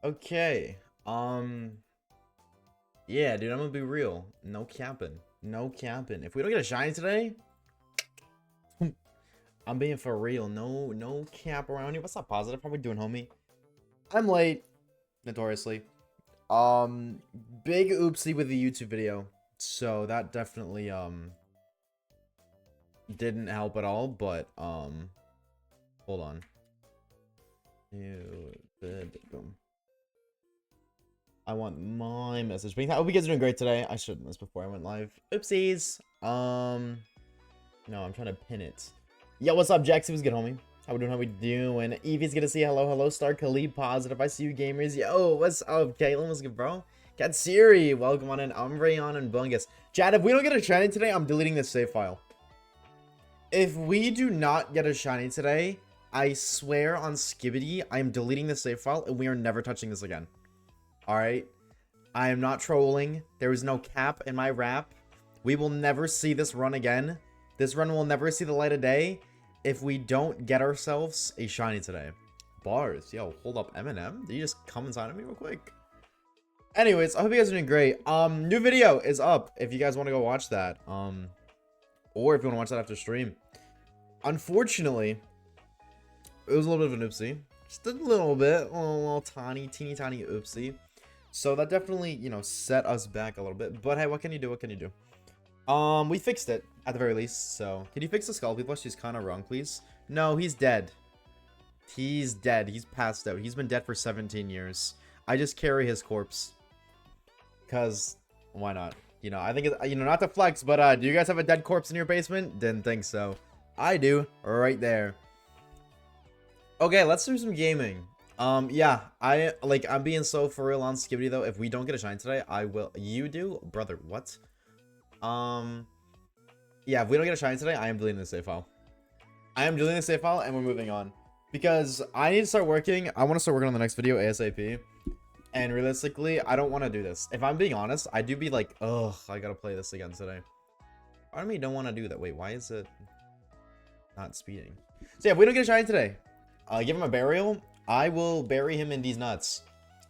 Okay. Yeah, dude, I'm gonna be real. No capping. No capping. If we don't get a shiny today, I'm being for real. No cap around here. What's up, positive? How we doing, homie? I'm late, notoriously. Um, Big oopsie with the YouTube video. So that definitely didn't help at all, but hold on. Boom. I want my message. I hope you guys are doing great today. I should have done this before I went live. Oopsies. No, I'm trying to pin it. Yo, what's up, Jackson? What's good, homie? How we doing? How we doing? Evie's gonna say hello, hello, Star Khalid positive. I see you gamers. Yo, what's up, Caitlin? What's good, bro? Cat Siri, welcome on in. Umbreon and Bungus. Chad, if we don't get a shiny today, I'm deleting this save file. If we do not get a shiny today, I swear on Skibbity, I am deleting this save file and we are never touching this again. Alright? I am not trolling. There is no cap in my rap. We will never see this run again. This run will never see the light of day if we don't get ourselves a shiny today. Bars. Yo, hold up. Eminem? Did you just come inside of me real quick? Anyways, I hope you guys are doing great. New video is up if you guys want to go watch that. Or if you want to watch that after stream. Unfortunately, it was a little bit of an oopsie. Just a little bit. A little teeny tiny oopsie. So that definitely, you know, set us back a little bit. But hey, what can you do? What can you do? We fixed it, at the very least. So, can you fix the skull people? She's kind of wrong, please. No, he's dead. He's dead. He's passed out. He's been dead for 17 years. I just carry his corpse. Because, why not? You know, I think, you know, not to flex, but, do you guys have a dead corpse in your basement? Didn't think so. I do. Right there. Okay, let's do some gaming. Yeah, I'm being so for real on Skibbity, though. If we don't get a shine today, I will. You do? Brother, what? Yeah, if we don't get a shine today, I am deleting the save file. I am deleting the save file, and we're moving on. Because I need to start working. I want to start working on the next video ASAP. And realistically, I don't want to do this. If I'm being honest, I do be like, ugh, I gotta play this again today. Part of me don't want to do that. Wait, why is it not speeding? So yeah, if we don't get a shine today, give him a burial. I will bury him in these nuts.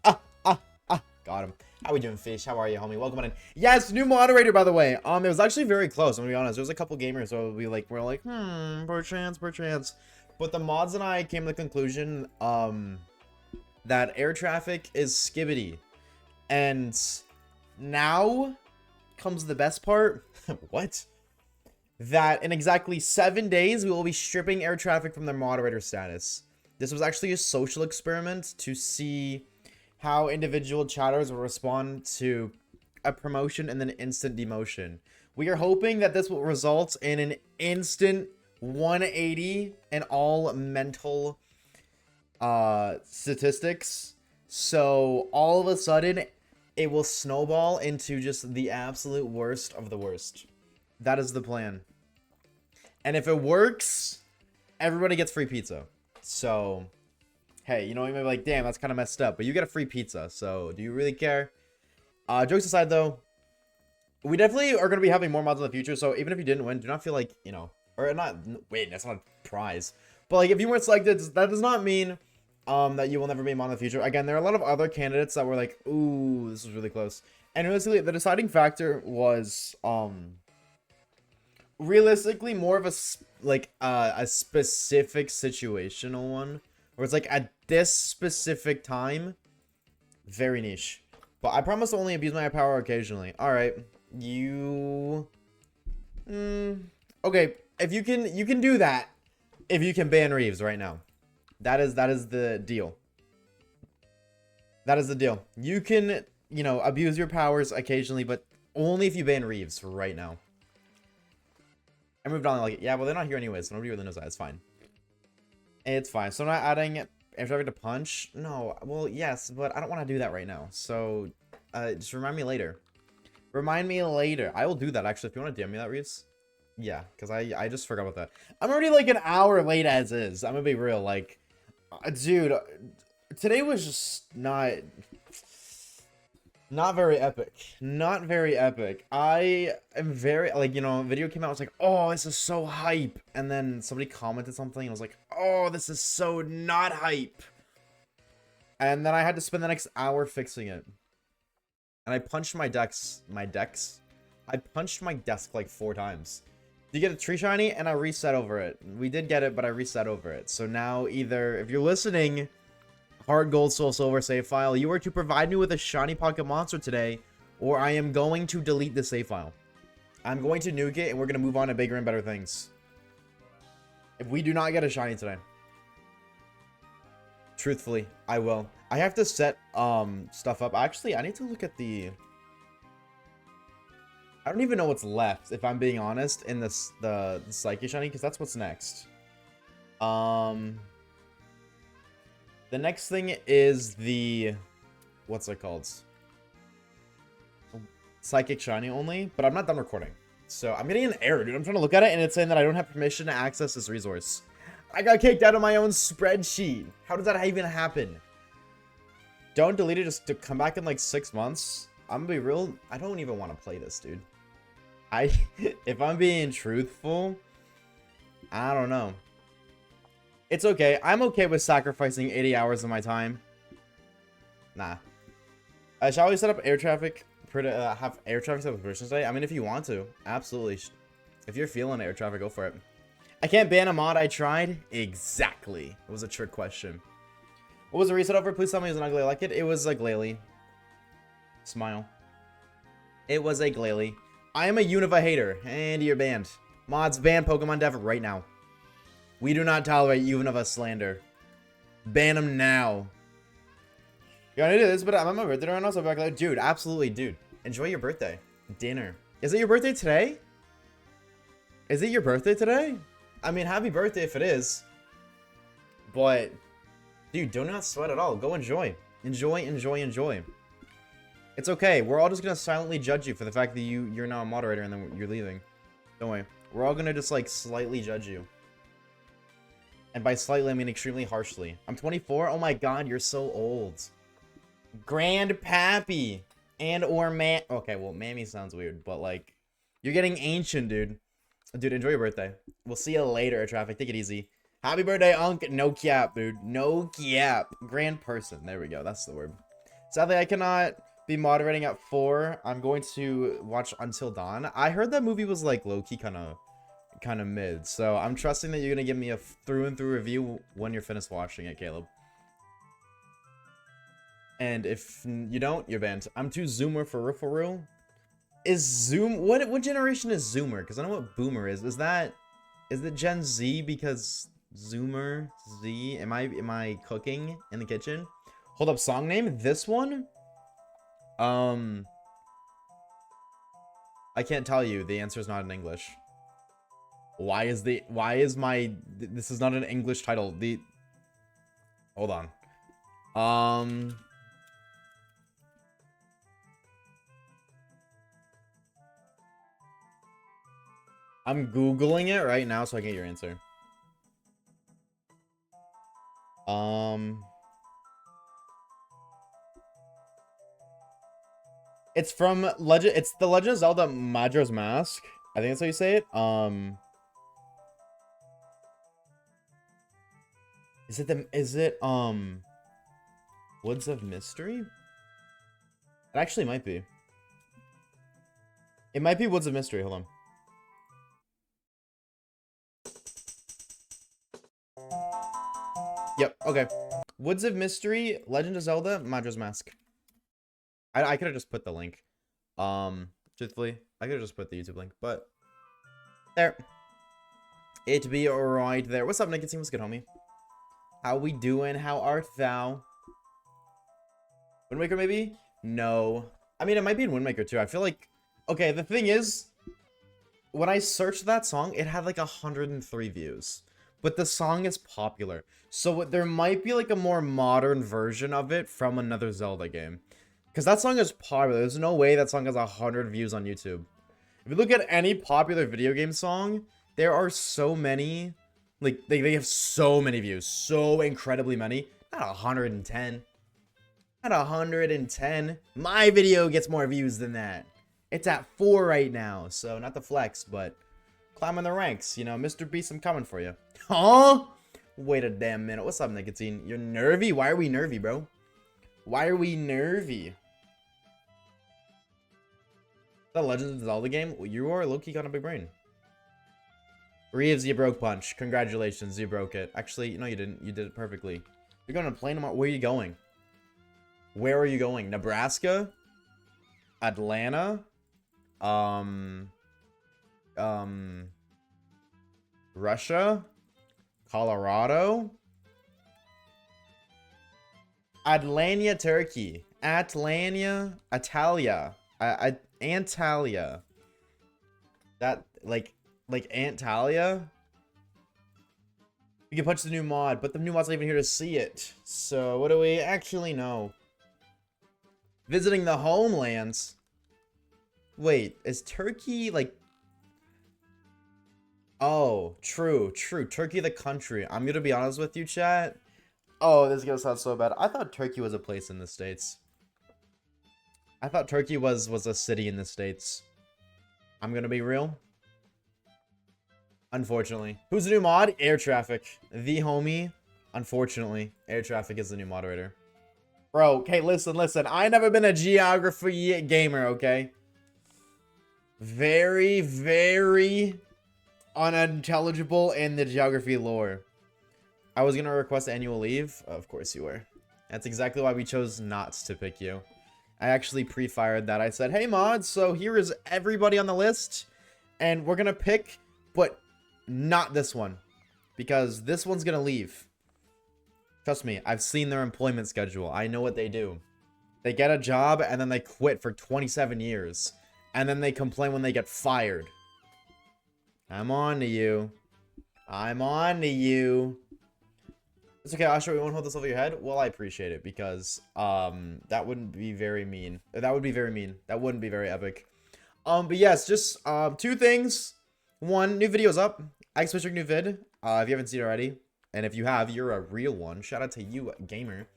Got him. How we doing, Fish? How are you, homie? Welcome on in. Yes, new moderator, by the way. It was actually very close. I'm gonna be honest. There was a couple gamers, so we're like, perchance. But the mods and I came to the conclusion, that air traffic is Skibbity, and now comes the best part. What? That in exactly 7 days, we will be stripping air traffic from their moderator status. This was actually a social experiment to see how individual chatters will respond to a promotion and then instant demotion. We are hoping that this will result in an instant 180 in all mental statistics. So all of a sudden, it will snowball into just the absolute worst of the worst. That is the plan. And if it works, everybody gets free pizza. So, hey, you know, you may be like, damn, that's kind of messed up. But you get a free pizza. So, do you really care? Jokes aside, though, we definitely are going to be having more mods in the future. So, even if you didn't win, do not feel like, you know, or not, wait, that's not a prize. But, like, if you weren't selected, that does not mean that you will never be a mod in the future. Again, there are a lot of other candidates that were like, ooh, this was really close. And realistically, the deciding factor was, realistically more of a specific situational one where it's like at this specific time, very niche. But I promise to only abuse my power occasionally. All right, you okay, if you can do that if you can ban Reeves right now. That is the deal. That is the deal. You can, you know, abuse your powers occasionally, but only if you ban Reeves right now. I moved on like, yeah, well, they're not here anyways, so nobody really knows that. It's fine. It's fine. So I'm not adding air traffic to punch? No, well, yes, but I don't want to do that right now. So, just remind me later. Remind me later. I will do that, actually. If you want to DM me that, Reeves. Yeah, because I just forgot about that. I'm already, like, an hour late as is. I'm gonna be real. Like, dude, today was just not very epic. Not very epic. I am very, like, you know, video came out, I was like, oh, this is so hype. And then somebody commented something, and I was like, oh, this is so not hype. And then I had to spend the next hour fixing it. And I punched my decks. I punched my desk like 4 times. You get a tree shiny, and I reset over it. We did get it, but I reset over it. So now either, if you're listening, Hard Gold Soul Silver save file, you are to provide me with a shiny pocket monster today, or I am going to delete the save file. I'm going to nuke it, and we're going to move on to bigger and better things. If we do not get a shiny today, truthfully, I will. I have to set stuff up. Actually, I need to look at the... I don't even know what's left, if I'm being honest, in this the Psyche shiny, because that's what's next. The next thing is the... What's it called? Psychic shiny only, but I'm not done recording. So I'm getting an error, dude. I'm trying to look at it, and it's saying that I don't have permission to access this resource. I got kicked out of my own spreadsheet. How does that even happen? Don't delete it just to come back in like 6 months. I'm gonna be real. I don't even want to play this, dude. If I'm being truthful, I don't know. It's okay. I'm okay with sacrificing 80 hours of my time. Nah. Shall we set up air traffic? Have air traffic set up permissions today? I mean, if you want to, absolutely. If you're feeling air traffic, go for it. I can't ban a mod. I tried. Exactly. It was a trick question. What was the reset over? Please tell me it was an ugly like it. It was a Glalie. Smile. It was a Glalie. I am a Unova hater, and you're banned. Mods, ban Pokemon Dev right now. We do not tolerate Unova slander. Ban them now. You want to do this, but I'm on my birthday right now, so back like, dude, absolutely, dude. Enjoy your birthday. Dinner. Is it your birthday today? Is it your birthday today? I mean, happy birthday if it is. But, dude, do not sweat at all. Go enjoy. Enjoy, enjoy, enjoy. It's okay. We're all just going to silently judge you for the fact that you're now a moderator and then you're leaving. Don't worry. We're all going to just, like, slightly judge you. And by slightly, I mean extremely harshly. I'm 24? Oh my god, you're so old. Grandpappy. And or man... Okay, well, mammy sounds weird, but, like, you're getting ancient, dude. Dude, enjoy your birthday. We'll see you later, traffic. Take it easy. Happy birthday, Unc. No cap, dude. No cap. Grand person. There we go. That's the word. Sadly, I cannot be moderating at 4. I'm going to watch Until Dawn. I heard that movie was like low-key kind of mid. So I'm trusting that you're going to give me a through and through review when you're finished watching it, Caleb. And if you don't, you're banned. I'm too zoomer for real. Is Zoom... What generation is Zoomer? Because I know what Boomer is. Is it Gen Z because Zoomer Z? Am I cooking in the kitchen? Hold up, song name? This one? I can't tell you. The answer is not in English. Why is this is not an English title? Hold on. I'm Googling it right now so I can get your answer. It's from it's the Legend of Zelda Majora's Mask. I think that's how you say it. Is it Woods of Mystery? It actually might be. It might be Woods of Mystery. Hold on. Yep, okay. Woods of Mystery, Legend of Zelda, Majora's Mask. I could have just put the link. Truthfully, I could have just put the YouTube link, but there. It be alright there. What's up, Nicotine? What's good, homie? How we doing? How art thou? Wind Waker, maybe? No. I mean, it might be in Wind Waker, too. I feel like... Okay, the thing is, when I searched that song, it had like 103 views. But the song is popular. So there might be like a more modern version of it from another Zelda game. Because that song is popular. There's no way that song has 100 views on YouTube. If you look at any popular video game song, there are so many. Like, they have so many views. So incredibly many. Not 110. Not 110. My video gets more views than that. It's at 4 right now. So, not the flex, but climbing the ranks. You know, Mr. Beast, I'm coming for you. Huh? Wait a damn minute. What's up, Nicotine? You're nervy? Why are we nervy, bro? Why are we nervy? The Legend of Zelda game? Well, you are low-key got a big brain. Reeves, you broke punch. Congratulations, you broke it. Actually, no, you didn't. You did it perfectly. You're going to plane tomorrow. Where are you going? Where are you going? Nebraska? Atlanta? Russia? Colorado? Atlanta, Turkey. Atlanta, Italia. Antalya. That, like Antalya? We can punch the new mod, but the new mod's not even here to see it. So, what do we actually know? Visiting the homelands? Wait, is Turkey, like... Oh, true. Turkey the country. I'm gonna be honest with you, chat. Oh, this is gonna sound so bad. I thought Turkey was a place in the States. I thought Turkey was a city in the States. I'm gonna be real. Unfortunately. Who's the new mod? Air Traffic. The homie. Unfortunately, Air Traffic is the new moderator. Bro, okay, listen. I never been a geography gamer, okay? Very, very unintelligible in the geography lore. I was gonna request annual leave. Of course you were. That's exactly why we chose not to pick you. I actually pre-fired that. I said, hey mods, so here is everybody on the list, and we're gonna pick, but not this one, because this one's gonna leave. Trust me, I've seen their employment schedule. I know what they do. They get a job, and then they quit for 27 years. And then they complain when they get fired. I'm on to you. I'm on to you. It's okay, Oshawaves, we won't hold this over your head. Well, I appreciate it, because that wouldn't be very mean. That would be very mean. That wouldn't be very epic. But yes, just two things. One, new video's up. I switched your new vid. If you haven't seen it already. And if you have, you're a real one. Shout out to you, gamer.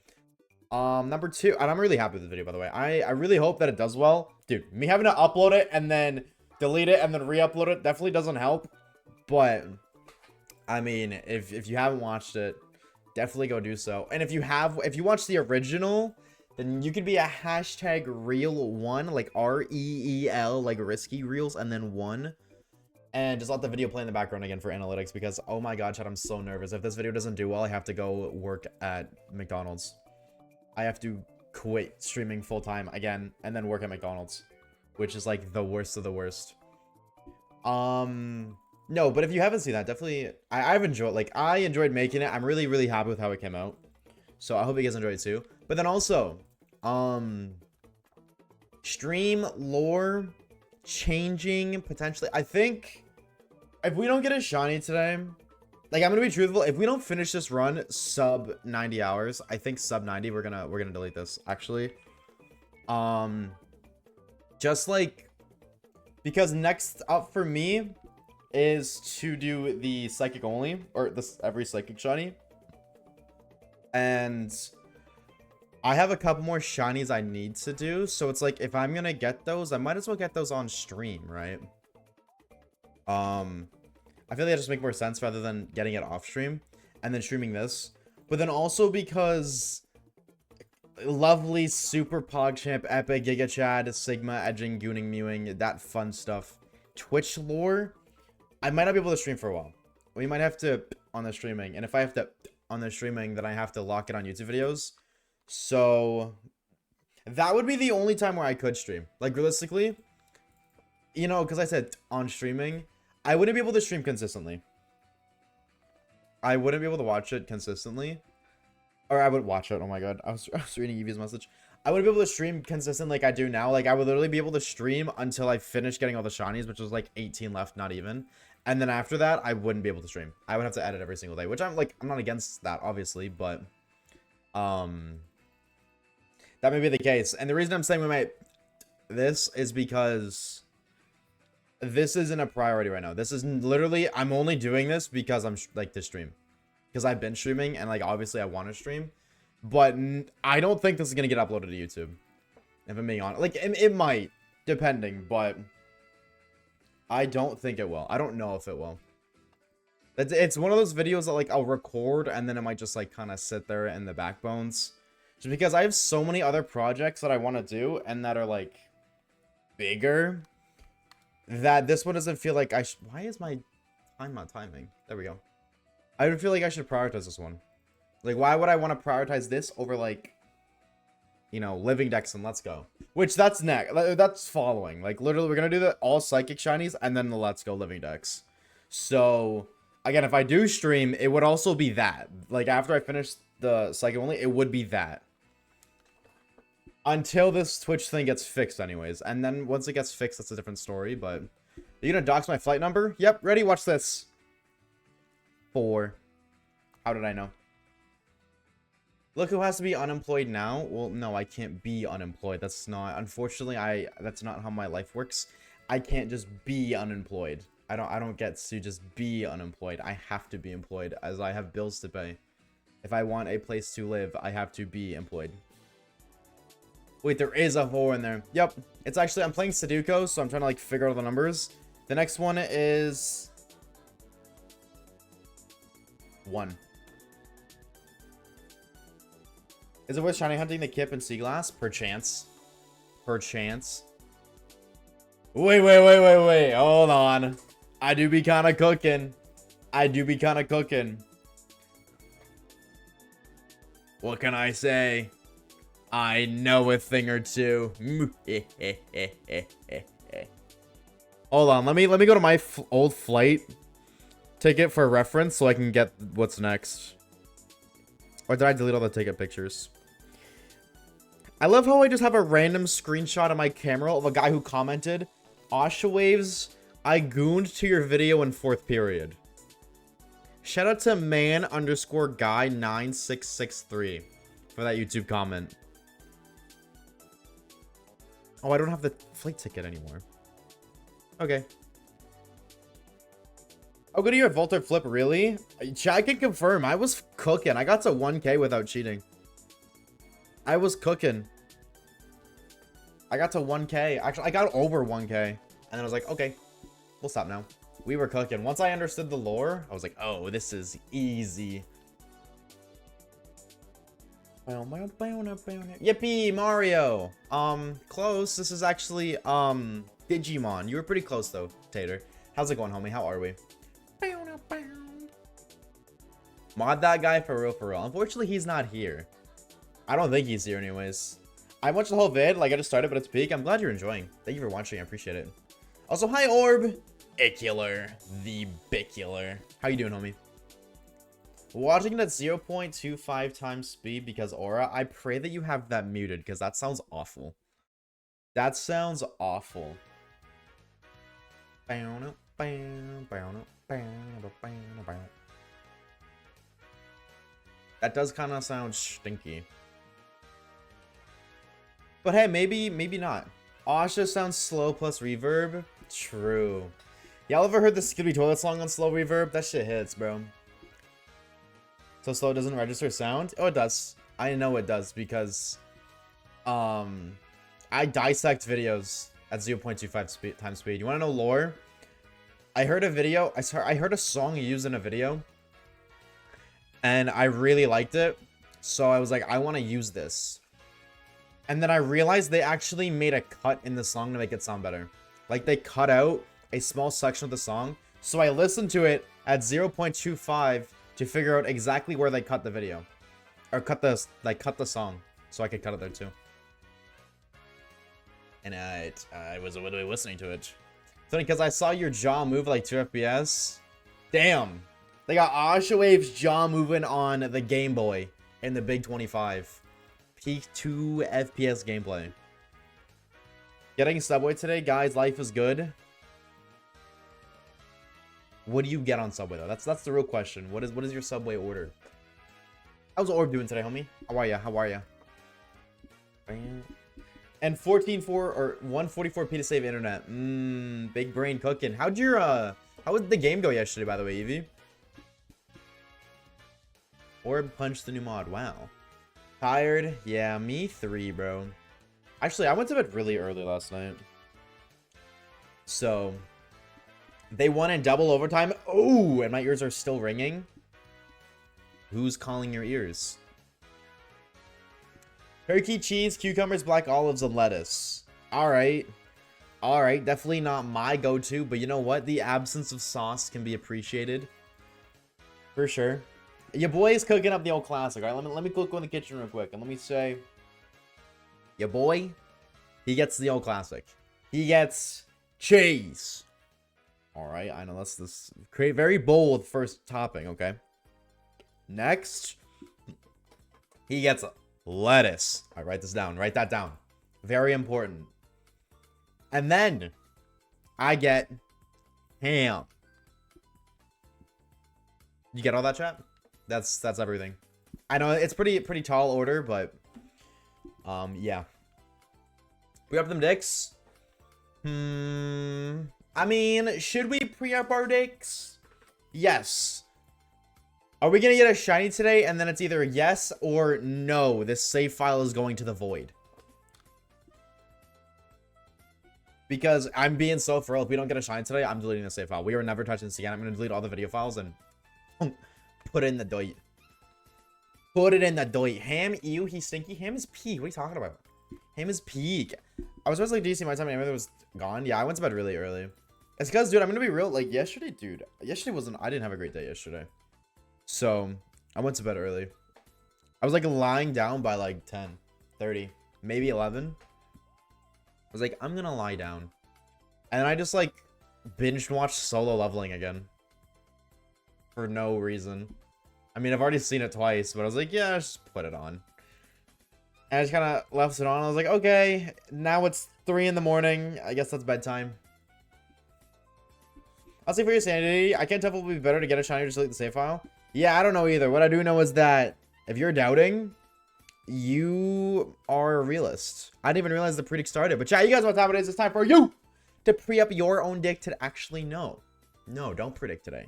Number two, and I'm really happy with the video, by the way. I really hope that it does well. Dude, me having to upload it and then delete it and then re-upload it definitely doesn't help. But, I mean, if you haven't watched it, definitely go do so. And if you watch the original, then you could be a hashtag real one, like REEL, like risky reels, and then one. And just let the video play in the background again for analytics, because, oh my god, chat, I'm so nervous. If this video doesn't do well, I have to go work at McDonald's. I have to quit streaming full-time again, and then work at McDonald's, which is, like, the worst of the worst. No, but if you haven't seen that, definitely, I've enjoyed, like, I enjoyed making it. I'm really, really happy with how it came out. So I hope you guys enjoyed it too. But then also, stream lore changing potentially. I think if we don't get a shiny today, like, I'm gonna be truthful, if we don't finish this run sub 90 hours, I think sub 90, we're gonna delete this, actually. Just like, because next up for me is to do the psychic only, or this every psychic shiny. And I have a couple more shinies I need to do, so it's like, if I'm gonna get those, I might as well get those on stream, right? I feel like that just make more sense rather than getting it off stream and then streaming this. But then also because lovely super pogchamp, epic, giga chad, sigma, edging, gooning, mewing, that fun stuff, Twitch lore, I might not be able to stream for a while. We might have to on the streaming, and if I have to on the streaming, then I have to lock it on YouTube videos. So that would be the only time where I could stream. Like, realistically, you know, because I said on streaming, I wouldn't be able to stream consistently. I wouldn't be able to watch it consistently. Or I would watch it. Oh my god. I was reading Evie's message. I wouldn't be able to stream consistent like I do now. Like, I would literally be able to stream until I finish getting all the shinies, which was like 18 left, not even. And then after that, I wouldn't be able to stream. I would have to edit every single day, which I'm not against that, obviously, but that may be the case. And the reason I'm saying we might this is because this isn't a priority right now. This is literally, I'm only doing this because I'm like to stream, because I've been streaming and like obviously I want to stream, but I don't think this is gonna get uploaded to YouTube, if I'm being honest. Like, it might, depending, but I don't think it will. I don't know if it will. It's one of those videos that like I'll record and then it might just like kind of sit there in the backbones Just because I have so many other projects that I want to do and that are like bigger that this one doesn't feel like I should. Why is my time not timing? There we go. I don't feel like I should prioritize this one. Like, why would I want to prioritize this over like, you know, Living Dex and Let's Go? Which that's next. That's following. Like, literally, we're gonna do the all Psychic Shinies and then the Let's Go Living Dex. So, again, if I do stream, it would also be that. Like, after I finish the Psychic only, it would be that. Until this Twitch thing gets fixed anyways. And then once it gets fixed, that's a different story. But, are you gonna dox my flight number? Yep, ready? Watch this. 4. How did I know? Look who has to be unemployed now. Well, no, I can't be unemployed. That's not, unfortunately, that's not how my life works. I can't just be unemployed. I don't get to just be unemployed. I have to be employed as I have bills to pay. If I want a place to live, I have to be employed. Wait, there is a 4 in there. Yep. It's actually, I'm playing Sudoku, so I'm trying to like figure out the numbers. The next one is 1. Is it worth shiny hunting the Kip and Seaglass? Perchance. Perchance. Wait. Hold on. I do be kind of cooking. What can I say? I know a thing or two. Hold on. Let me go to my old flight ticket for reference so I can get what's next. Or did I delete all the ticket pictures? I love how I just have a random screenshot of my camera of a guy who commented, Oshawaves, I gooned to your video in 4th period. Shout out to man_guy9663 for that YouTube comment. Oh, I don't have the flight ticket anymore. Okay. Oh, good to hear Volter Flip, really? I can confirm, I was cooking. I got to 1K without cheating. I was cooking. I got to 1K. Actually, I got over 1K. And then I was like, okay, we'll stop now. We were cooking. Once I understood the lore, I was like, oh, this is easy. Yippee, Mario. Close. This is actually, Digimon. You were pretty close, though, Tater. How's it going, homie? How are we? Mod that guy for real. Unfortunately, he's not here. I don't think he's here anyways. I watched the whole vid, like I just started, but it's peak. I'm glad you're enjoying. Thank you for watching, I appreciate it. Also, hi Orb. Icular. The Bicular. How you doing, homie? Watching it at 0.25 times speed because Aura. I pray that you have that muted because that sounds awful. That sounds awful. That does kind of sound stinky. But hey, maybe not. Asha sounds slow plus reverb. True. Y'all ever heard the Skibbity Toilet song on slow reverb? That shit hits, bro. So slow doesn't register sound? Oh, it does. I know it does because I dissect videos at 0.25 times speed. You want to know lore? I heard a video. I heard a song used in a video, and I really liked it. So I was like, I want to use this. And then I realized they actually made a cut in the song to make it sound better. Like they cut out a small section of the song. So I listened to it at 0.25 to figure out exactly where they cut the video. Or cut the song. So I could cut it there too. And I was literally listening to it. Funny because I saw your jaw move like 2 FPS. Damn. They got Oshawaves jaw moving on the Game Boy in the Big 25. Peak 2 FPS gameplay. Getting Subway today, guys. Life is good. What do you get on Subway though? That's the real question. What is your Subway order? How's Orb doing today, homie? How are ya? And 14.4 or 144p to save internet. Big brain cooking. How did the game go yesterday, by the way, Evie? Orb punched the new mod. Wow. Tired? Yeah, me 3, bro. Actually, I went to bed really early last night. So, they won in double overtime. Oh, and my ears are still ringing. Who's calling your ears? Turkey, cheese, cucumbers, black olives, and lettuce. All right. All right. Definitely not my go-to, but you know what? The absence of sauce can be appreciated. For sure. Your boy is cooking up the old classic. All right, let me go in the kitchen real quick. And let me say, your boy, he gets the old classic. He gets cheese. All right, I know that's this create very bold first topping, okay? Next, he gets lettuce. All right, write this down. Write that down. Very important. And then I get ham. You get all that, chat? That's everything. I know it's pretty tall order, but yeah. We up them dicks. I mean, should we pre-up our dicks? Yes. Are we gonna get a shiny today? And then it's either yes or no. This save file is going to the void. Because I'm being so for real. If we don't get a shiny today, I'm deleting the save file. We are never touching this again. I'm gonna delete all the video files and put it in the doit. Put it in the doit. Ham, ew, he's stinky. Ham is peak. What are you talking about? Ham is peak. I was supposed to like DC my time and everything was gone. Yeah, I went to bed really early. It's because, dude, I'm gonna be real. Like yesterday, dude. Yesterday wasn't. I didn't have a great day yesterday. So I went to bed early. I was like lying down by like 10, 30, maybe 11. I was like, I'm gonna lie down, and then I just like binged watched Solo Leveling again for no reason. I mean, I've already seen it twice, but I was like, yeah, just put it on. And I just kind of left it on. I was like, okay, now it's 3 in the morning. I guess that's bedtime. I'll say for your sanity, I can't tell if it would be better to get a shiny or just delete the save file. Yeah, I don't know either. What I do know is that if you're doubting, you are a realist. I didn't even realize the predict started. But chat, you guys know what time it is. It's time for you to pre-up your own dick to actually know. No, don't predict today.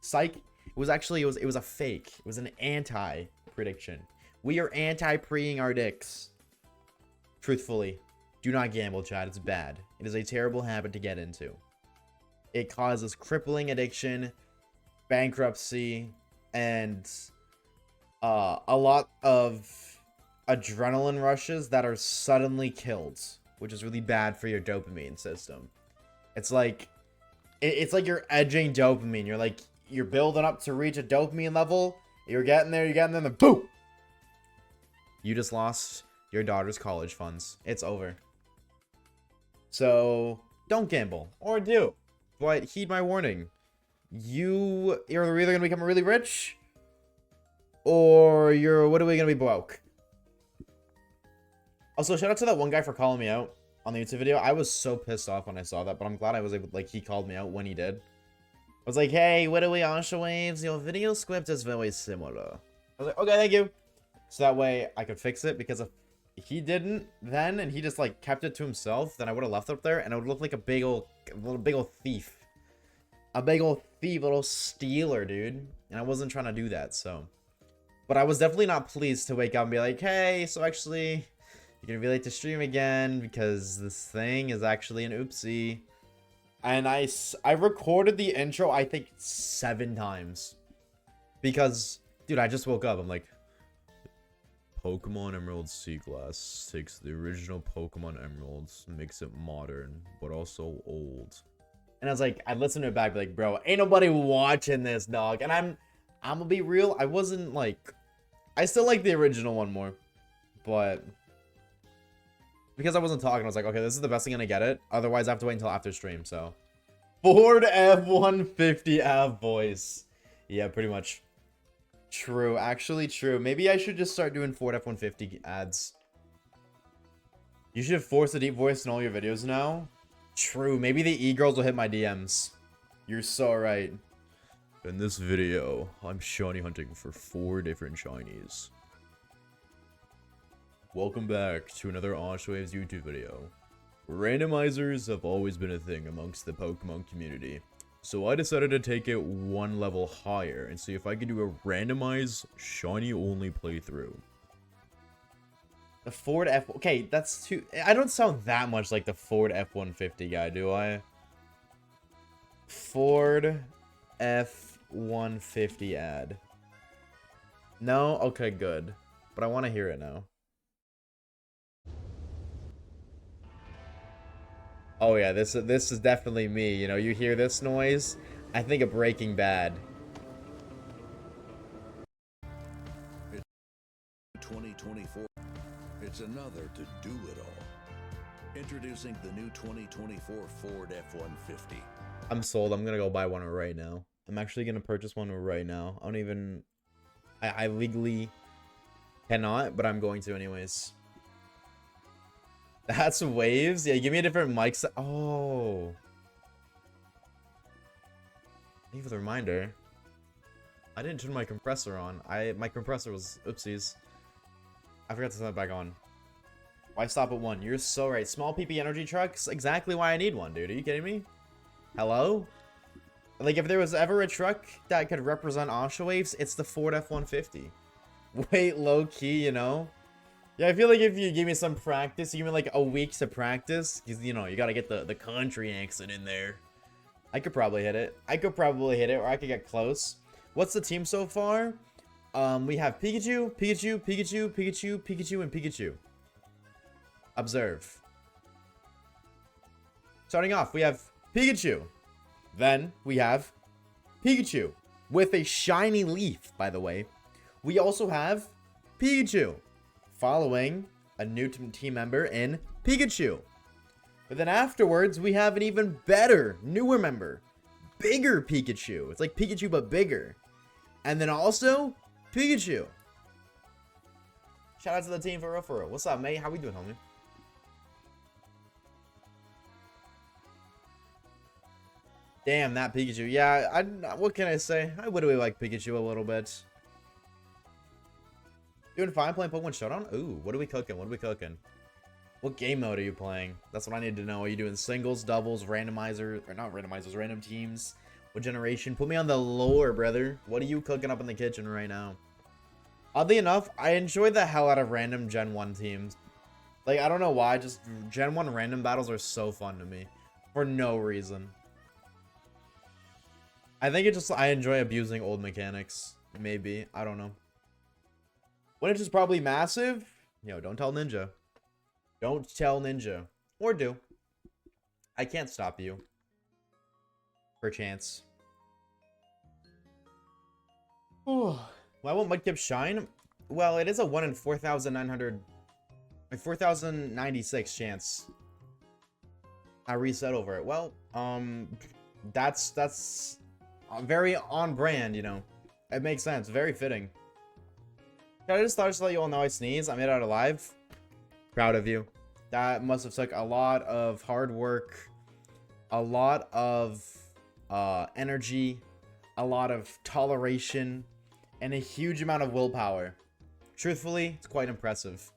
Psych. It was actually, it was a fake. It was an anti-prediction. We are anti-preing our dicks. Truthfully, do not gamble, chat. It's bad. It is a terrible habit to get into. It causes crippling addiction, bankruptcy, and a lot of adrenaline rushes that are suddenly killed, which is really bad for your dopamine system. It's like you're edging dopamine. You're like, you're building up to reach a dopamine level. You're getting there, and then boom! You just lost your daughter's college funds. It's over. So don't gamble, or do, but heed my warning. You're either gonna become really rich, or what are we gonna be broke? Also, shout out to that one guy for calling me out on the YouTube video. I was so pissed off when I saw that, but I'm glad I was able, like, he called me out when he did. I was like, hey, what are we, Oshawaves? Your video script is very similar. I was like, okay, thank you. So that way I could fix it, because if he didn't and he just like kept it to himself, then I would have left it up there and it would look like a big old thief. A big old thief, little stealer, dude. And I wasn't trying to do that, so. But I was definitely not pleased to wake up and be like, hey, so actually, you're gonna be late to stream again because this thing is actually an oopsie. And I recorded the intro, I think, 7 times. Because, dude, I just woke up. I'm like, Pokemon Emerald Sea Glass takes the original Pokemon Emeralds, makes it modern, but also old. And I was like, I listened to it back, be like, bro, ain't nobody watching this, dog. And I'm gonna be real, I wasn't like, I still like the original one more. But because I wasn't talking, I was like, okay, this is the best thing I'm gonna get it. Otherwise, I have to wait until after stream, so. Ford F-150 Av voice. Yeah, pretty much. True, actually true. Maybe I should just start doing Ford F-150 ads. You should force a deep voice in all your videos now. True, maybe the e-girls will hit my DMs. You're so right. In this video, I'm shiny hunting for 4 different shinies. Welcome back to another Oshawaves YouTube video. Randomizers have always been a thing amongst the Pokemon community, so I decided to take it 1 level higher and see if I could do a randomized shiny only playthrough. The Ford F... Okay, that's too... I don't sound that much like the Ford F-150 guy, do I? Ford F-150 ad. No? Okay, good. But I want to hear it now. Oh yeah, this is definitely me. You know, you hear this noise, I think of Breaking Bad. It's 2024. It's another to do it all. Introducing the new 2024 Ford F-150. I'm sold. I'm gonna go buy one right now. I'm actually gonna purchase one right now. I don't even. I legally cannot, but I'm going to anyways. That's waves. Yeah, give me a different mic. Oh. Thank you for the reminder. I didn't turn my compressor on. My compressor was oopsies. I forgot to turn that back on. Why stop at one? You're so right. Small PP energy trucks. Exactly why I need one, dude. Are you kidding me? Hello? Like, if there was ever a truck that could represent Oshawaves, it's the Ford F-150. Wait, low key, you know? Yeah, I feel like if you give me some practice, you give me like a week to practice, because, you know, you gotta get the country accent in there. I could probably hit it. I could probably hit it, or I could get close. What's the team so far? We have Pikachu, Pikachu, Pikachu, Pikachu, Pikachu, and Pikachu. Observe. Starting off, we have Pikachu. Then we have Pikachu with a shiny leaf, by the way. We also have Pikachu following a new team member in Pikachu. But then afterwards, we have an even better, newer member. Bigger Pikachu. It's like Pikachu, but bigger. And then also, Pikachu. Shout out to the team for real, for real. What's up, mate? How we doing, homie? Damn, that Pikachu. Yeah, what can I say? I would really like Pikachu a little bit. Doing fine playing Pokemon Showdown? Ooh, what are we cooking? What are we cooking? What game mode are you playing? That's what I need to know. Are you doing singles, doubles, randomizer, or not randomizers, random teams? What generation? Put me on the lore, brother. What are you cooking up in the kitchen right now? Oddly enough, I enjoy the hell out of random Gen 1 teams. Like, I don't know why, just Gen 1 random battles are so fun to me. For no reason. I think I enjoy abusing old mechanics. Maybe. I don't know. When it's just probably massive, yo, don't tell Ninja. Don't tell Ninja. Or do. I can't stop you. Perchance. Oh, why won't Mudkip shine? Well, it is a 1 in 4,900... 4,096 chance. I reset over it. Well, that's very on brand, you know. It makes sense. Very fitting. I just thought to let you all know I sneeze. I made it out alive. Proud of you. That must have took a lot of hard work, a lot of energy, a lot of toleration, and a huge amount of willpower. Truthfully, it's quite impressive.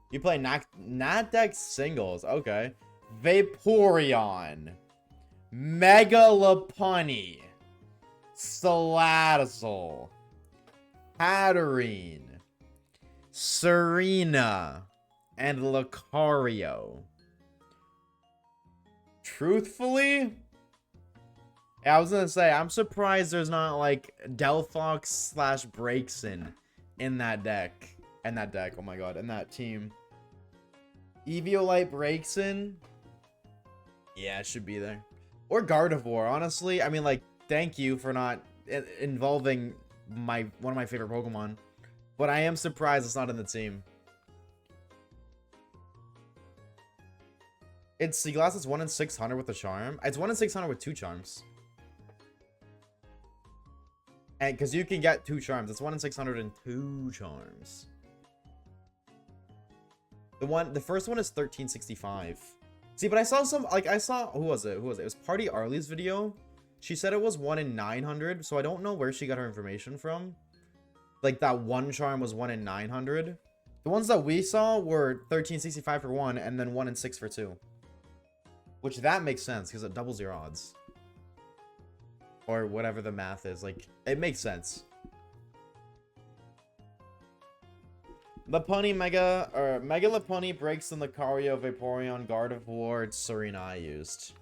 You play Nat singles. Okay. Vaporeon. Mega Lopunny. Salazzle. Hatterene. Serena. And Lucario. Truthfully, I was gonna say, I'm surprised there's not like Delphox / Braixen in that deck. Oh my god, in that team. Eviolite Braixen? Yeah, it should be there. Or Gardevoir, honestly. I mean, like, thank you for not involving one of my favorite Pokemon. But I am surprised it's not in the team. It's Seaglass is 1 in 600 with a charm. It's 1 in 600 with 2 charms. And because you can get 2 charms. It's 1 in 600 and 2 charms. The first one is 1365. See, but I saw who was it? It was Party Arlie's video. She said it was 1 in 900, so I don't know where she got her information from. Like, that one charm was 1 in 900. The ones that we saw were 1365 for 1, and then 1 in 6 for 2. Which, that makes sense, because it doubles your odds. Or whatever the math is. Like, it makes sense. Lopunny Mega Lopunny breaks in Lucario, Vaporeon, Gardevoir, Serena I used.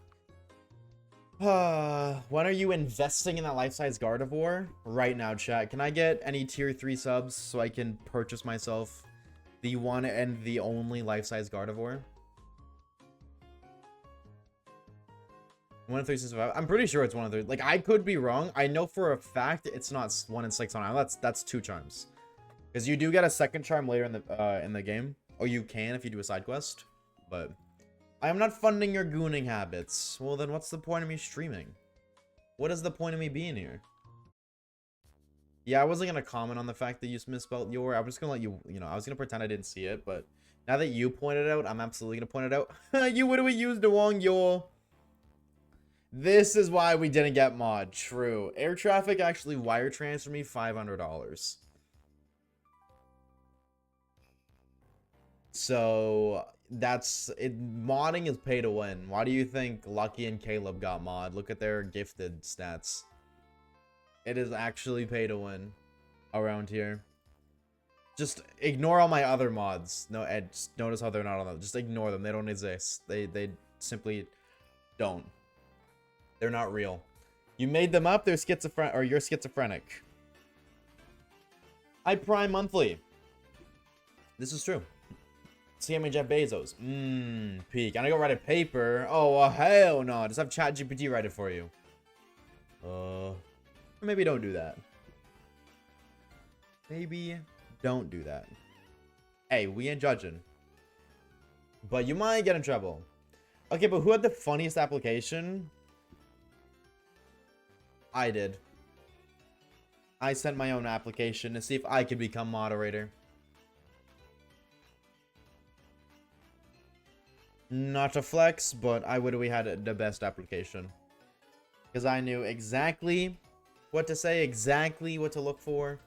When are you investing in that life-size Gardevoir? Right now, chat. Can I get any tier 3 subs so I can purchase myself the one and the only life-size Gardevoir? 1 in 365. I'm pretty sure it's 1 in 3. Like, I could be wrong. I know for a fact it's not 1 in 6 on island. That's 2 charms. Because you do get a second charm later in the game. Or you can if you do a side quest. But I am not funding your gooning habits. Well, then what's the point of me streaming? What is the point of me being here? Yeah, I wasn't going to comment on the fact that you misspelled your. I was just going to let you, I was going to pretend I didn't see it. But now that you pointed it out, I'm absolutely going to point it out. You would have used the wrong yo. This is why we didn't get mod. True. Air traffic actually wire transferred me $500. So that's it. Modding is pay to win. Why do you think Lucky and Caleb got mod? Look at their gifted stats. It is actually pay to win around here. Just ignore all my other mods. No, Ed, just notice how they're not on them. Just ignore them. They don't exist. They simply don't. They're not real. You made them up. They're schizophrenic, or you're schizophrenic. I prime monthly. This is true. CM and Jeff Bezos. Peak. And I go write a paper. Oh, well, hell no. Just have ChatGPT write it for you. Maybe don't do that. Maybe don't do that. Hey, we ain't judging. But you might get in trouble. Okay, but who had the funniest application? I did. I sent my own application to see if I could become moderator. Not to flex, but we had the best application. Because I knew exactly what to say, exactly what to look for,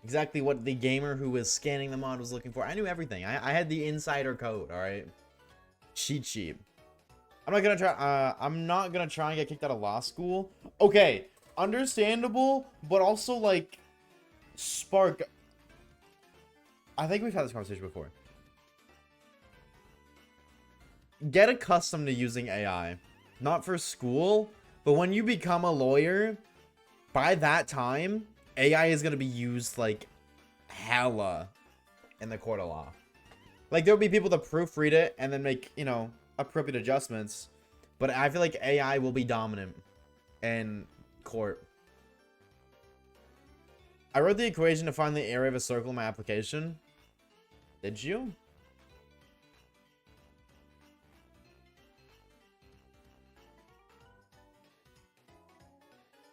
exactly what the gamer who was scanning the mod was looking for. I knew everything. I had the insider code, alright? Cheat sheet. I'm not gonna try and get kicked out of law school. Okay, understandable, but also like Spark. I think we've had this conversation before. Get accustomed to using AI. Not for school, but when you become a lawyer, by that time, AI is going to be used like hella in the court of law. Like, there'll be people that proofread it and then make, appropriate adjustments. But I feel like AI will be dominant in court. I wrote the equation to find the area of a circle in my application. Did you?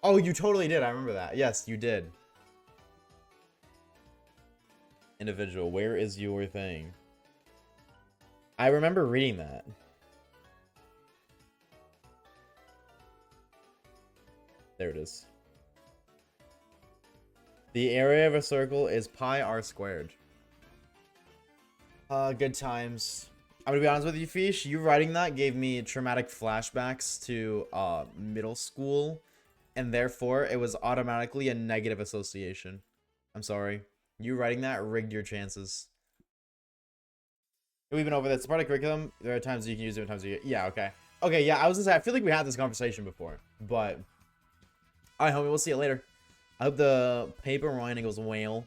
Oh, you totally did. I remember that. Yes, you did. Individual, where is your thing? I remember reading that. There it is. The area of a circle is pi r squared. Good times. I'm gonna be honest with you, Fish. You writing that gave me traumatic flashbacks to middle school. And therefore, it was automatically a negative association. I'm sorry. You writing that rigged your chances. We've been over this. It's part of curriculum. There are times you can use it, times you... Yeah, okay. Okay, yeah, I was gonna say, I feel like we had this conversation before. But... Alright, homie, we'll see you later. I hope the paper writing goes well.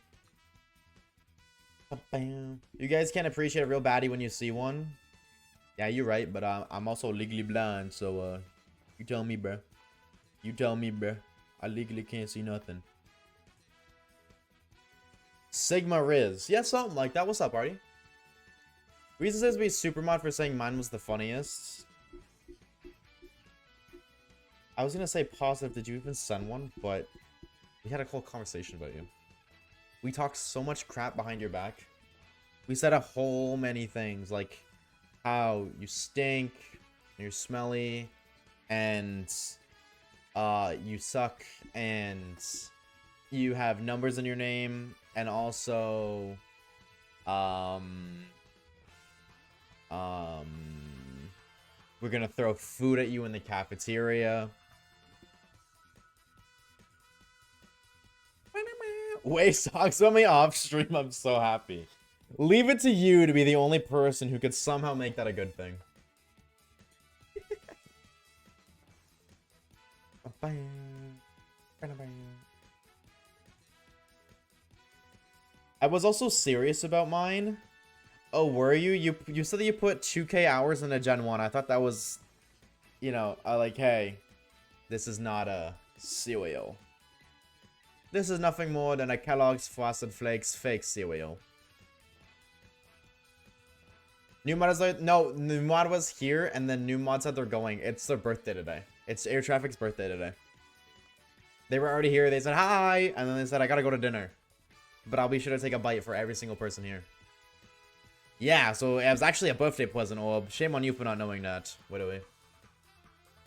You guys can't appreciate a real baddie when you see one. Yeah, you're right, but I'm also legally blind, so, you tell me, bro. You tell me, bruh. I legally can't see nothing. Sigma Riz. Yeah, something like that. What's up, Artie? Reason says be supermod for saying mine was the funniest. I was gonna say positive. Did you even send one? But we had a whole conversation about you. We talked so much crap behind your back. We said a whole many things, like how you stink, you're smelly, and... you suck, and you have numbers in your name, and also, we're gonna throw food at you in the cafeteria. Way socks on me off stream. I'm so happy. Leave it to you to be the only person who could somehow make that a good thing. I was also serious about mine. Oh, were you? You said that you put 2K hours into Gen 1. I thought that was you know, like, hey, this is not a cereal. This is nothing more than a Kellogg's Frosted Flakes fake cereal. New mod is like, no, new mod was here, and then new mod said they're going. It's their birthday today. It's Air Traffic's birthday today. They were already here. They said hi, and then they said I gotta go to dinner, but I'll be sure to take a bite for every single person here. Yeah, so it was actually a birthday present, Orb. Shame on you for not knowing that. Wait away.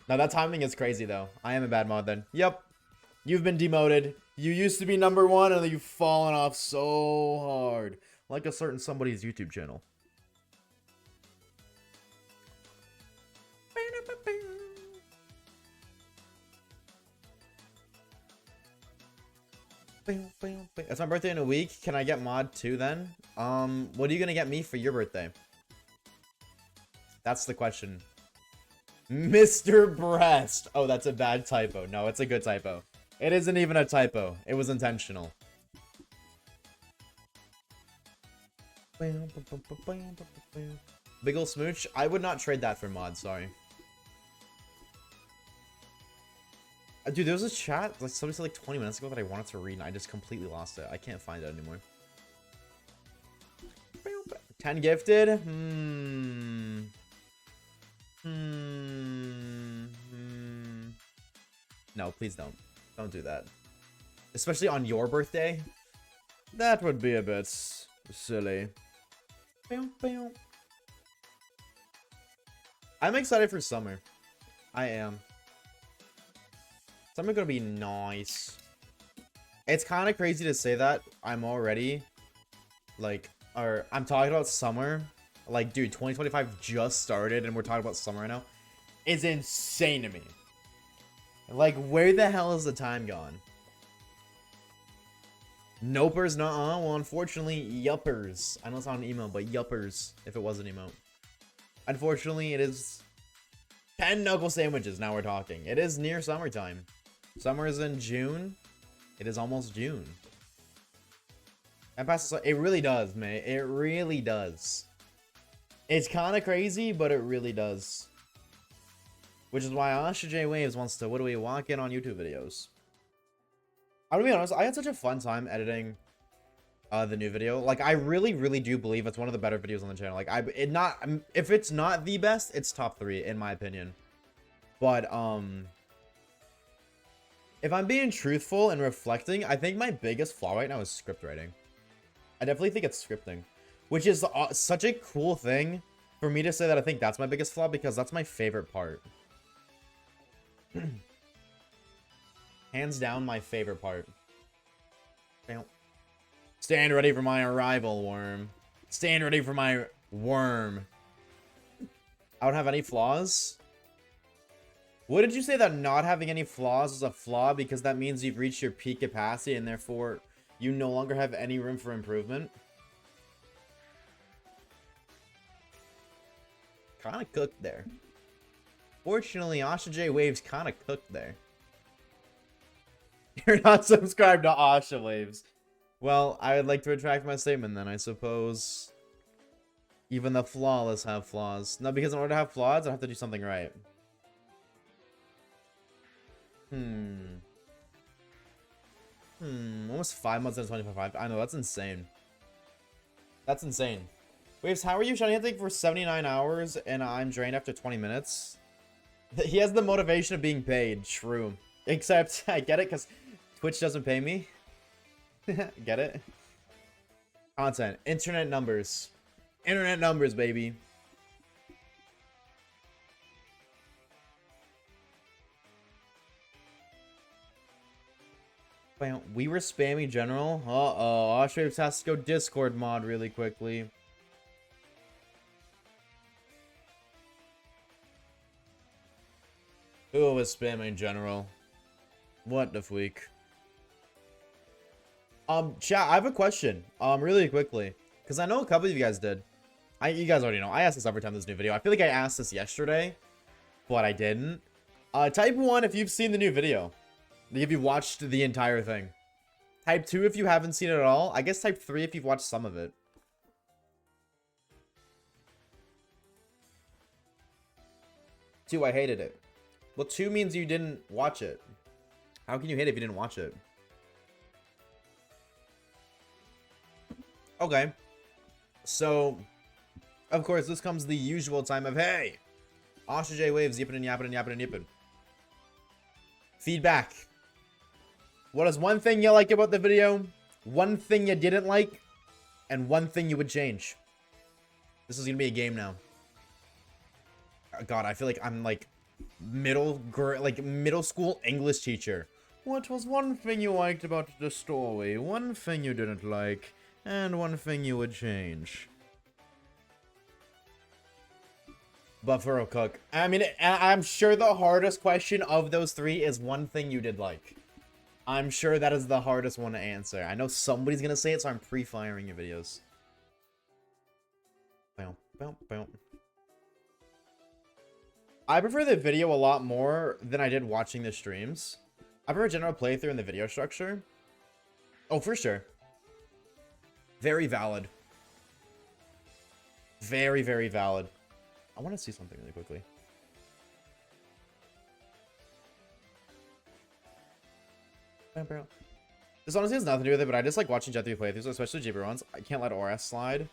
Now that timing is crazy though. I am a bad mod then. Yep. You've been demoted. You used to be #1, and then you've fallen off so hard, like a certain somebody's YouTube channel. It's my birthday in a week. Can I get mod 2 then? What are you gonna get me for your birthday? That's the question. Mr. Breast. Oh, that's a bad typo. No, it's a good typo. It isn't even a typo. It was intentional. Big ol' smooch. I would not trade that for mod, sorry. Dude, there was a chat, like somebody said like 20 minutes ago that I wanted to read and I just completely lost it. I can't find it anymore. 10 gifted? No, please don't. Don't do that. Especially on your birthday. That would be a bit silly. I'm excited for summer. I am. Summer's gonna be nice. It's kind of crazy to say that. I'm already, like, or I'm talking about summer. Like, dude, 2025 just started and we're talking about summer right now. It's insane to me. Like, where the hell is the time gone? Nopers, nuh-uh. Well, unfortunately, yuppers. I know it's not an email, but yuppers, if it was an emote. Unfortunately, it is 10 knuckle sandwiches. Now we're talking. It is near summertime. Summer is in June. It is almost June. And past it really does, man. It really does. It's kind of crazy, but it really does. Which is why Oshawaves wants to, what do we walk in on YouTube videos? I'm gonna be honest, I had such a fun time editing the new video. Like, I really, really do believe it's one of the better videos on the channel. Like, if it's not the best, it's top 3 in my opinion. But if I'm being truthful and reflecting, I think my biggest flaw right now is script writing. I definitely think it's scripting, which is such a cool thing for me to say that I think that's my biggest flaw, because that's my favorite part. Hands down, my favorite part. Stand ready for my arrival, worm. Stand ready for my worm. I don't have any flaws. What did you say that not having any flaws is a flaw because that means you've reached your peak capacity and therefore you no longer have any room for improvement? Kind of cooked there. Fortunately, Oshawaves kind of cooked there. You're not subscribed to Oshawaves. Well, I would like to retract my statement then, I suppose. Even the flawless have flaws. No, because in order to have flaws, I have to do something right. Almost 5 months into 2025. I know, that's insane. That's insane. Waves, how are you shining anything for 79 hours and I'm drained after 20 minutes? He has the motivation of being paid. True. Except, I get it, because Twitch doesn't pay me. Get it? Content. Internet numbers. Internet numbers, baby. We were spammy general. Uh-oh. Oshawaves has to go Discord mod really quickly. Who was spamming general? What the freak? Chat, I have a question. Really quickly. Because I know a couple of you guys did. You guys already know. I asked this every time this new video. I feel like I asked this yesterday, but I didn't. Type 1 if you've seen the new video. If you've watched the entire thing. Type 2 if you haven't seen it at all. I guess type 3 if you've watched some of it. 2, I hated it. Well, 2 means you didn't watch it. How can you hate it if you didn't watch it? Okay. So, of course, this comes the usual time of, hey, Oshawaves, yippin' and yappin' and yappin' and yippin'. Feedback. What is one thing you like about the video? One thing you didn't like? And one thing you would change? This is gonna be a game now. God, I feel like I'm like middle school English teacher. What was one thing you liked about the story? One thing you didn't like? And one thing you would change? Buffalo Cook. I mean, I'm sure the hardest question of those 3 is one thing you did like. I'm sure that is the hardest one to answer. I know somebody's gonna say it, so I'm pre-firing your videos. Bow, bow, bow. I prefer the video a lot more than I did watching the streams. I prefer general playthrough and the video structure. Oh, for sure. Very valid. Very, very valid. I want to see something really quickly. This honestly has nothing to do with it, but I just like watching Gen 3 playthroughs, especially Jibber ones. I can't let ORS slide.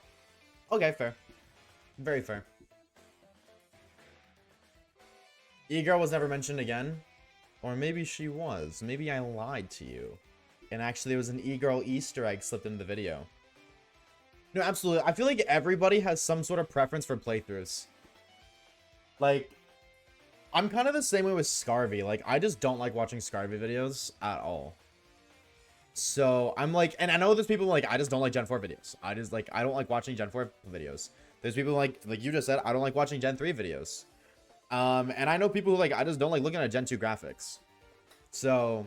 Okay, fair. Very fair. E-girl was never mentioned again. Or maybe she was. Maybe I lied to you. And actually there was an e-girl Easter egg slipped into the video. No, absolutely. I feel like everybody has some sort of preference for playthroughs. Like, I'm kind of the same way with Scarvy. Like, I just don't like watching Scarvy videos at all. So, I'm like, and I know there's people like, I just don't like Gen 4 videos. I don't like watching Gen 4 videos. There's people like you just said, I don't like watching Gen 3 videos. And I know people who like, I just don't like looking at Gen 2 graphics. So,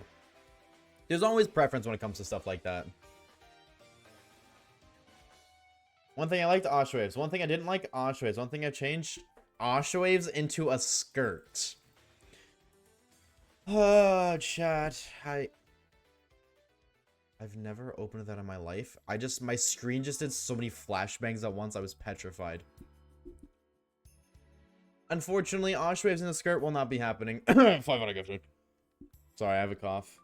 there's always preference when it comes to stuff like that. One thing I liked, Oshawaves. One thing I didn't like, Oshawaves. One thing I changed, Oshawaves into a skirt. Oh, chat. I've never opened that in my life. My screen just did so many flashbangs at once, I was petrified. Unfortunately, Oshawaves in a skirt will not be happening. 500 gifted. Sorry, I have a cough.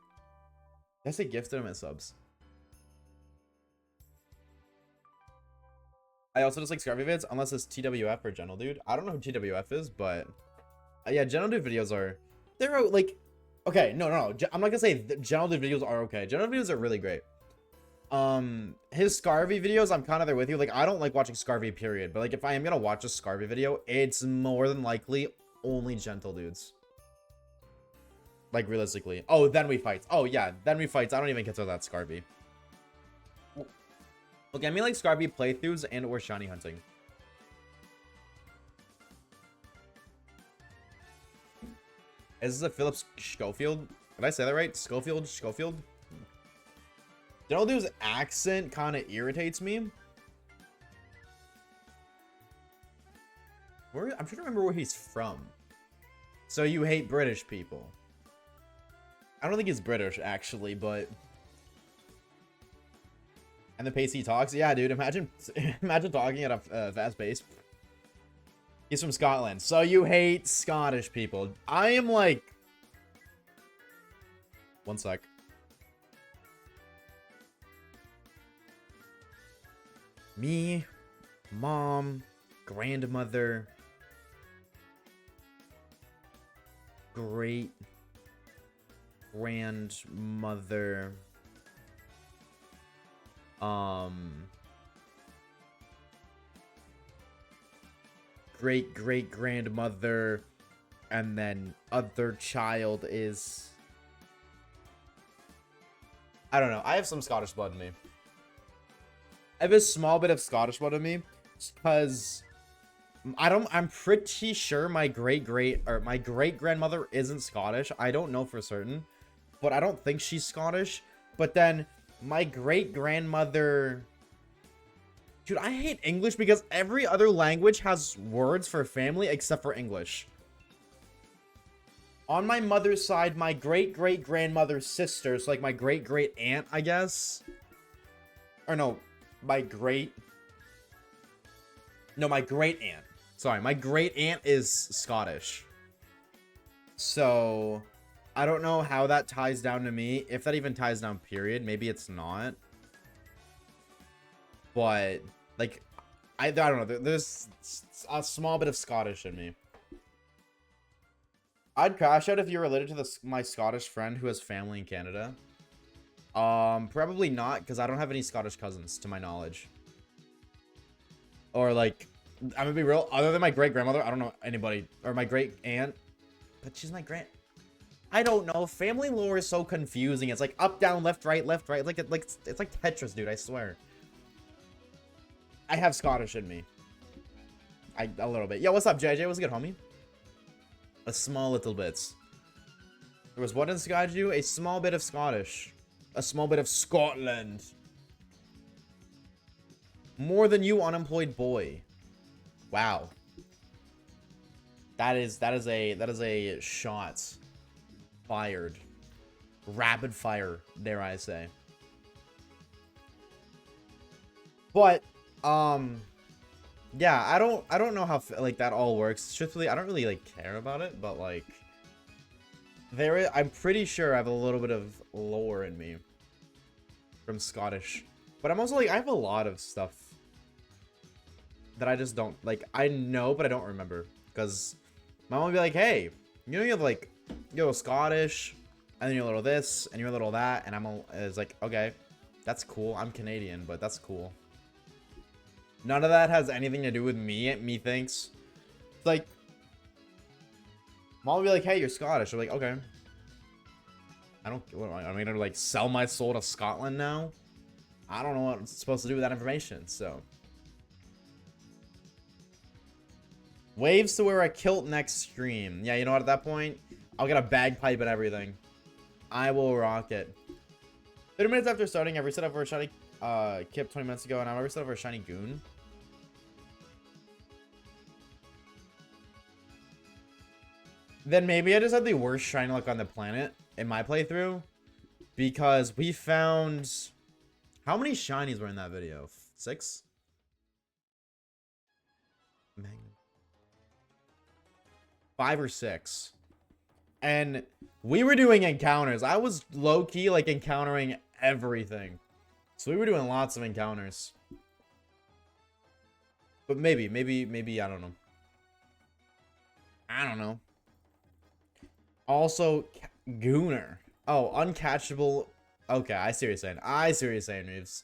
Did I say gifted or subs? I also just like Scarvy vids, unless it's TWF or General Dude. I don't know who TWF is, but yeah, General Dude videos are, they're like, okay, no. I'm not gonna say General Dude videos are okay. General videos are really great. His Scarvy videos, I'm kind of there with you. Like, I don't like watching Scarvy, period. But like, if I am gonna watch a Scarvy video, it's more than likely only gentle dudes. Like, realistically. Oh, then we fight. Oh yeah, then we fight. I don't even consider that Scarvy. Okay, I mean like Scarvy playthroughs and or shiny hunting. Is this a Philip Schofield? Did I say that right? Schofield? General Dude's accent kind of irritates me. I'm trying to remember where he's from. So you hate British people. I don't think he's British, actually, but... And the pace he talks? Yeah, dude, imagine talking at a fast pace. He's from Scotland. So you hate Scottish people. I am like... One sec. Me, mom, grandmother, great grandmother, great great grandmother, and then other child is, I don't know. I have some Scottish blood in me. I have a small bit of Scottish blood in me because I'm pretty sure my great grandmother isn't Scottish. I don't know for certain, but I don't think she's Scottish. But then my great grandmother, dude, I hate English because every other language has words for family except for English. On my mother's side, my great grandmother's sister, so like my great aunt, I guess, or no. My great aunt. Sorry, my great aunt is Scottish. So I don't know how that ties down to me. If that even ties down, period. Maybe it's not. But like, I don't know. There's a small bit of Scottish in me. I'd crash out if you're related to my Scottish friend who has family in Canada. Probably not, because I don't have any Scottish cousins to my knowledge. Or like, I'm gonna be real. Other than my great grandmother, I don't know anybody. Or my great aunt, but she's my grand. I don't know. Family lore is so confusing. It's like up, down, left, right, left, right. It's like Tetris, dude. I swear. I have Scottish in me. A little bit. Yo, what's up, JJ? What's good, homie? A small little bit. There was what in Scottish? A small bit of Scottish. A small bit of Scotland. More than you, unemployed boy. Wow. That is a shot fired. Rapid fire, dare I say. But yeah, I don't know how like that all works. Truthfully, I don't really like care about it, but like I'm pretty sure I have a little bit of lore in me from Scottish. But I'm also like, I have a lot of stuff that I just don't like. I know, but I don't remember, because my mom would be like, hey, you know, you have like, you're a little Scottish, and then you're a little this, and you're a little that, and it's like, okay, that's cool. I'm Canadian, but that's cool. None of that has anything to do with me. Me thinks. It's like, mom would be like, hey, you're Scottish. I'm like, okay. I'm gonna like sell my soul to Scotland now? I don't know what I'm supposed to do with that information, so. Waves to wear a kilt next stream. Yeah, you know what, at that point, I'll get a bagpipe and everything. I will rock it. 30 minutes after starting, I reset up for a shiny Kip 20 minutes ago, and I reset up for a shiny Goon. Then maybe I just had the worst shiny luck on the planet in my playthrough, because we found... How many shinies were in that video? 6? Man. 5 or 6. And we were doing encounters. I was low-key like encountering everything. So we were doing lots of encounters. But maybe, I don't know. I don't know. Also, Gooner. Oh, uncatchable. Okay, I see what you're saying. I see what you're saying, Reeves.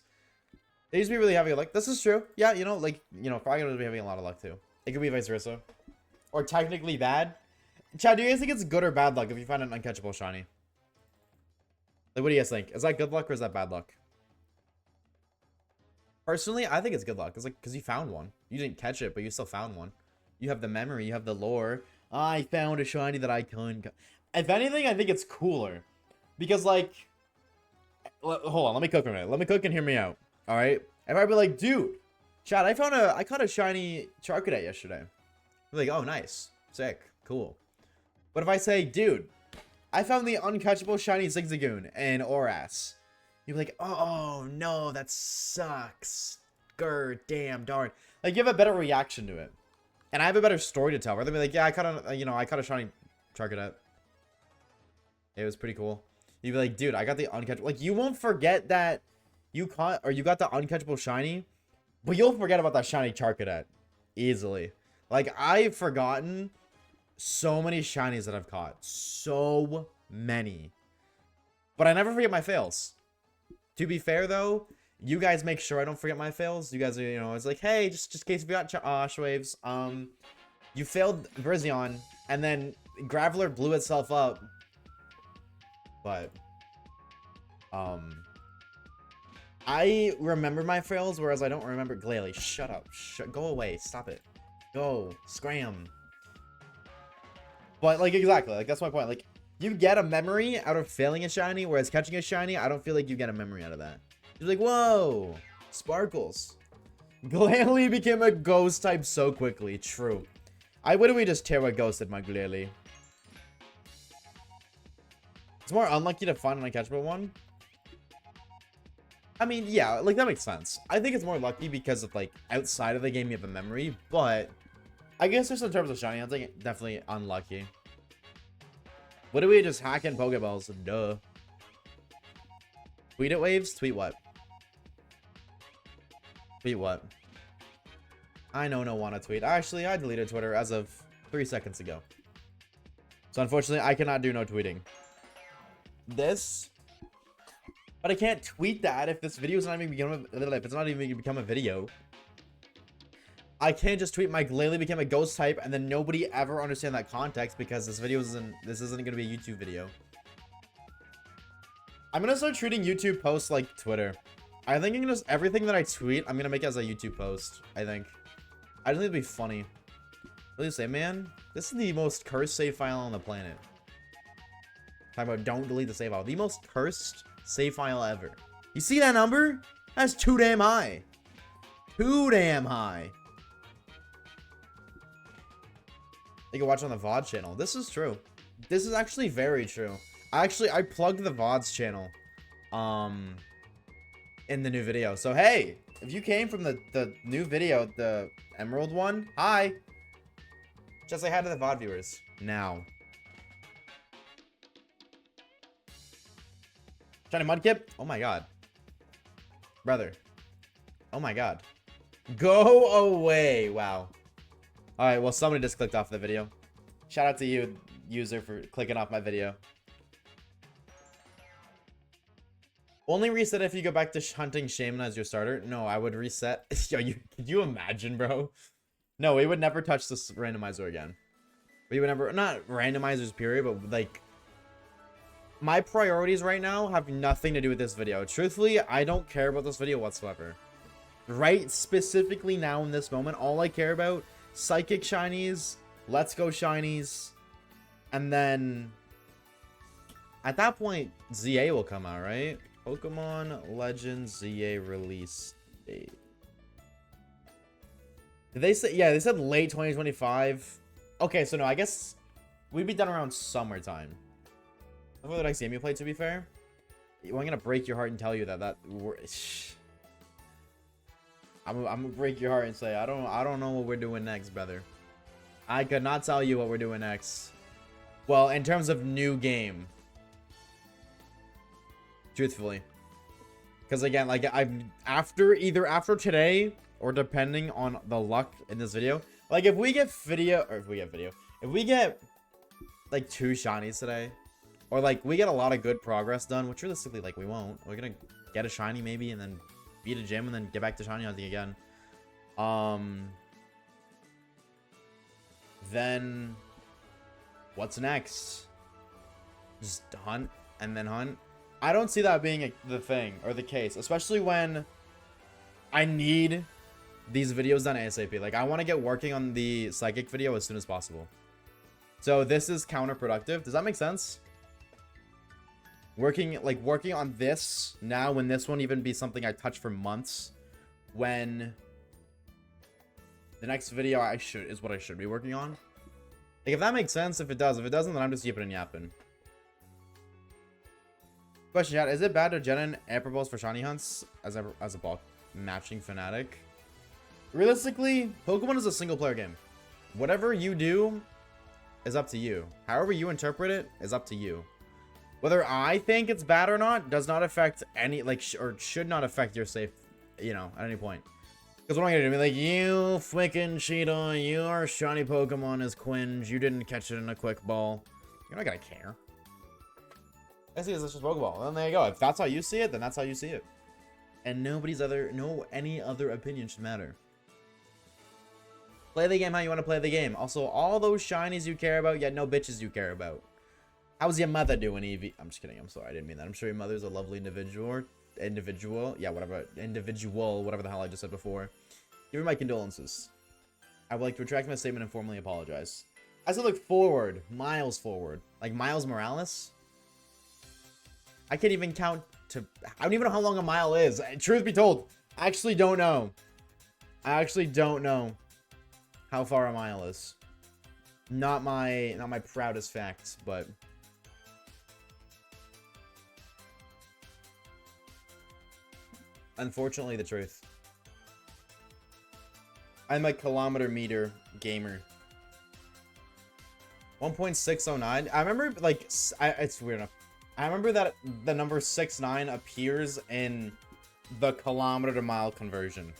They used to be really having luck. This is true. Yeah, you know, like, you know, Froggy would be having a lot of luck too. It could be vice versa. Or technically bad. Chad, do you guys think it's good or bad luck if you find an uncatchable shiny? Like, what do you guys think? Is that good luck or is that bad luck? Personally, I think it's good luck. It's like, because you found one. You didn't catch it, but you still found one. You have the memory. You have the lore. I found a shiny that I couldn't. If anything, I think it's cooler. Because, like... Hold on, let me cook for a minute. Let me cook and hear me out. Alright? If I'd be like, dude, Chad, I caught a shiny Charcadet yesterday. You're like, oh, nice. Sick. Cool. But if I say, dude, I found the uncatchable shiny Zigzagoon in Oras. You'd be like, oh, no, that sucks. Grr, damn, darn. Like, you have a better reaction to it. And I have a better story to tell. Rather than be like, yeah, I caught a shiny Charcadet. It was pretty cool. You'd be like, dude, I got the uncatchable. Like, you won't forget that you caught, or you got the uncatchable shiny, but you'll forget about that shiny Charcadet easily. Like, I've forgotten so many shinies that I've caught. So many. But I never forget my fails. To be fair, though, you guys make sure I don't forget my fails. You guys are, you know, it's like, hey, just in case we got Oshawaves, you failed Virizion, and then Graveler blew itself up. But, I remember my fails, whereas I don't remember Glalie. Shut up. Go away. Stop it. Go. Scram. But, like, exactly. Like, that's my point. Like, you get a memory out of failing a shiny, whereas catching a shiny, I don't feel like you get a memory out of that. You're like, whoa. Sparkles. Glalie became a ghost type so quickly. True. I would have just Terra ghosted my Glalie. It's more unlucky to find an uncatchable one. I mean, yeah, like, that makes sense. I think it's more lucky because of, like, outside of the game you have a memory, but I guess just in terms of shiny hunting, definitely unlucky. What do we just hack in Pokeballs? Duh. Tweet it, Waves? Tweet what? Tweet what? I know no wanna tweet. Actually, I deleted Twitter as of 3 seconds ago. So unfortunately, I cannot do no tweeting. This, but I can't tweet that if this video is not even if it's not even gonna become a video. I can't just tweet my Glalie became a ghost type and then nobody ever understand that context because this isn't gonna be a YouTube video. I'm gonna start treating YouTube posts like Twitter. I think I'm just everything that I tweet, I'm gonna make as a YouTube post. I think. I just need to be funny. What do you say, man? This is the most cursed save file on the planet. Talking about don't delete the save file. The most cursed save file ever. You see that number? That's too damn high. Too damn high. You can watch on the Vods channel. This is true. This is actually very true. I plugged the Vods channel in the new video. So hey, if you came from the new video, the Emerald one, hi. Just say hi to the VOD viewers now. Shiny Mudkip? Oh my god. Brother. Oh my god. Go away. Wow. Alright, well, somebody just clicked off the video. Shout out to you, user, for clicking off my video. Only reset if you go back to hunting Shaman as your starter. No, I would reset. Yo, could you imagine, bro? No, we would never touch this randomizer again. We would never, not randomizers period, but like, my priorities right now have nothing to do with this video. Truthfully, I don't care about this video whatsoever. Right, specifically now in this moment, all I care about, Psychic Shinies, Let's Go Shinies, and then at that point, ZA will come out, right? Pokemon Legends ZA release date. Did they say, yeah, they said late 2025. Okay, so no, I guess we'd be done around summertime. That's the next game you play, to be fair. I'm gonna break your heart and tell you that I'm gonna break your heart and say I don't know what we're doing next, brother. I could not tell you what we're doing next. Well, in terms of new game, truthfully, because again, like either after today or depending on the luck in this video, like if we get like 2 shinies today, or like we get a lot of good progress done, which realistically like we won't. We're gonna get a shiny maybe and then beat a gym and then get back to shiny hunting again. Then what's next? Just hunt and then hunt. I don't see that being the thing or the case, especially when I need these videos done ASAP. Like I want to get working on the psychic video as soon as possible. So this is counterproductive. Does that make sense? Working on this now, when this won't even be something I touch for months, when the next video is what I should be working on. Like if that makes sense, if it does. If it doesn't, then I'm just yipping and yapping. Question, chat, is it bad to gen in Amper Balls for shiny hunts as a ball matching fanatic? Realistically, Pokemon is a single player game. Whatever you do is up to you. However you interpret it is up to you. Whether I think it's bad or not does not affect any, like, or should not affect your safe, you know, at any point. Because what am I gonna do? Be like, you freaking cheetah, your shiny Pokemon is Quinge, you didn't catch it in a quick ball. You're not gonna care. I see it's just Pokeball. And there you go. If that's how you see it, then that's how you see it. And any other opinion should matter. Play the game how you want to play the game. Also, all those shinies you care about, yet no bitches you care about. How's your mother doing, Evie? I'm just kidding. I'm sorry. I didn't mean that. I'm sure your mother's a lovely individual. Yeah, whatever. Whatever the hell I just said before. Give her my condolences. I would like to retract my statement and formally apologize. I said look forward. Miles forward. Like Miles Morales? I can't even count to... I don't even know how long a mile is. Truth be told, I actually don't know. I actually don't know how far a mile is. Not my proudest fact, but... unfortunately, the truth. I'm a kilometer meter gamer. 1.609. I remember, like, it's weird enough. I remember that the number 69 appears in the kilometer to mile conversion.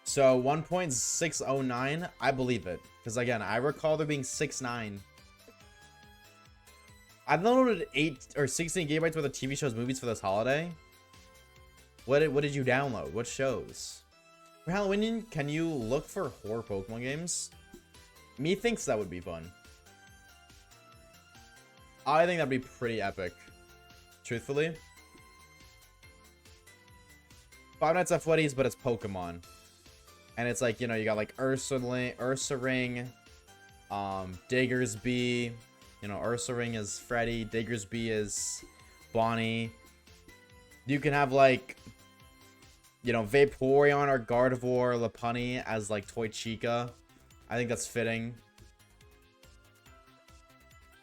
So 1.609, I believe it. Because again, I recall there being 69. I downloaded 8 or 16 gigabytes worth of TV shows, movies for this holiday. What did you download? What shows? For Halloween, can you look for horror Pokemon games? Me thinks that would be fun. I think that'd be pretty epic. Truthfully. Five Nights at Freddy's, but it's Pokemon. And it's like, you know, you got like Ursa Ring, Diggersby. You know, Ursa Ring is Freddy, Diggersby is Bonnie. You can have like, you know, Vaporeon or Gardevoir, Lopunny as like Toy Chica. I think that's fitting.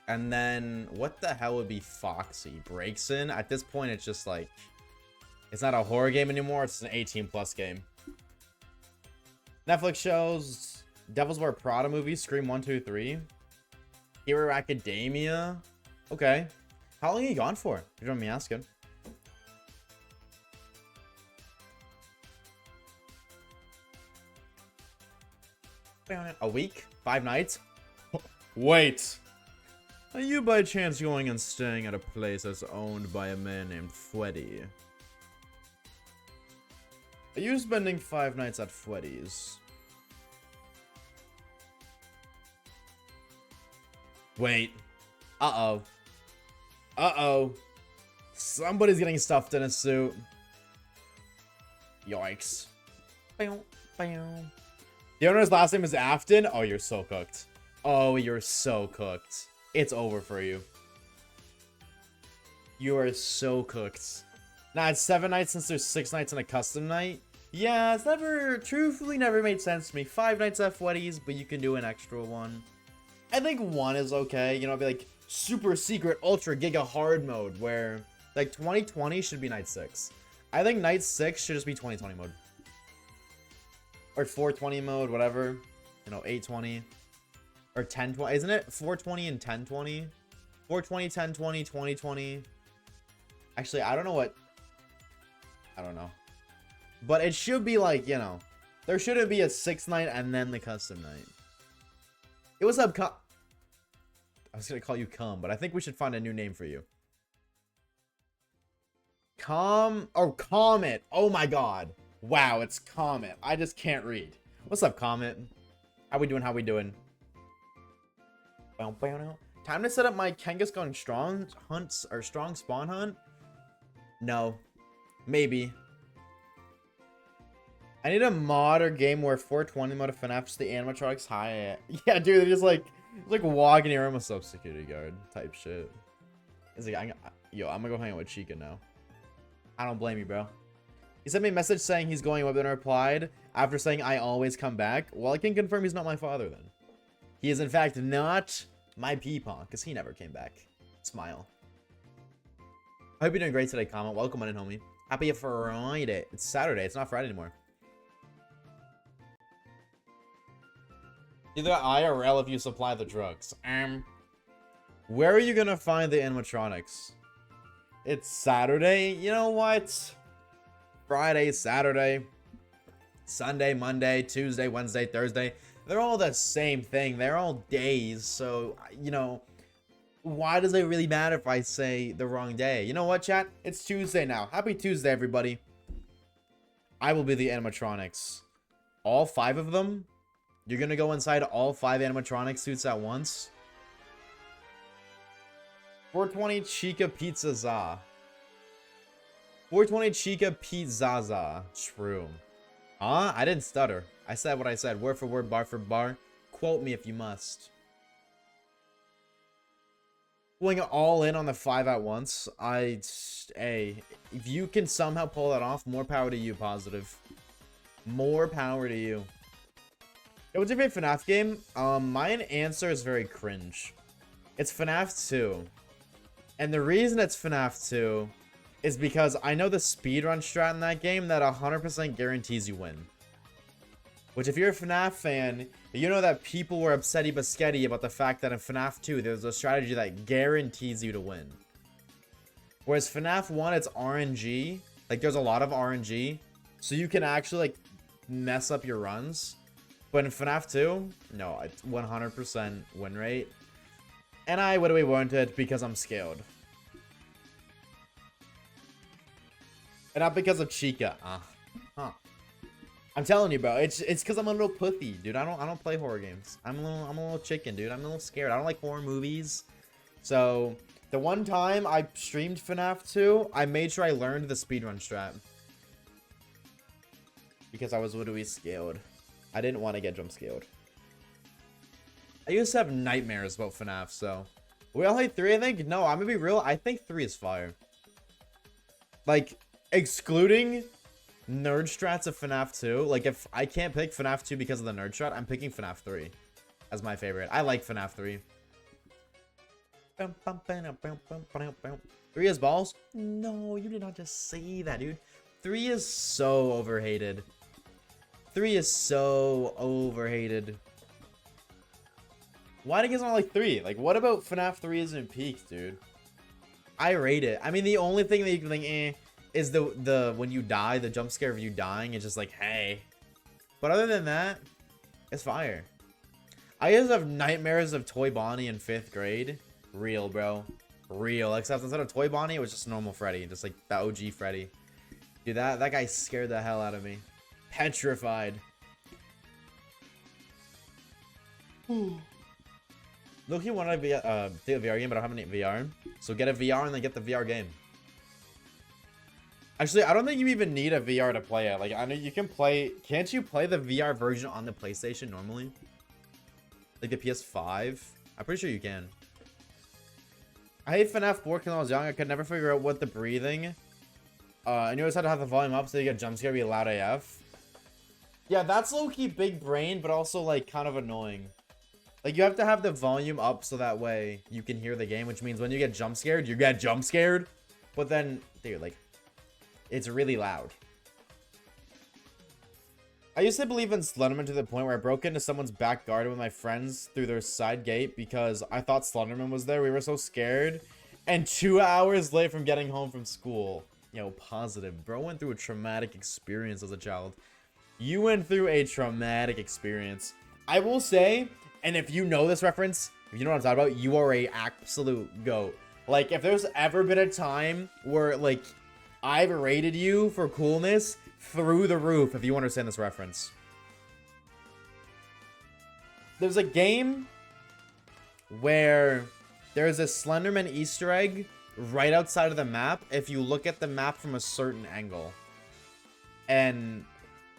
And then what the hell would be Foxy? Breaksin? At this point, it's just like, it's not a horror game anymore. It's an 18+ game. Netflix shows, Devil's Wear Prada movie, Scream 1, 2, 3. Hero Academia. Okay. How long are you gone for? If you don't mind me asking. A week? 5 nights? Wait. Are you by chance going and staying at a place that's owned by a man named Freddy? Are you spending 5 nights at Freddy's? Wait. Uh-oh. Uh-oh. Somebody's getting stuffed in a suit. Yikes. The owner's last name is Afton? Oh, you're so cooked. Oh, you're so cooked. It's over for you. You are so cooked. Nah, it's 7 nights since there's 6 nights in a custom night. Yeah, it's truthfully never made sense to me. 5 nights at Freddy's, but you can do an extra one. I think 1 is okay. You know, it'd be like super secret ultra giga hard mode where like 2020 should be night 6. I think night 6 should just be 2020 mode. Or 420 mode, whatever. You know, 820. Or 1020. Isn't it 420 and 1020? 420, 1020, 2020. Actually, I don't know what. I don't know. But it should be like, you know, there shouldn't be a 6 night and then the custom night. It was up. I was going to call you Cum, but I think we should find a new name for you. Comet. Oh my god. Wow, it's Comet. I just can't read. What's up, Comet? How we doing? How we doing? Time to set up my Kangaskhan strong hunts or strong spawn hunt? No. Maybe. I need a mod or game where 420 mode of FNAF's the animatronics high. Yeah, dude, they're just like walking here. I'm a sub-security guard type shit. It's like, yo, I'm gonna go hang out with Chica now. I don't blame you, bro. He sent me a message saying he's going up and replied after saying I always come back. Well, I can confirm he's not my father then. He is in fact not my peepaw because he never came back. Smile. I hope you're doing great today, Comment. Welcome on in, homie. Happy Friday. It's Saturday. It's not Friday anymore. Either IRL if you supply the drugs. Where are you gonna find the animatronics? It's Saturday. You know what? Friday, Saturday, Sunday, Monday, Tuesday, Wednesday, Thursday. They're all the same thing. They're all days. So, you know, why does it really matter if I say the wrong day? You know what, chat? It's Tuesday now. Happy Tuesday, everybody. I will be the animatronics. All 5 of them? You're gonna go inside all 5 animatronic suits at once? 420 Chica Pizza Za. 420 Chica Pizza Za. True. Huh? I didn't stutter. I said what I said. Word for word, bar for bar. Quote me if you must. Going all in on the 5 at once. Hey, if you can somehow pull that off, more power to you, positive. More power to you. Yo, what's your favorite FNAF game? My answer is very cringe. It's FNAF 2. And the reason it's FNAF 2 is because I know the speedrun strat in that game that 100% guarantees you win. Which, if you're a FNAF fan, you know that people were upsetty biscotti about the fact that in FNAF 2, there's a strategy that guarantees you to win. Whereas FNAF 1, it's RNG. Like, there's a lot of RNG. So you can actually, like, mess up your runs. But in FNAF 2, no, it's 100% win rate. And I would have wanted because I'm scared. And not because of Chica. I'm telling you, bro. It's because I'm a little pussy, dude. I don't play horror games. I'm a little chicken, dude. I'm a little scared. I don't like horror movies. So the one time I streamed FNAF 2, I made sure I learned the speedrun strat. Because I was literally scared. I didn't want to get jump scared. I used to have nightmares about FNAF, so. We all hate 3, I think? No, I'm gonna be real. I think 3 is fire. Like, excluding nerd strats of FNAF 2. Like, if I can't pick FNAF 2 because of the nerd strat, I'm picking FNAF 3 as my favorite. I like FNAF 3. 3 is balls? No, you did not just say that, dude. 3 is so overhated. 3 is so overhated. Why do you guys not like 3? Like, what about FNAF 3 isn't peaked, dude? I rate it. I mean, the only thing that you can think, is the when you die, the jump scare of you dying is just like, hey. But other than that, it's fire. I used to have nightmares of Toy Bonnie in 5th grade. Real, bro. Real. Except instead of Toy Bonnie, it was just normal Freddy. Just like the OG Freddy. Dude, that guy scared the hell out of me. Petrified. Look, you want to take a VR game, but I don't have any VR. So get a VR and then get the VR game. Actually, I don't think you even need a VR to play it. Like, I know you can play. Can't you play the VR version on the PlayStation normally? Like the PS5? I'm pretty sure you can. I hate FNAF 4 because when I was young, I could never figure out what the breathing. And you always had to have the volume up so you get jump scare be loud AF. Yeah, that's low-key big brain, but also like kind of annoying. Like, you have to have the volume up so that way you can hear the game, which means when you get jump scared, you get jump scared. But then, dude, like, it's really loud. I used to believe in Slenderman to the point where I broke into someone's back garden with my friends through their side gate because I thought Slenderman was there. We were so scared. And 2 hours late from getting home from school. Yo, positive. Bro went through a traumatic experience as a child. You went through a traumatic experience. I will say, and if you know this reference, if you know what I'm talking about, you are a absolute goat. Like, if there's ever been a time where, like, I've rated you for coolness, through the roof, if you understand this reference. There's a game where there's a Slenderman Easter egg right outside of the map if you look at the map from a certain angle. And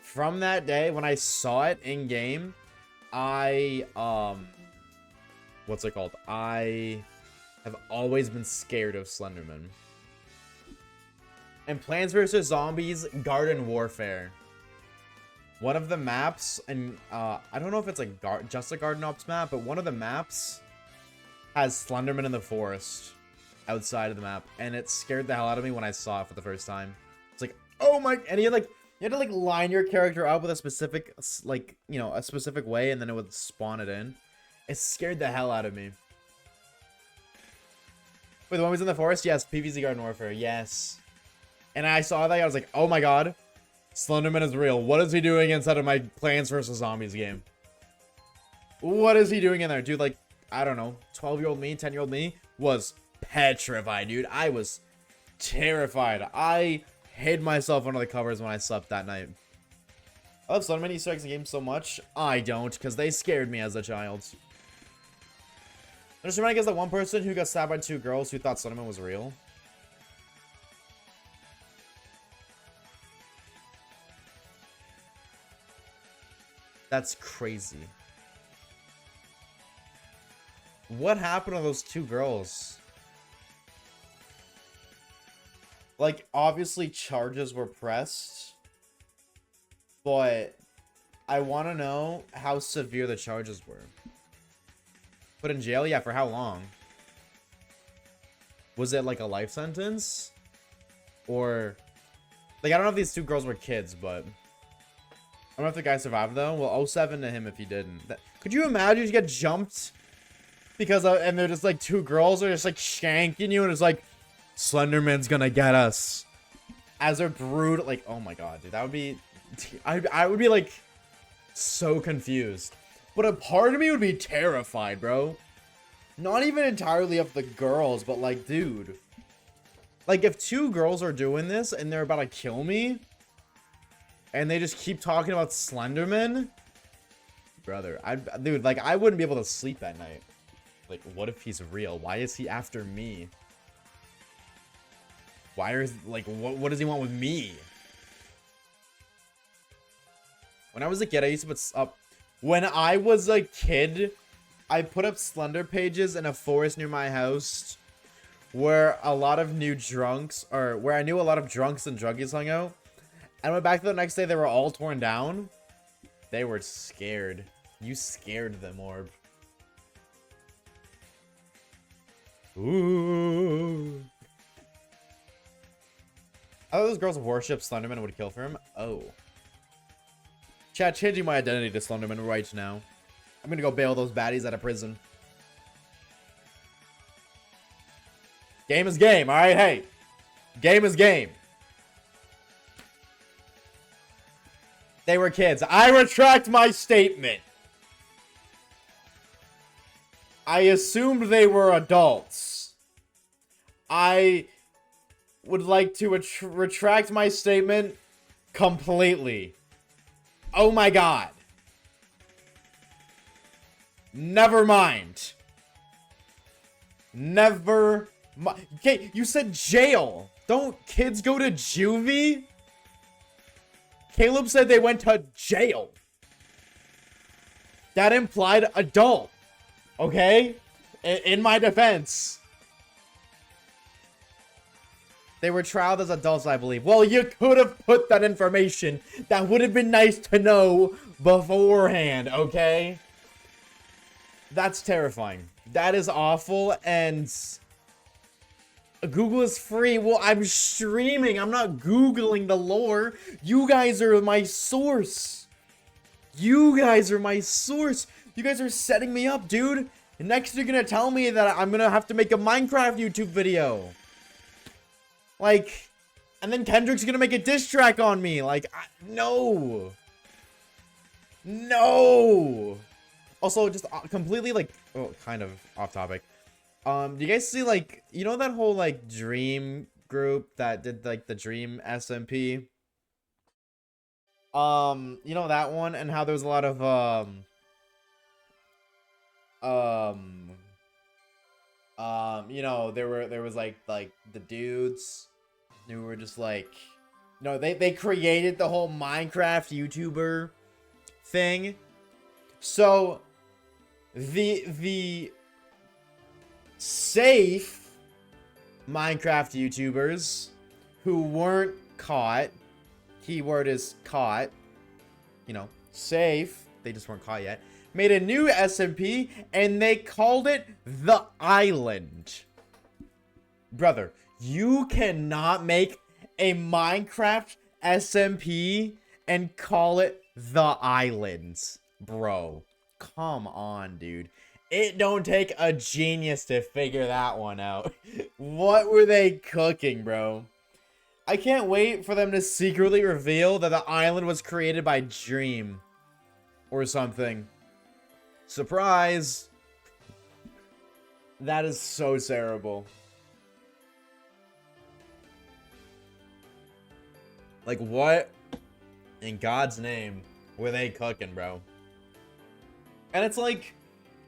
from that day, when I saw it in game, I, what's it called? I have always been scared of Slenderman. And Plants vs. Zombies Garden Warfare. One of the maps, and I don't know if it's like just a Garden Ops map, but one of the maps has Slenderman in the forest outside of the map, and it scared the hell out of me when I saw it for the first time. It's like, oh my, and you had to like line your character up with a specific, like, you know, a specific way, and then it would spawn it in. It scared the hell out of me. Wait, the one who's in the forest? Yes, PvZ Garden Warfare, yes. And I saw that, I was like, oh my god, Slenderman is real. What is he doing inside of my Plants vs. Zombies game? What is he doing in there? Dude, like, I don't know, 12-year-old me, 10-year-old me was petrified, dude. I was terrified. I hid myself under the covers when I slept that night. I love Slenderman Easter eggs in games so much. I don't, because they scared me as a child. I'm just reminding us that one person who got stabbed by 2 girls who thought Slenderman was real. That's crazy. What happened to those 2 girls? Like, obviously charges were pressed, but I want to know how severe the charges were. Put in jail? Yeah, for how long? Was it like a life sentence? Or, like, I don't know if these 2 girls were kids, but don't know if the guy survived though. Well, 0-7 to him if he didn't. Could you imagine you get jumped because and they're just like two girls are just like shanking you and it's like Slenderman's gonna get us as they're brutal. Like, oh my god, dude, that would be I would be like so confused. But a part of me would be terrified, bro. Not even entirely of the girls, but like, dude, like if two girls are doing this and they're about to kill me and they just keep talking about Slenderman, brother, dude, like I wouldn't be able to sleep that night. Like, what if he's real? Why is he after me? Why is, like, what does he want with me? When I was a kid, I used to put up, when I was a kid, I put up Slender pages in a forest near my house where a lot of new drunks, or where I knew a lot of drunks and druggies hung out. And went back the next day, they were all torn down. They were scared. You scared them, Orb. Ooh. I thought those girls worship Slenderman and would kill for him. Oh. Chat, changing my identity to Slenderman right now. I'm gonna go bail those baddies out of prison. Game is game, alright? Hey. Game is game. They were kids. I retract my statement. I assumed they were adults. I would like to retract my statement completely. Oh my god. Never mind. Never mind. Okay, you said jail. Don't kids go to juvie? Caleb said they went to jail. That implied adult. Okay? In my defense. They were trialed as adults, I believe. Well, you could have put that information. That would have been nice to know beforehand, okay? That's terrifying. That is awful, and Google is free. Well, I'm streaming. I'm not Googling the lore. You guys are my source. You guys are my source. You guys are setting me up, dude. And next you're gonna tell me that I'm gonna have to make a Minecraft YouTube video. Like, and then Kendrick's gonna make a diss track on me. Like, no. No. Also, just completely, like, oh, kind of off topic. Do you guys see, like, you know that whole, like, Dream group that did, like, the Dream SMP? You know that one? And how there was a lot of, you know, there was, like, the dudes who were just, like, no, they created the whole Minecraft YouTuber thing. So, the safe Minecraft YouTubers who weren't caught, keyword is caught, you know, safe, they just weren't caught yet, made a new SMP and they called it The Island. Brother, you cannot make a Minecraft SMP and call it The Island, bro. Come on, dude. It don't take a genius to figure that one out. What were they cooking, bro? I can't wait for them to secretly reveal that the island was created by Dream or something. Surprise! That is so terrible. Like, what in God's name were they cooking, bro? And it's like,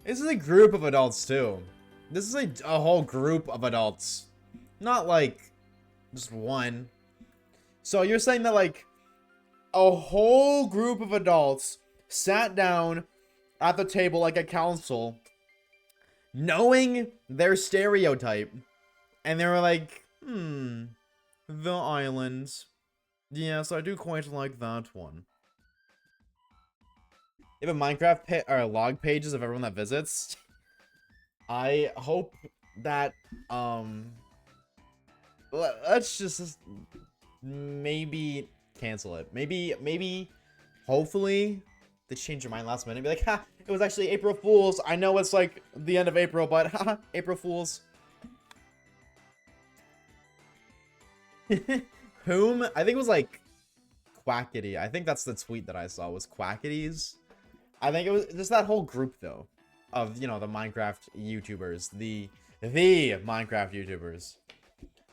this is a group of adults, too. This is a whole group of adults. Not, like, just one. So you're saying that, like, a whole group of adults sat down at the table like a council, knowing their stereotype, and they were like, The Islands. Yes, I do quite like that one. You have a Minecraft or log pages of everyone that visits. I hope that let's just maybe cancel it. Maybe Hopefully, they change your mind last minute. Be like, ha, it was actually April Fools. I know it's like the end of April, but haha, April Fools. Whom? I think it was like Quackity. I think that's the tweet that I saw was Quackities. I think it was just that whole group though of, you know, the Minecraft YouTubers, the Minecraft YouTubers.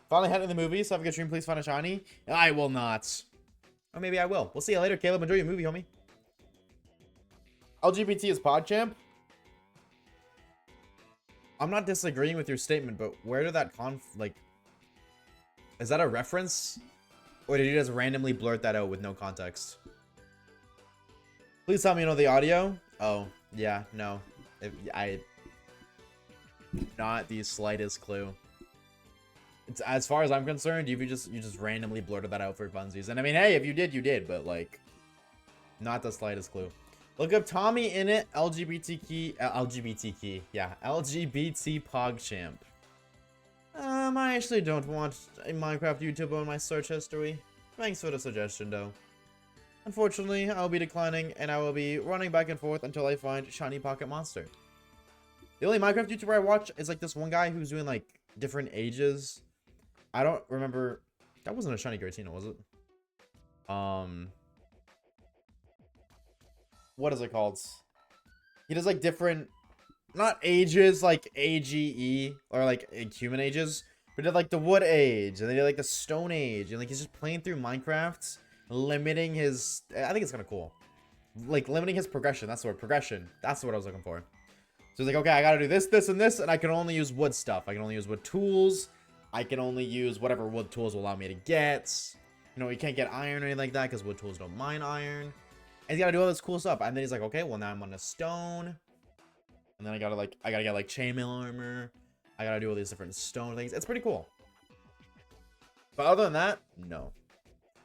Finally heading to the movies. So have a good stream. Please find a shiny. I will not. Or maybe I will. We'll see you later, Caleb. Enjoy your movie, homie. LGBT is PogChamp. I'm not disagreeing with your statement, but where did that like, is that a reference? Or did you just randomly blurt that out with no context? Please tell me you know the audio. Oh, yeah, no. Not the slightest clue. It's, as far as I'm concerned, you just randomly blurted that out for funsies. And I mean, hey, if you did, you did, but like, not the slightest clue. Look up Tommy in it, LGBT PogChamp. I actually don't want a Minecraft YouTuber on my search history. Thanks for the suggestion, though. Unfortunately, I'll be declining, and I will be running back and forth until I find Shiny Pocket Monster. The only Minecraft YouTuber I watch is like this one guy who's doing like different ages. I don't remember. That wasn't a Shiny Giratina, was it? What is it called? He does like different, not ages like AGE or like human ages, but he did like the wood age, and then he did like the stone age, and like he's just playing through Minecraft, limiting his. I think it's kind of cool, like limiting his progression. That's the word, progression. That's what I was looking for. So he's like, okay, I gotta do this, this, and this, and I can only use wood stuff. I can only use wood tools. I can only use whatever wood tools will allow me to get. You know, you can't get iron or anything like that because wood tools don't mine iron. And he's gotta do all this cool stuff. And then he's like, okay, well now I'm on a stone. And then I gotta get like chainmail armor. I gotta do all these different stone things. It's pretty cool. But other than that, no.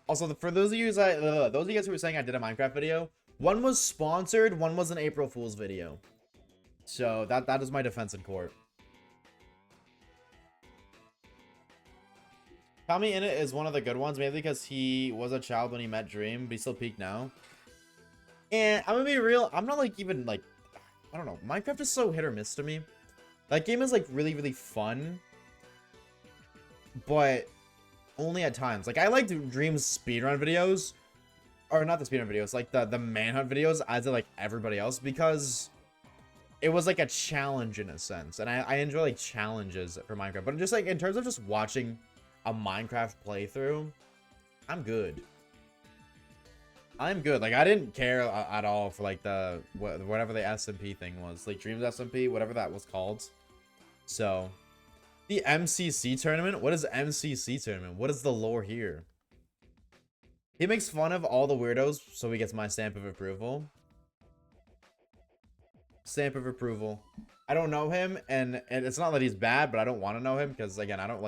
Also, for those of you guys who were saying I did a Minecraft video, one was sponsored, one was an April Fool's video. So that is my defense in court. Tommy in it is one of the good ones, mainly because he was a child when he met Dream, but he's still peaked now. And I'm gonna be real, I'm not like even like, I don't know, Minecraft is so hit or miss to me. That game is like really, really fun, but only at times. Like I like Dream's speedrun videos, or not the speedrun videos, like the manhunt videos as to like everybody else, because it was like a challenge in a sense, and I enjoy like challenges for Minecraft. But just like in terms of just watching a Minecraft playthrough, I'm good. I'm good. Like I didn't care at all for like the whatever the SMP thing was, like Dreams SMP, whatever that was called. So the MCC tournament. What is MCC tournament? What is the lore here? He makes fun of all the weirdos, so he gets my stamp of approval. Stamp of approval. I don't know him, and it's not that he's bad, but I don't want to know him because again, I don't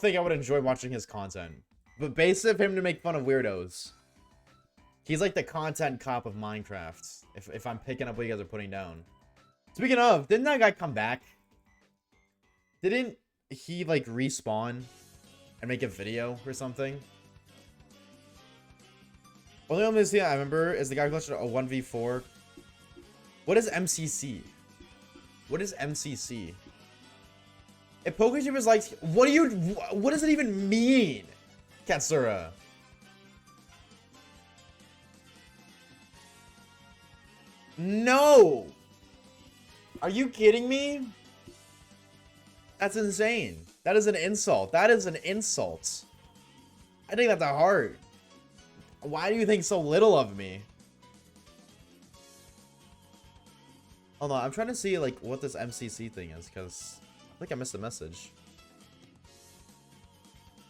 think I would enjoy watching his content. But based on him to make fun of weirdos. He's like the content cop of Minecraft, if I'm picking up what you guys are putting down. Speaking of, didn't that guy come back? Didn't he like respawn and make a video or something? Only one thing I remember is the guy who clutched a 1v4. What is MCC? What is MCC? If PokeTuber's like, what does it even mean? Katsura. No! Are you kidding me? That's insane. That is an insult. That is an insult. I take that to heart. Why do you think so little of me? Hold on, I'm trying to see like what this MCC thing is, because I think I missed a message.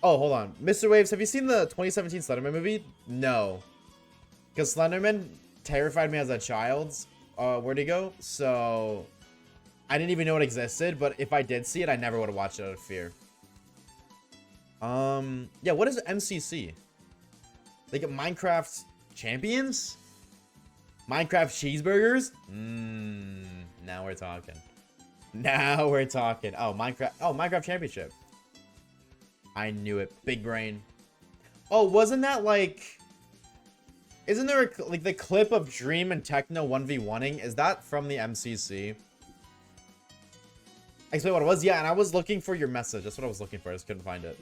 Oh, hold on. Mr. Waves, have you seen the 2017 Slenderman movie? No. Because Slenderman terrified me as a child. Where'd he go? So I didn't even know it existed, but if I did see it, I never would have watched it out of fear. Yeah, what is MCC? Like Minecraft champions? Minecraft cheeseburgers? Now we're talking. Now we're talking. Oh, Minecraft championship. I knew it. Big brain. Oh, wasn't that like Isn't there like the clip of Dream and Techno 1v1ing? Is that from the MCC? Explain what it was? Yeah, and I was looking for your message. That's what I was looking for. I just couldn't find it.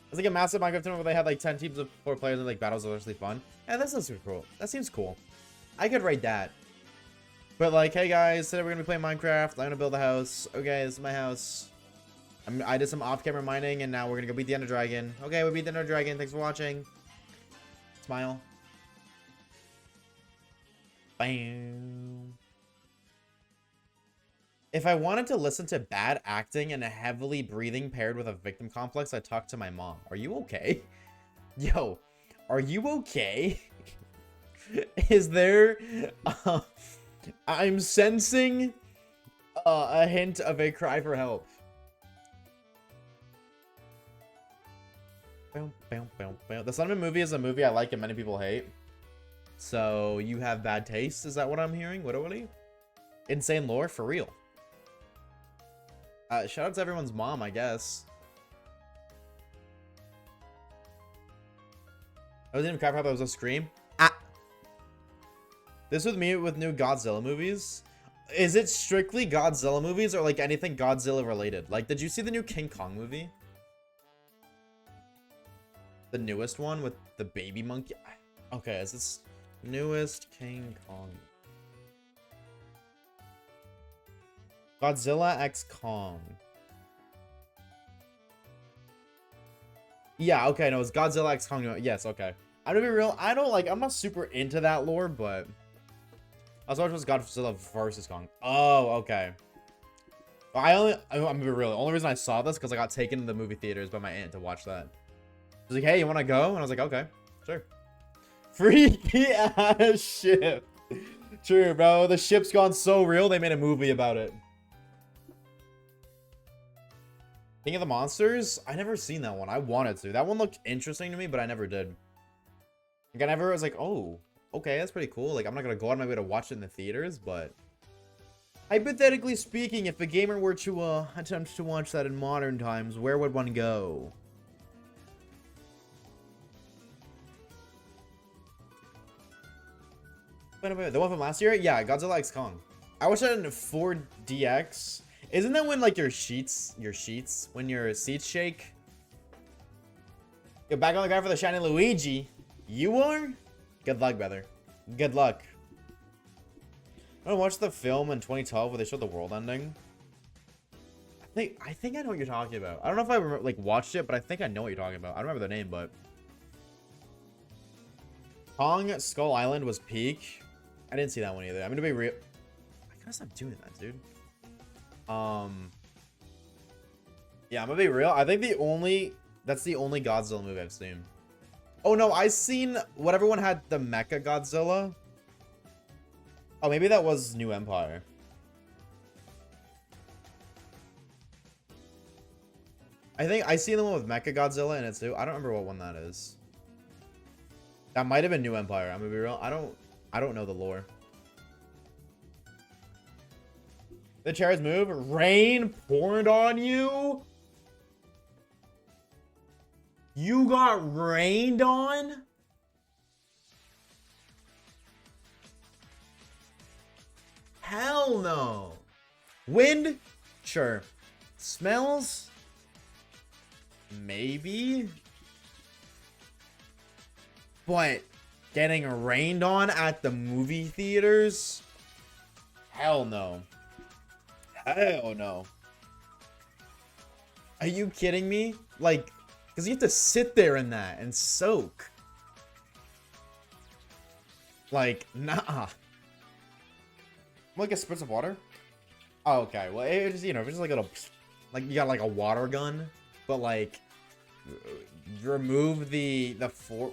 It's like a massive Minecraft tournament where they had like 10 teams of 4 players and like battles are actually fun. Yeah, that sounds super cool. That seems cool. I could rate that. But like, hey guys, today we're gonna be playing Minecraft. I'm gonna build a house. Okay, this is my house. I did some off-camera mining and now we're gonna go beat the Ender Dragon. Okay, we beat the Ender Dragon. Thanks for watching. Smile. Bam. If I wanted to listen to bad acting and a heavily breathing paired with a victim complex, I talked to my mom. Are you okay? Yo, are you okay? Is there... I'm sensing a hint of a cry for help. The Son of a Movie is a movie I like and many people hate. So you have bad taste? Is that what I'm hearing? Literally? Insane lore? For real. Shout out to everyone's mom, I guess. I wasn't even cry for help, that was a scream. Ah! This with me with new Godzilla movies. Is it strictly Godzilla movies or like anything Godzilla related? Like, did you see the new King Kong movie? The newest one with the baby monkey? Okay, is this newest King Kong? Godzilla X Kong. Yeah, okay, no, it's Godzilla X Kong. Yes, okay. I'm gonna be real, I'm not super into that lore, but I was watching Godzilla versus Kong. Oh, okay. I'm gonna be real. The only reason I saw this because I got taken to the movie theaters by my aunt to watch that. She was like, hey, you wanna go? And I was like, okay, sure. Freaky ass ship. True, bro. The ship's gone so real, they made a movie about it. King of the Monsters? I never seen that one. I wanted to. That one looked interesting to me, but I never did. Like, I never was like, oh, okay, that's pretty cool. Like, I'm not gonna go out of my way to watch it in the theaters, but hypothetically speaking, if a gamer were to attempt to watch that in modern times, where would one go? The one from last year? Yeah, Godzilla X Kong. I watched that in 4DX. Isn't that when like your seats, when your seats shake? You're back on the guy for the shiny Luigi. You are? Good luck, brother. Good luck. I watched the film in 2012 where they showed the world ending. I think I know what you're talking about. I don't know if I remember, like watched it, but I think I know what you're talking about. I don't remember the name, but Kong Skull Island was peak. I didn't see that one either. I'm gonna be real. I gotta stop doing that, dude. Yeah, I'm gonna be real. I think that's the only Godzilla movie I've seen. Oh no, I seen what everyone had, the Mecha Godzilla. Oh, maybe that was New Empire. I think I seen the one with Mecha Godzilla in it too. I don't remember what one that is. That might have been New Empire. I'm gonna be real. I don't know the lore. The chairs move. Rain poured on you. You got rained on? Hell no. Wind? Sure. Smells? Maybe. But getting rained on at the movie theaters? Hell no. Hell no. Are you kidding me? Like, because you have to sit there in that and soak. Like, nah. Like a spritz of water? Oh, okay. Well, it's just, you know, it's just like a little, like you got like a water gun, but like remove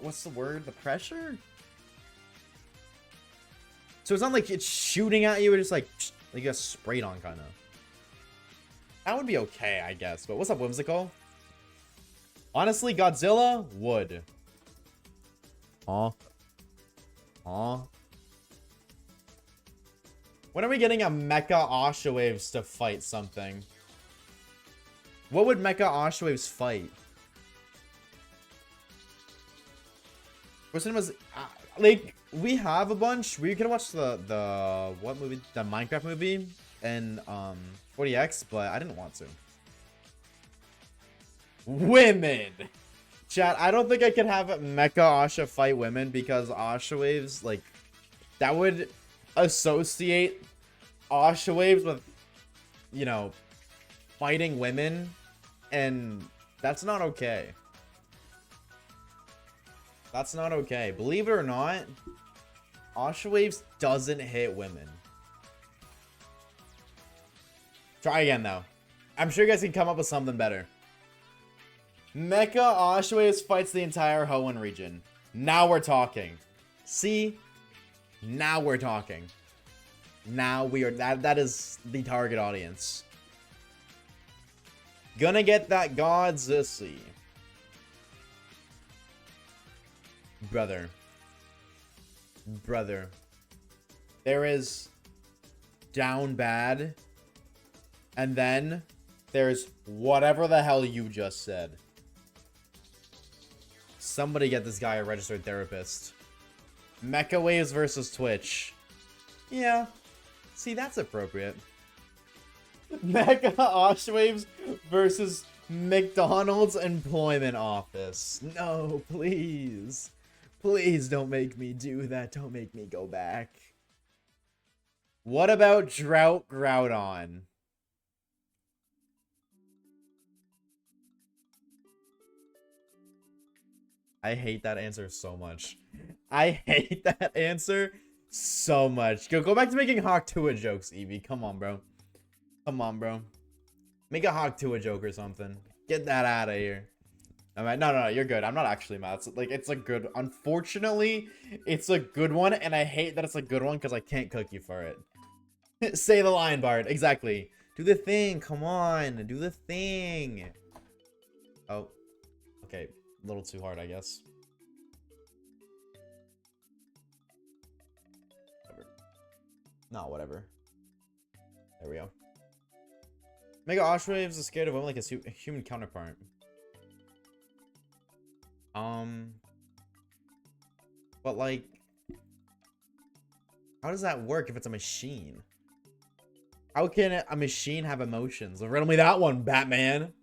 what's the word? The pressure? So it's not like it's shooting at you, it's just like you got sprayed on kind of. That would be okay, I guess. But what's up, Whimsical? Honestly, Godzilla would. Huh? Huh? When are we getting a Mecha Oshawaves to fight something? What would Mecha Oshawaves fight? Person was like, We have a bunch. We could watch the what movie? The Minecraft movie and 40x, but I didn't want to. Women. Chat, I don't think I could have Mecha Asha fight women because Oshawaves, like, that would associate Oshawaves with, you know, fighting women, and that's not okay. That's not okay. Believe it or not, Oshawaves doesn't hit women. Try again, though. I'm sure you guys can come up with something better. Mecha Oshawaves fights the entire Hoenn region. Now we're talking. See? Now we're talking. Now we are... That is the target audience. Gonna get that Gods Zissy. Brother. Brother. There is down bad. And then there's whatever the hell you just said. Somebody get this guy a registered therapist. Mecha Waves versus Twitch. Yeah. See, that's appropriate. Mecha Oshawaves versus McDonald's Employment Office. No, please. Please don't make me do that. Don't make me go back. What about Drought Groudon? I hate that answer so much. I hate that answer so much. Go back to making Hawk Tua jokes, Evie. Come on, bro. Come on, bro. Make a Hawk Tua joke or something. Get that out of here. All right, no, you're good. I'm not actually mad. It's a good. Unfortunately, it's a good one, and I hate that it's a good one because I can't cook you for it. Say the line, Bard. Exactly. Do the thing. Come on. Do the thing. Oh. Okay. A little too hard, I guess. Whatever. Not whatever. There we go. Mega Oshawaves is scared of women like his human counterpart. But like, how does that work if it's a machine? How can a machine have emotions? Riddle me that one, Batman.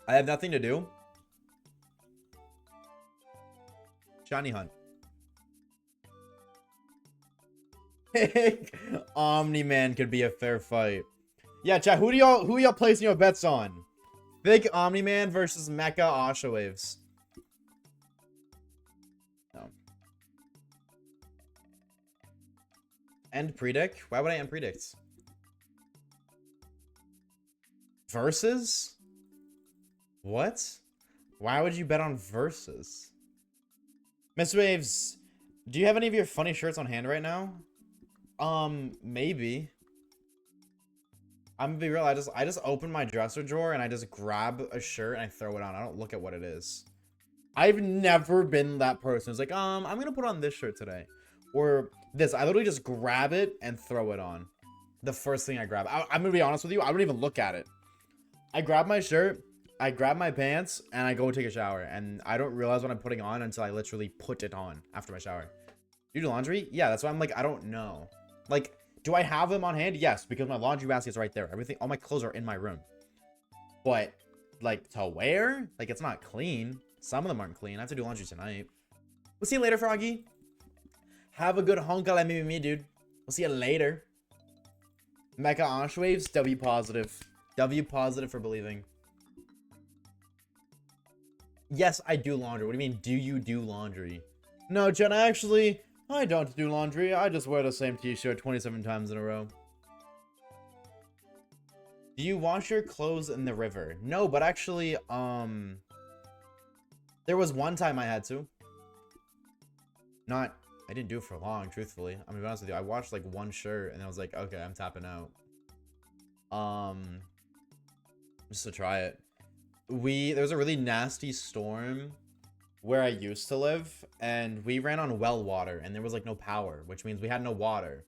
I have nothing to do. Shiny Hunt. Omni-Man could be a fair fight. Yeah, chat, who y'all placing your bets on? Big Omni-Man versus Mecha Oshawaves. No. End predict? Why would I end predict? Versus? What? Why would you bet on versus? Miss Waves, do you have any of your funny shirts on hand right now? Maybe. I'm gonna be real, I just open my dresser drawer and I just grab a shirt and I throw it on. I don't look at what it is. I've never been that person who's like, I'm gonna put on this shirt today. Or this. I literally just grab it and throw it on. The first thing I grab. I'm gonna be honest with you, I don't even look at it. I grab my shirt, I grab my pants, and I go take a shower. And I don't realize what I'm putting on until I literally put it on after my shower. You do laundry? Yeah, that's why I'm like, I don't know. Like, do I have them on hand? Yes, because my laundry basket's right there. Everything, all my clothes are in my room. But, like, to wear? Like, it's not clean. Some of them aren't clean. I have to do laundry tonight. We'll see you later, Froggy. Have a good honka like me, dude. We'll see you later. Mecha Oshawaves, W positive. W positive for believing. Yes, I do laundry. What do you mean, do you do laundry? No, Jen, I don't do laundry. I just wear the same t-shirt 27 times in a row. Do you wash your clothes in the river? No, but actually, there was one time I had to. I didn't do it for long, truthfully. I'm gonna be honest with you. I washed like one shirt and I was like, okay, I'm tapping out. Just to try it. There was a really nasty storm where I used to live, and we ran on well water, and there was like no power, which means we had no water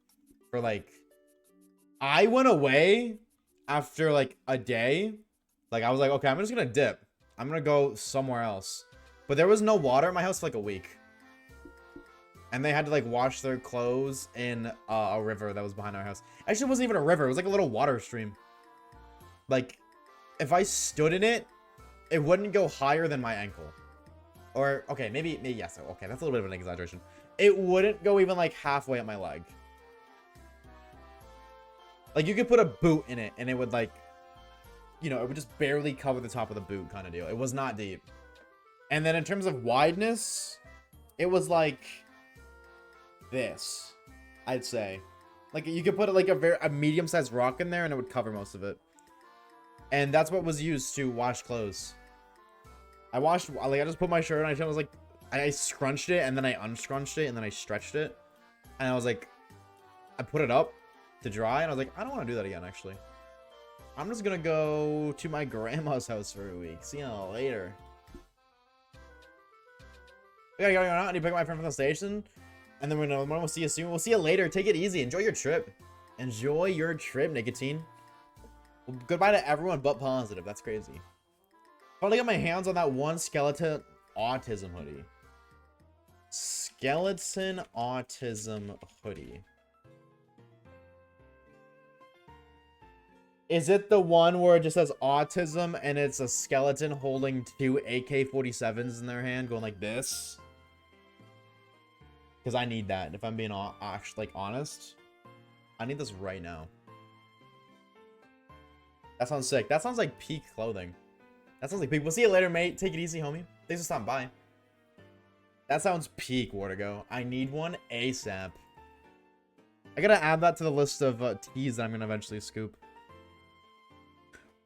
for like, I went away after like a day, Like, I was like, okay, I'm just gonna dip. I'm gonna go somewhere else. But there was no water in my house for like a week. And they had to like wash their clothes in a river that was behind our house. Actually, it wasn't even a river. It was like a little water stream. Like, if I stood in it, it wouldn't go higher than my ankle. Or, okay, maybe yes. Okay, that's a little bit of an exaggeration. It wouldn't go even like halfway up my leg. Like, you could put a boot in it and it would like, you know, it would just barely cover the top of the boot kind of deal. It was not deep. And then in terms of wideness, it was like this, I'd say. Like, you could put like a medium-sized rock in there and it would cover most of it. And that's what was used to wash clothes. I just put my shirt on, I was like, I scrunched it and then I unscrunched it and then I stretched it. And I was like, I put it up to dry and I was like, I don't want to do that again, actually. I'm just gonna go to my grandma's house for a week. See you later. We gotta go out and you pick up my friend from the station. And then we'll see you soon. We'll see you later. Take it easy. Enjoy your trip. Enjoy your trip, Nicotine. Well, goodbye to everyone but Positive. That's crazy. Finally got my hands on that one skeleton autism hoodie. Skeleton autism hoodie. Is it the one where it just says autism and it's a skeleton holding 2 AK-47s in their hand going like this? Because I need that. If I'm being actually like honest, I need this right now. That sounds sick. That sounds like peak clothing. That sounds like peak. We'll see you later, mate. Take it easy, homie. Thanks for stopping by. That sounds peak, Wartigo. I need one ASAP. I gotta add that to the list of teas that I'm gonna eventually scoop.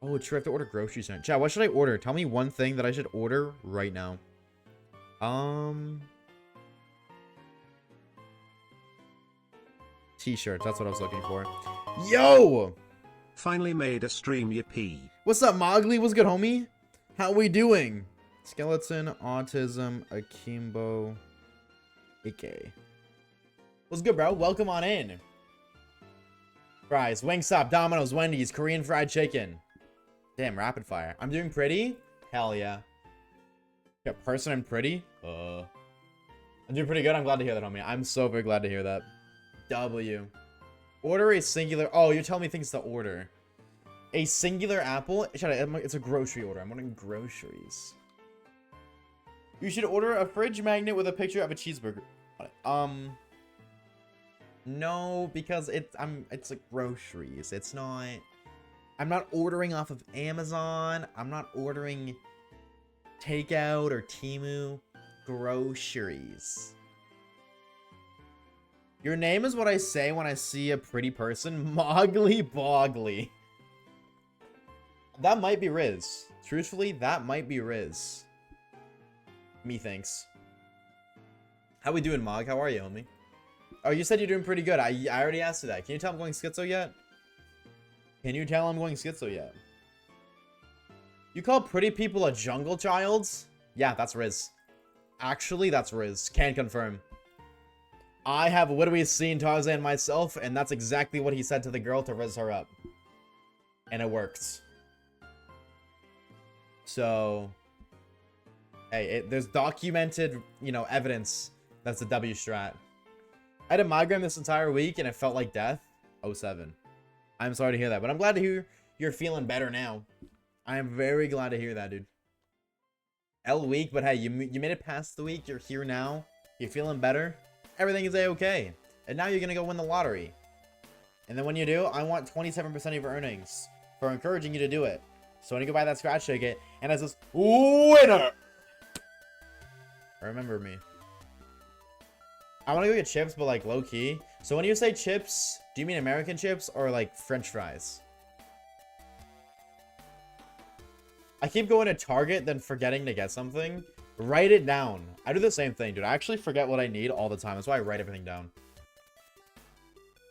Oh, true. I have to order groceries soon. Chat, what should I order? Tell me one thing that I should order right now. T-shirts. That's what I was looking for. Yo! Finally made a stream, yippee. What's up, Mowgli? What's good, homie? How we doing? Skeleton, autism, akimbo, Ike. What's good, bro? Welcome on in. Fries, Wingstop, Domino's, Wendy's, Korean fried chicken. Damn, rapid fire. I'm doing pretty? Hell yeah. Yeah, person and pretty? I'm doing pretty good. I'm glad to hear that, homie. I'm so very glad to hear that. W. Order a singular... Oh, you're telling me things to order. A singular apple? It's a grocery order. I'm ordering groceries. You should order a fridge magnet with a picture of a cheeseburger. No, because it's like groceries. It's not... I'm not ordering off of Amazon. I'm not ordering takeout or Temu. Groceries. Your name is what I say when I see a pretty person. Moggly Boggly. That might be Riz. Truthfully, that might be Riz. Methinks. How we doing, Mog? How are you, homie? Oh, you said you're doing pretty good. I already asked you that. Can you tell I'm going schizo yet? Can you tell I'm going schizo yet? You call pretty people a jungle childs? Yeah, that's Riz. Actually, that's Riz. Can confirm. I have literally seen Tarzan myself, and that's exactly what he said to the girl to Riz her up. And it worked. So, hey, there's documented, you know, evidence that's a W strat. I had a migraine this entire week, and it felt like death. 07. I'm sorry to hear that, but I'm glad to hear you're feeling better now. I am very glad to hear that, dude. L week, but hey, you made it past the week. You're here now. You're feeling better. Everything is a-okay. And now you're going to go win the lottery. And then when you do, I want 27% of your earnings for encouraging you to do it. So when you go buy that scratch ticket, and it says, winner! Remember me. I want to go get chips, but like low-key. So when you say chips, do you mean American chips or like French fries? I keep going to Target, then forgetting to get something. Write it down. I do the same thing, dude. I actually forget what I need all the time. That's why I write everything down.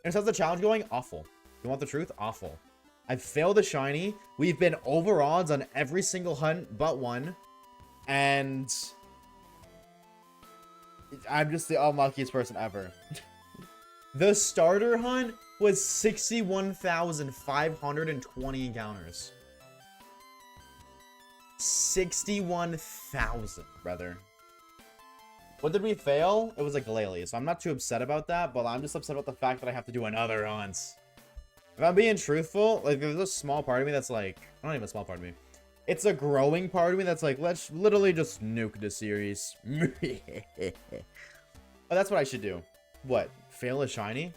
And so how's the challenge going? Awful. You want the truth? Awful. I've failed the shiny. We've been over odds on every single hunt but one. And I'm just the unluckiest person ever. The starter hunt was 61,520 encounters. 61,000, brother. What did we fail? It was a Glalie, so I'm not too upset about that, but I'm just upset about the fact that I have to do another hunt. If I'm being truthful, like, there's a small part of me that's like, not even a small part of me. It's a growing part of me that's like, let's literally just nuke the series. But that's what I should do. What? Fail a shiny?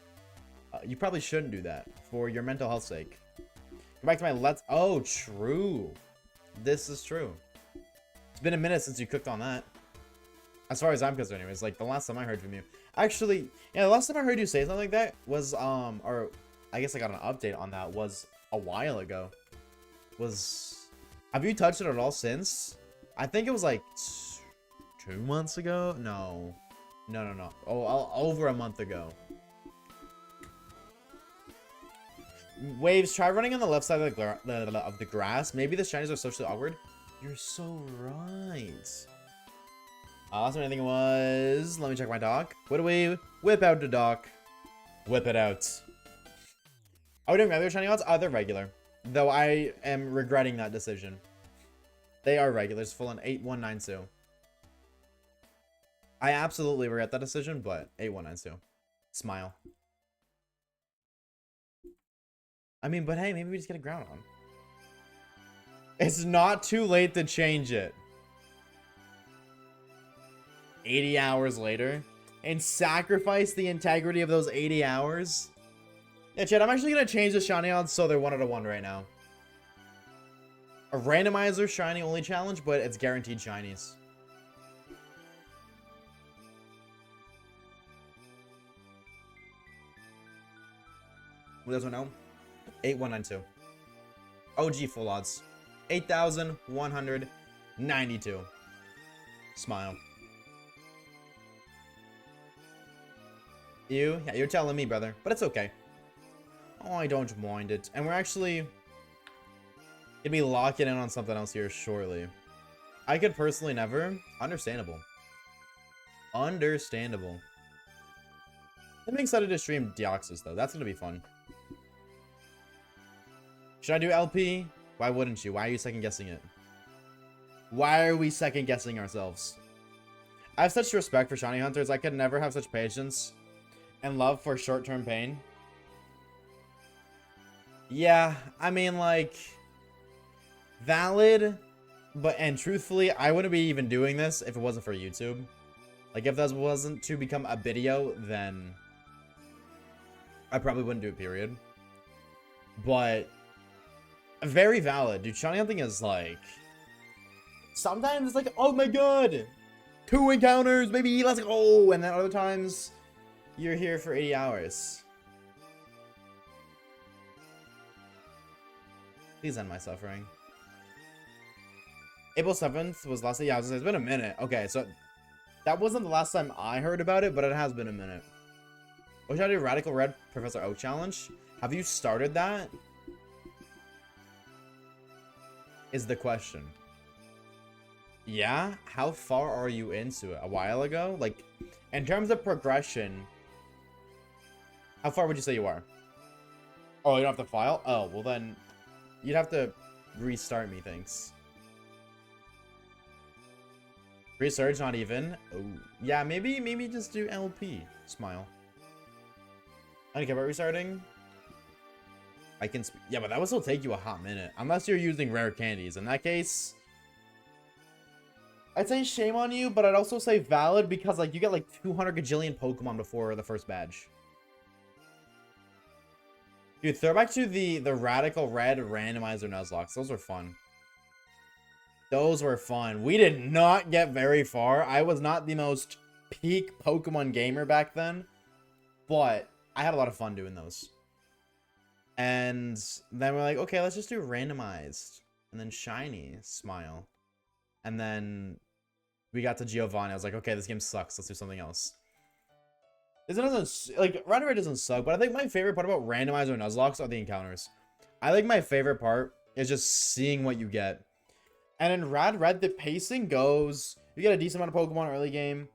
You probably shouldn't do that for your mental health's sake. Go back to my let's. Oh, true. This is true. It's been a minute since you cooked on that. As far as I'm concerned, anyways. Like, the last time I heard from you. Actually, yeah, the last time I heard you say something like that was, or I guess I got an update on that, was a while ago. Have you touched it at all since? I think it was like 2 months ago? No. No. Oh, over a month ago. Waves, try running on the left side of the grass. Maybe the shinies are socially awkward. You're so right. Last time I think it was... Let me check my dock. What do we... Whip out the dock. Whip it out. Are we doing regular shiny odds? They're regular. Though I am regretting that decision. They are regulars. Full on 8192. I absolutely regret that decision, but 8192. Smile. I mean, but hey, maybe we just get a ground on. It's not too late to change it. 80 hours later. And sacrifice the integrity of those 80 hours. Yeah, Chad, I'm actually going to change the shiny odds so they're 1/1 right now. A randomizer shiny only challenge, but it's guaranteed shinies. Who doesn't know? 8192. OG full odds. 8,192. Smile. You? Yeah, you're telling me, brother. But it's okay. Oh, I don't mind it. And we're actually gonna be locking in on something else here shortly. I could personally never. Understandable. Understandable. I'm excited to stream Deoxys, though. That's gonna be fun. Should I do LP? Why wouldn't you? Why are you second guessing it? Why are we second guessing ourselves? I have such respect for shiny hunters. I could never have such patience and love for short-term pain. Yeah, I mean, like, valid, and truthfully, I wouldn't be even doing this if it wasn't for YouTube. Like, if this wasn't to become a video, then I probably wouldn't do it, period. But very valid, dude. Shiny hunting is like, sometimes it's like, oh my god, 2 encounters, maybe let's go, and then other times you're here for 80 hours. Please end my suffering. April 7th was last day. Yeah, it's been a minute. Okay, so that wasn't the last time I heard about it, but it has been a minute. What should I do? Radical Red Professor Oak Challenge? Have you started that? Is the question. Yeah? How far are you into it? A while ago? Like, in terms of progression, how far would you say you are? Oh, you don't have to file? Oh, well then, you'd have to restart me, thanks. Research, not even. Oh, yeah, maybe just do LP. Smile. I don't care about restarting. I can, yeah, but that would still take you a hot minute. Unless you're using rare candies. In that case, I'd say shame on you, but I'd also say valid because, like, you get, like, 200 gajillion Pokemon before the first badge. Dude, throwback to the Radical Red Randomizer Nuzlocke. Those were fun. Those were fun. We did not get very far. I was not the most peak Pokemon gamer back then, but I had a lot of fun doing those. And then we're like, okay, let's just do randomized. And then shiny. Smile. And then we got to Giovanni. I was like, okay, this game sucks. Let's do something else. This doesn't, like, Radical Red doesn't suck, but I think my favorite part about randomizer Nuzlocke are the encounters. I think my favorite part is just seeing what you get. And in Rad Red, the pacing goes, you get a decent amount of Pokemon early game,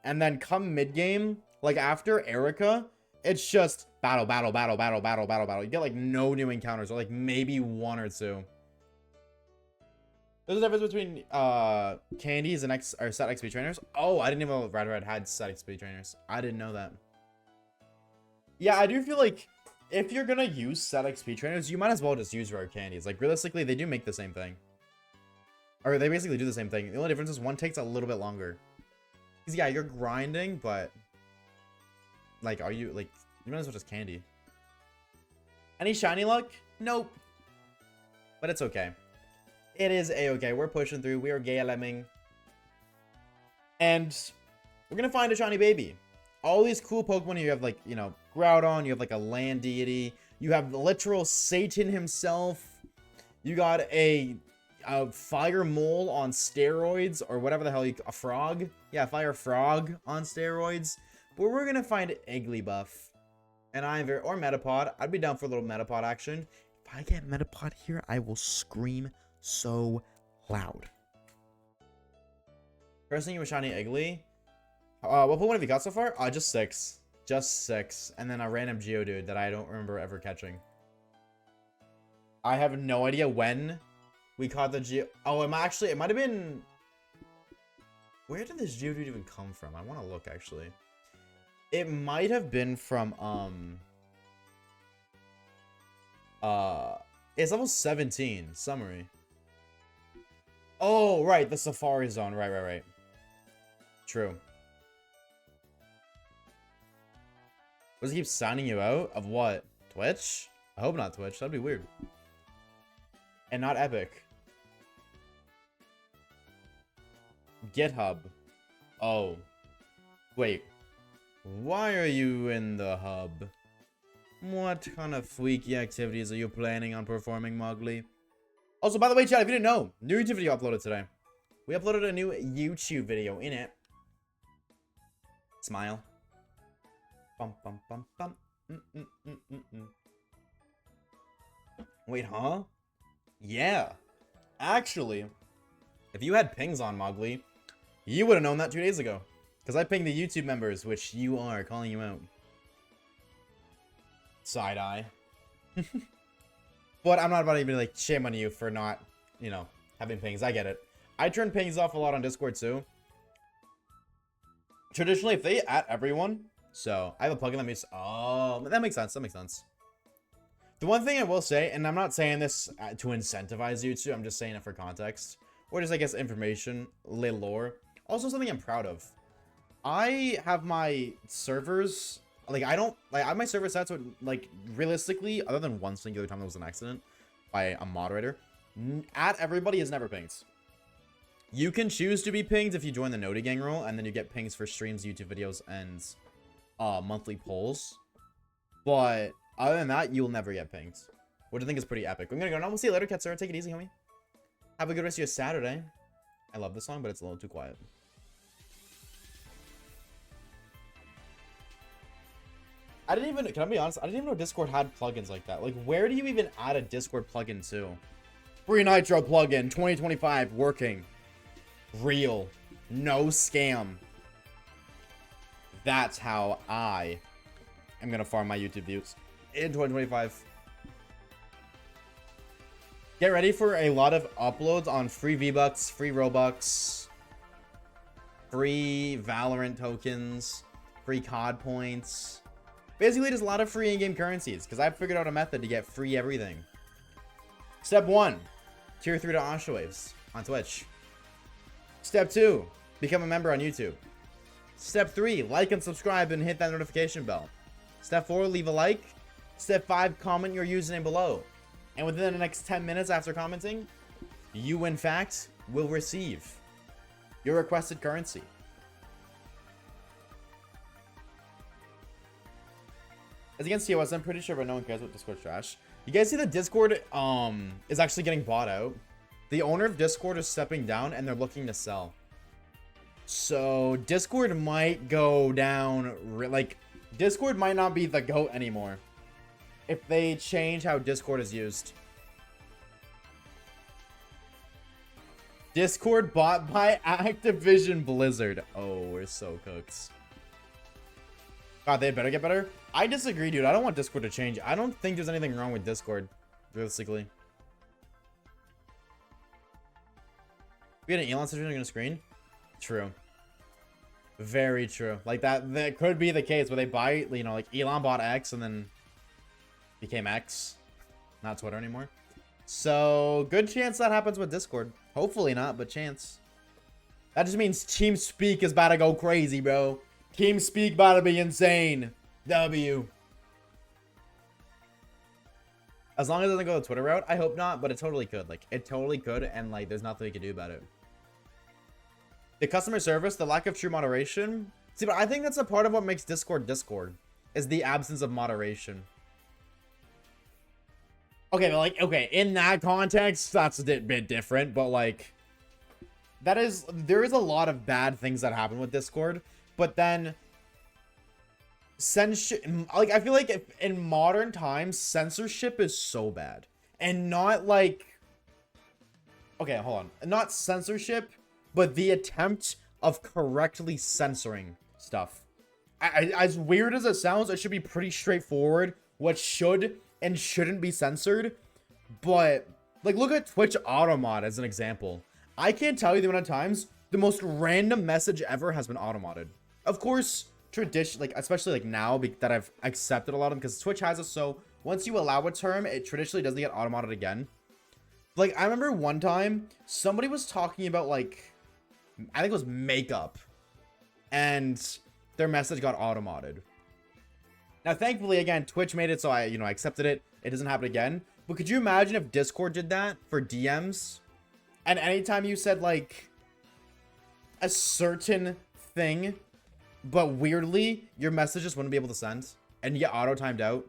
and then come mid-game, like after Erica, it's just battle. You get like no new encounters, or like maybe 1 or 2. There's a difference between candies and set XP trainers. Oh, I didn't even know Red had set XP trainers. I didn't know that. Yeah, I do feel like if you're gonna use set XP trainers, you might as well just use rare candies. Like realistically, they do make the same thing. Or they basically do the same thing. The only difference is one takes a little bit longer. Because yeah, you're grinding, but like, are you like, you might as well just candy. Any shiny luck? Nope. But it's okay. It is a-okay. We're pushing through. We are gay-lemming. And we're gonna find a shiny baby. All these cool Pokemon, you have like, you know, Groudon, you have like a land deity, you have the literal Satan himself, you got a fire mole on steroids, or whatever the hell a frog? Yeah, fire frog on steroids. But we're gonna find Igglybuff. And I'm very, or Metapod. I'd be down for a little Metapod action. If I get Metapod here, I will scream so loud. First thing you was shiny Iggly. What Pokemon have you got so far? Just 6. Just 6. And then a random Geodude that I don't remember ever catching. I have no idea when we caught the Geo... Oh, it might have been... Where did this Geodude even come from? I want to look, actually. It might have been from, it's level 17, summary. Oh, right, the Safari Zone. Right. True. Does he keep signing you out? Of what? Twitch? I hope not Twitch. That'd be weird. And not Epic. GitHub. Oh. Wait. Why are you in the hub? What kind of freaky activities are you planning on performing, Mowgli? Also, by the way, chat, if you didn't know, new YouTube video uploaded today. We uploaded a new YouTube video in it. Smile. Bum, bum, bum, bum. Wait, huh? Yeah. Actually, if you had pings on, Mowgli, you would have known that 2 days ago. Because I pinged the YouTube members, which you are, calling you out. Side eye. But I'm not about to even, like, shame on you for not, you know, having pings. I get it. I turn pings off a lot on Discord, too. Traditionally, if they at everyone... So, I have a plugin that makes... Oh, that makes sense. That makes sense. The one thing I will say, and I'm not saying this to incentivize you to, I'm just saying it for context. Or just, I guess, information, lore. Also, something I'm proud of. I have my servers, like, I have my server sets, like, realistically, other than one singular time there was an accident by a moderator, at everybody is never pinged. You can choose to be pinged if you join the Noti Gang role, and then you get pings for streams, YouTube videos, and monthly polls. But other than that, you'll never get pinged, which I think is pretty epic. I'm gonna go now. We'll see you later, Katsura. Take it easy, homie. Have a good rest of your Saturday. I love this song, but it's a little too quiet. I didn't even, can I be honest? I didn't even know Discord had plugins like that. Like, where do you even add a Discord plugin to? Free Nitro plugin, 2025, working. Real. No scam. That's how I am going to farm my YouTube views in 2025. Get ready for a lot of uploads on free V-Bucks, free Robux, free Valorant tokens, free COD points. Basically, just a lot of free in-game currencies, because I've figured out a method to get free everything. Step 1, tier 3 to Oshawaves on Twitch. Step 2, become a member on YouTube. Step 3, like and subscribe and hit that notification bell. Step 4, leave a like. Step 5, comment your username below. And within the next 10 minutes after commenting, you, in fact, will receive your requested currency. As against TOS, I'm pretty sure, but no one cares about Discord trash. You guys see that Discord is actually getting bought out? The owner of Discord is stepping down, and they're looking to sell. So Discord might go down. Like, Discord might not be the GOAT anymore if they change how Discord is used. Discord bought by Activision Blizzard. Oh, we're so cooked. God, they better get better. I disagree, dude. I don't want Discord to change. I don't think there's anything wrong with Discord, realistically. We had an Elon situation on the screen. True. Very true. Like that could be the case where they buy, you know, like Elon bought X and then became X, not Twitter anymore. So good chance that happens with Discord. Hopefully not, but chance. That just means TeamSpeak is about to go crazy, bro. TeamSpeak about to be insane. W. As long as it doesn't go the Twitter route, I hope not, but it totally could. Like, it totally could, and like, there's nothing we can do about it. The customer service, the lack of true moderation. See, but I think that's a part of what makes Discord Discord, is the absence of moderation. Okay, but like, okay, in that context, that's a bit different, but like, there is a lot of bad things that happen with Discord, but then like, I feel like in modern times, censorship is so bad, and not like, okay, hold on, not censorship, but the attempt of correctly censoring stuff. As weird as it sounds, it should be pretty straightforward what should and shouldn't be censored. But like, look at Twitch automod as an example. I can't tell you the amount of times the most random message ever has been automodded. Of course, tradition, like especially like now that I've accepted a lot of them, because Twitch has it, so once you allow a term, it traditionally doesn't get automodded again. Like, I remember one time somebody was talking about, like, I think it was makeup, and their message got automodded. Now, thankfully, again, Twitch made it so I accepted it. It doesn't happen again. But could you imagine if Discord did that for DMs? And anytime you said, like, a certain thing, but weirdly, your messages wouldn't be able to send, and you get auto-timed out?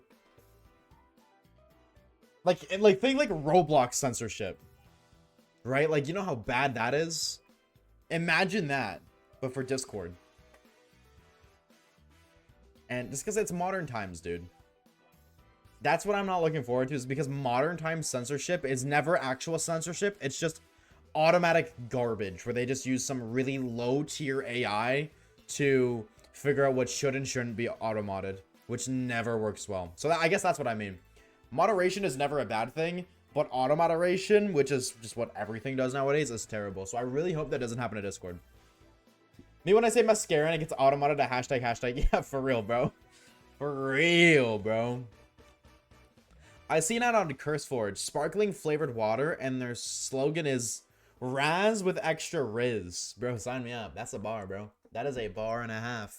Like, think like Roblox censorship, right? Like, you know how bad that is? Imagine that, but for Discord. And just because it's modern times, dude. That's what I'm not looking forward to, is because modern times censorship is never actual censorship. It's just automatic garbage where they just use some really low tier AI to figure out what should and shouldn't be auto-modded, which never works well. So I guess that's what I mean. Moderation is never a bad thing, but auto-moderation, which is just what everything does nowadays, is terrible. So I really hope that doesn't happen to Discord. Me, when I say mascara and it gets auto-modded to hashtag, yeah, for real, bro. For real, bro. I seen that on CurseForge, sparkling flavored water, and their slogan is Raz with extra Riz. Bro, sign me up. That's a bar, bro. That is a bar and a half.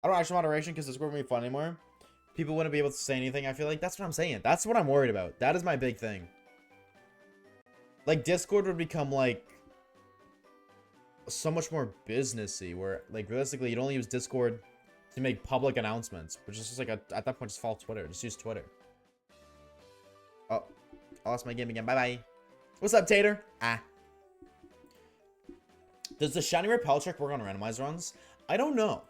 I don't actual moderation because Discord won't be fun anymore. People wouldn't be able to say anything. I feel like that's what I'm saying. That's what I'm worried about. That is my big thing. Like, Discord would become like so much more businessy, where like realistically you'd only use Discord to make public announcements, which is just like at that point just follow Twitter. Just use Twitter. Oh, I lost my game again. Bye bye. What's up, Tater? Ah. Does the shiny repel trick work on randomizer runs? I don't know.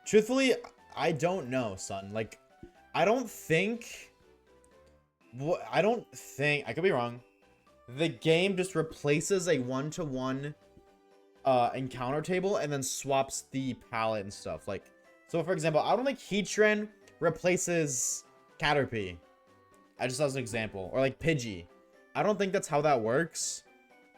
Truthfully, I don't know, son. Like, I don't think, I could be wrong. The game just replaces a one-to-one encounter table and then swaps the palette and stuff. Like, so for example, I don't think Heatran replaces Caterpie. I just as an example. Or like Pidgey. I don't think that's how that works,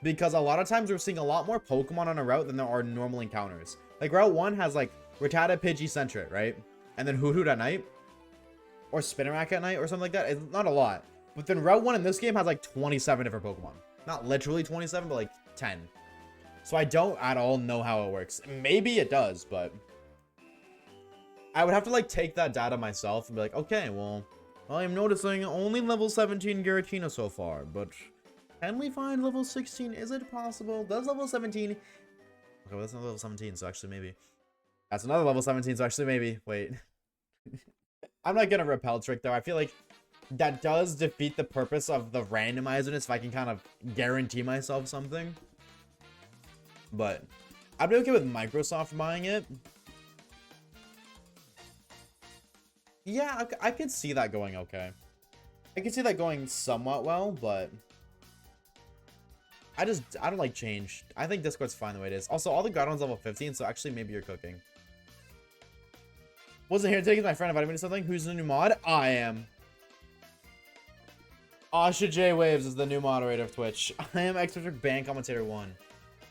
because a lot of times we're seeing a lot more Pokemon on a route than there are normal encounters. Like, Route 1 has like Rattata, Pidgey, Sentret, right? And then Hoot at night. Or Spinarak at night or something like that. It's not a lot. But then Route 1 in this game has like 27 different Pokemon. Not literally 27, but like 10. So I don't at all know how it works. Maybe it does, but I would have to like take that data myself and be like, okay, well, I'm noticing only level 17 Giratina so far, but can we find level 16? Is it possible? Does level 17... Okay, well, that's not level 17, so actually maybe. That's another level 17, so actually maybe. Wait. I'm not gonna repel trick, though. I feel like that does defeat the purpose of the randomizerness if I can kind of guarantee myself something. But I'd be okay with Microsoft buying it. Yeah, I could see that going okay. I could see that going somewhat well, but I don't like change. I think Discord's fine the way it is. Also, all the Groudon's level 15, so actually maybe you're cooking. Wasn't here today because my friend invited me to something. Who's the new mod? I am. Oshawaves is the new moderator of Twitch. I am Xbox ban commentator 1.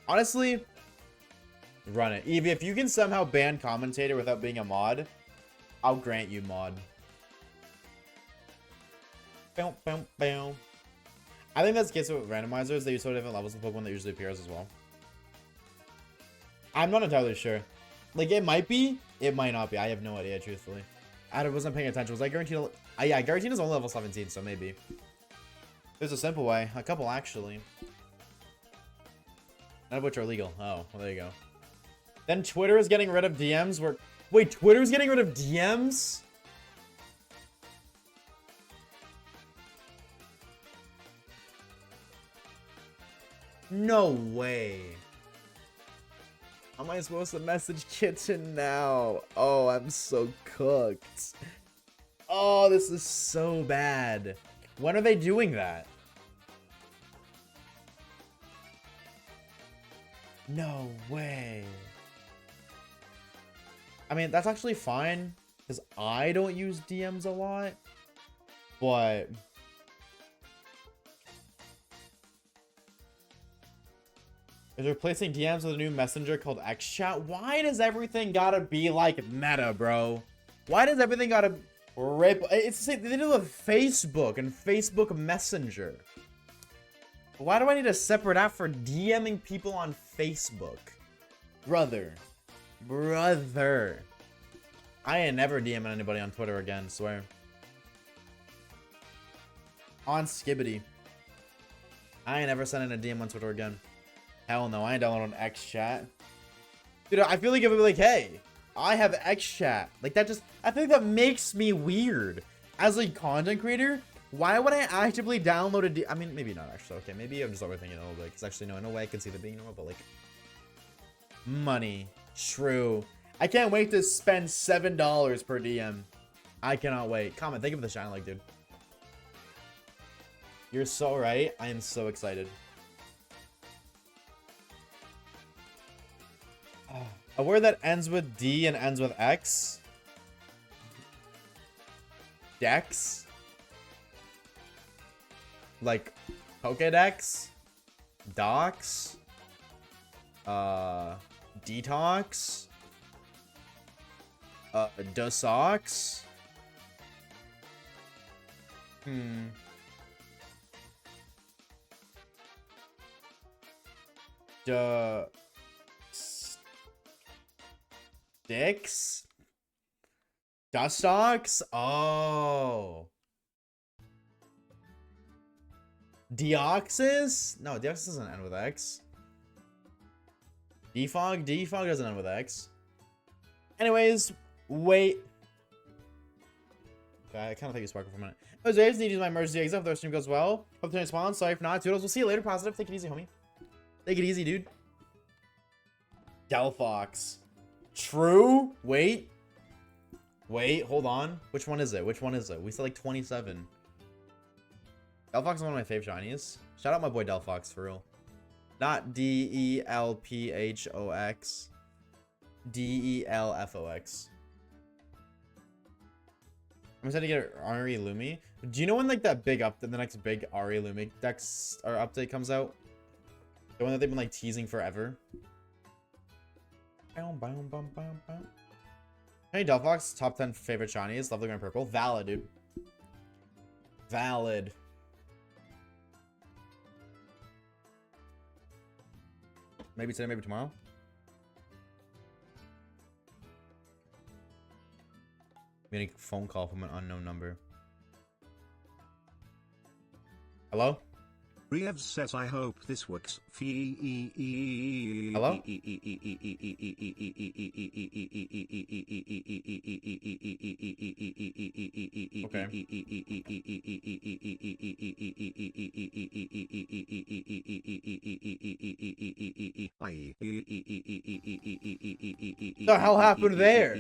Honestly, run it. Evie, if you can somehow ban commentator without being a mod, I'll grant you mod. Bow, bow, bow. I think that's the case with randomizers. They use so different levels of Pokemon that usually appears as well. I'm not entirely sure. Like, it might be, it might not be. I have no idea, truthfully. I wasn't paying attention. Was I guaranteed? Yeah, guaranteed is only level 17, so maybe. There's a simple way. A couple, actually. None of which are legal. Oh, well, there you go. Then Twitter is getting rid of DMs. Wait, Twitter's getting rid of DMs? No way. How am I supposed to message Kitten now? Oh, I'm so cooked. Oh, this is so bad. When are they doing that? No way. I mean, that's actually fine, because I don't use DMs a lot, but... is replacing DMs with a new messenger called XChat. Why does everything gotta be like meta, bro? Why does everything gotta rip? It's the same. They do with Facebook and Facebook Messenger. Why do I need a separate app for DMing people on Facebook? Brother. I ain't never DMing anybody on Twitter again, swear. On Skibbity. I ain't never sending a DM on Twitter again. Hell no, I ain't downloading XChat. Dude, I feel like if it be like, hey, I have XChat. Like, that just, I think that makes me weird. As a content creator, why would I actively download I mean, maybe not actually. Okay, maybe I'm just overthinking it a little bit. Because actually, no, in a way I can see that being normal, but like, money. True. I can't wait to spend $7 per DM. I cannot wait. Comment, thank you for the shine like, dude. You're so right. I am so excited. A word that ends with D and ends with X. Dex. Like Pokedex. Docs. Detox. Dosocks. Dicks? Dustox? Oh. Deoxys? No, Deoxys doesn't end with X. Defog? Defog doesn't end with X. Anyways, wait. Okay, I kind of think you sparkled for a minute. Jose, need to use my emergency exit if the stream goes well. Hope to respond. Sorry if not. Toodles, we'll see you later. Positive. Take it easy, homie. Take it easy, dude. Delphox. True? Wait, hold on. Which one is it? We said like 27. Delphox is one of my fave shinies. Shout out my boy Delphox for real. Not Delphox. Delfox. I'm excited to get Ari Lumi. Do you know when like that big the next big Ari Lumi Dex or update comes out? The one that they've been like teasing forever. Hey, Delphox, top 10 favorite shinies. Lovely green purple. Valid, dude. Valid. Maybe today, maybe tomorrow. Getting a phone call from an unknown number. Hello? Riev says I hope this works. Hello? The hell happened there?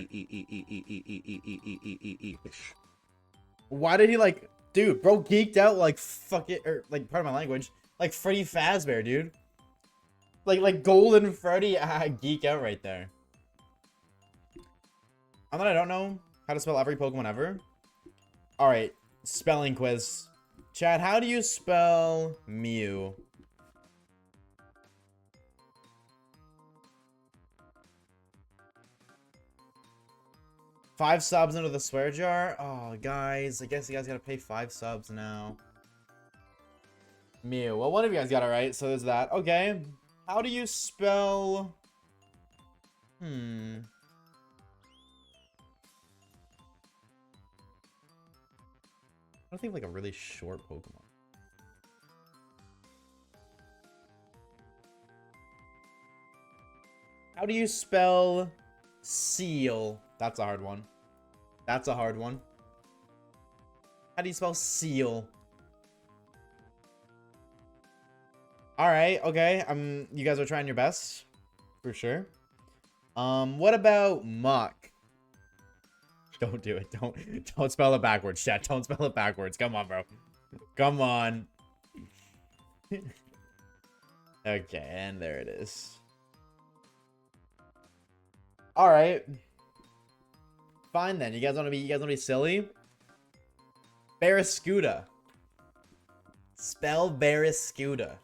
Why did he like, dude, bro geeked out like fuck it, or like pardon my language, like Freddy Fazbear, dude. Like Golden Freddy geek out right there. I don't know how to spell every Pokemon ever. Alright, spelling quiz. Chad, how do you spell Mew? Five subs into the swear jar? Oh, guys. I guess you guys gotta pay 5 subs now. Mew. Well, one of you guys got it right, so there's that. Okay. How do you spell... I don't think like a really short Pokemon. How do you spell seal? That's a hard one. That's a hard one. How do you spell seal? Alright, okay. You guys are trying your best. For sure. What about muck? Don't do it. Don't spell it backwards, chat. Don't spell it backwards. Come on, bro. Come on. Okay, and there it is. All right. Fine then. You guys want to be silly? Barraskewda. Spell Barraskewda.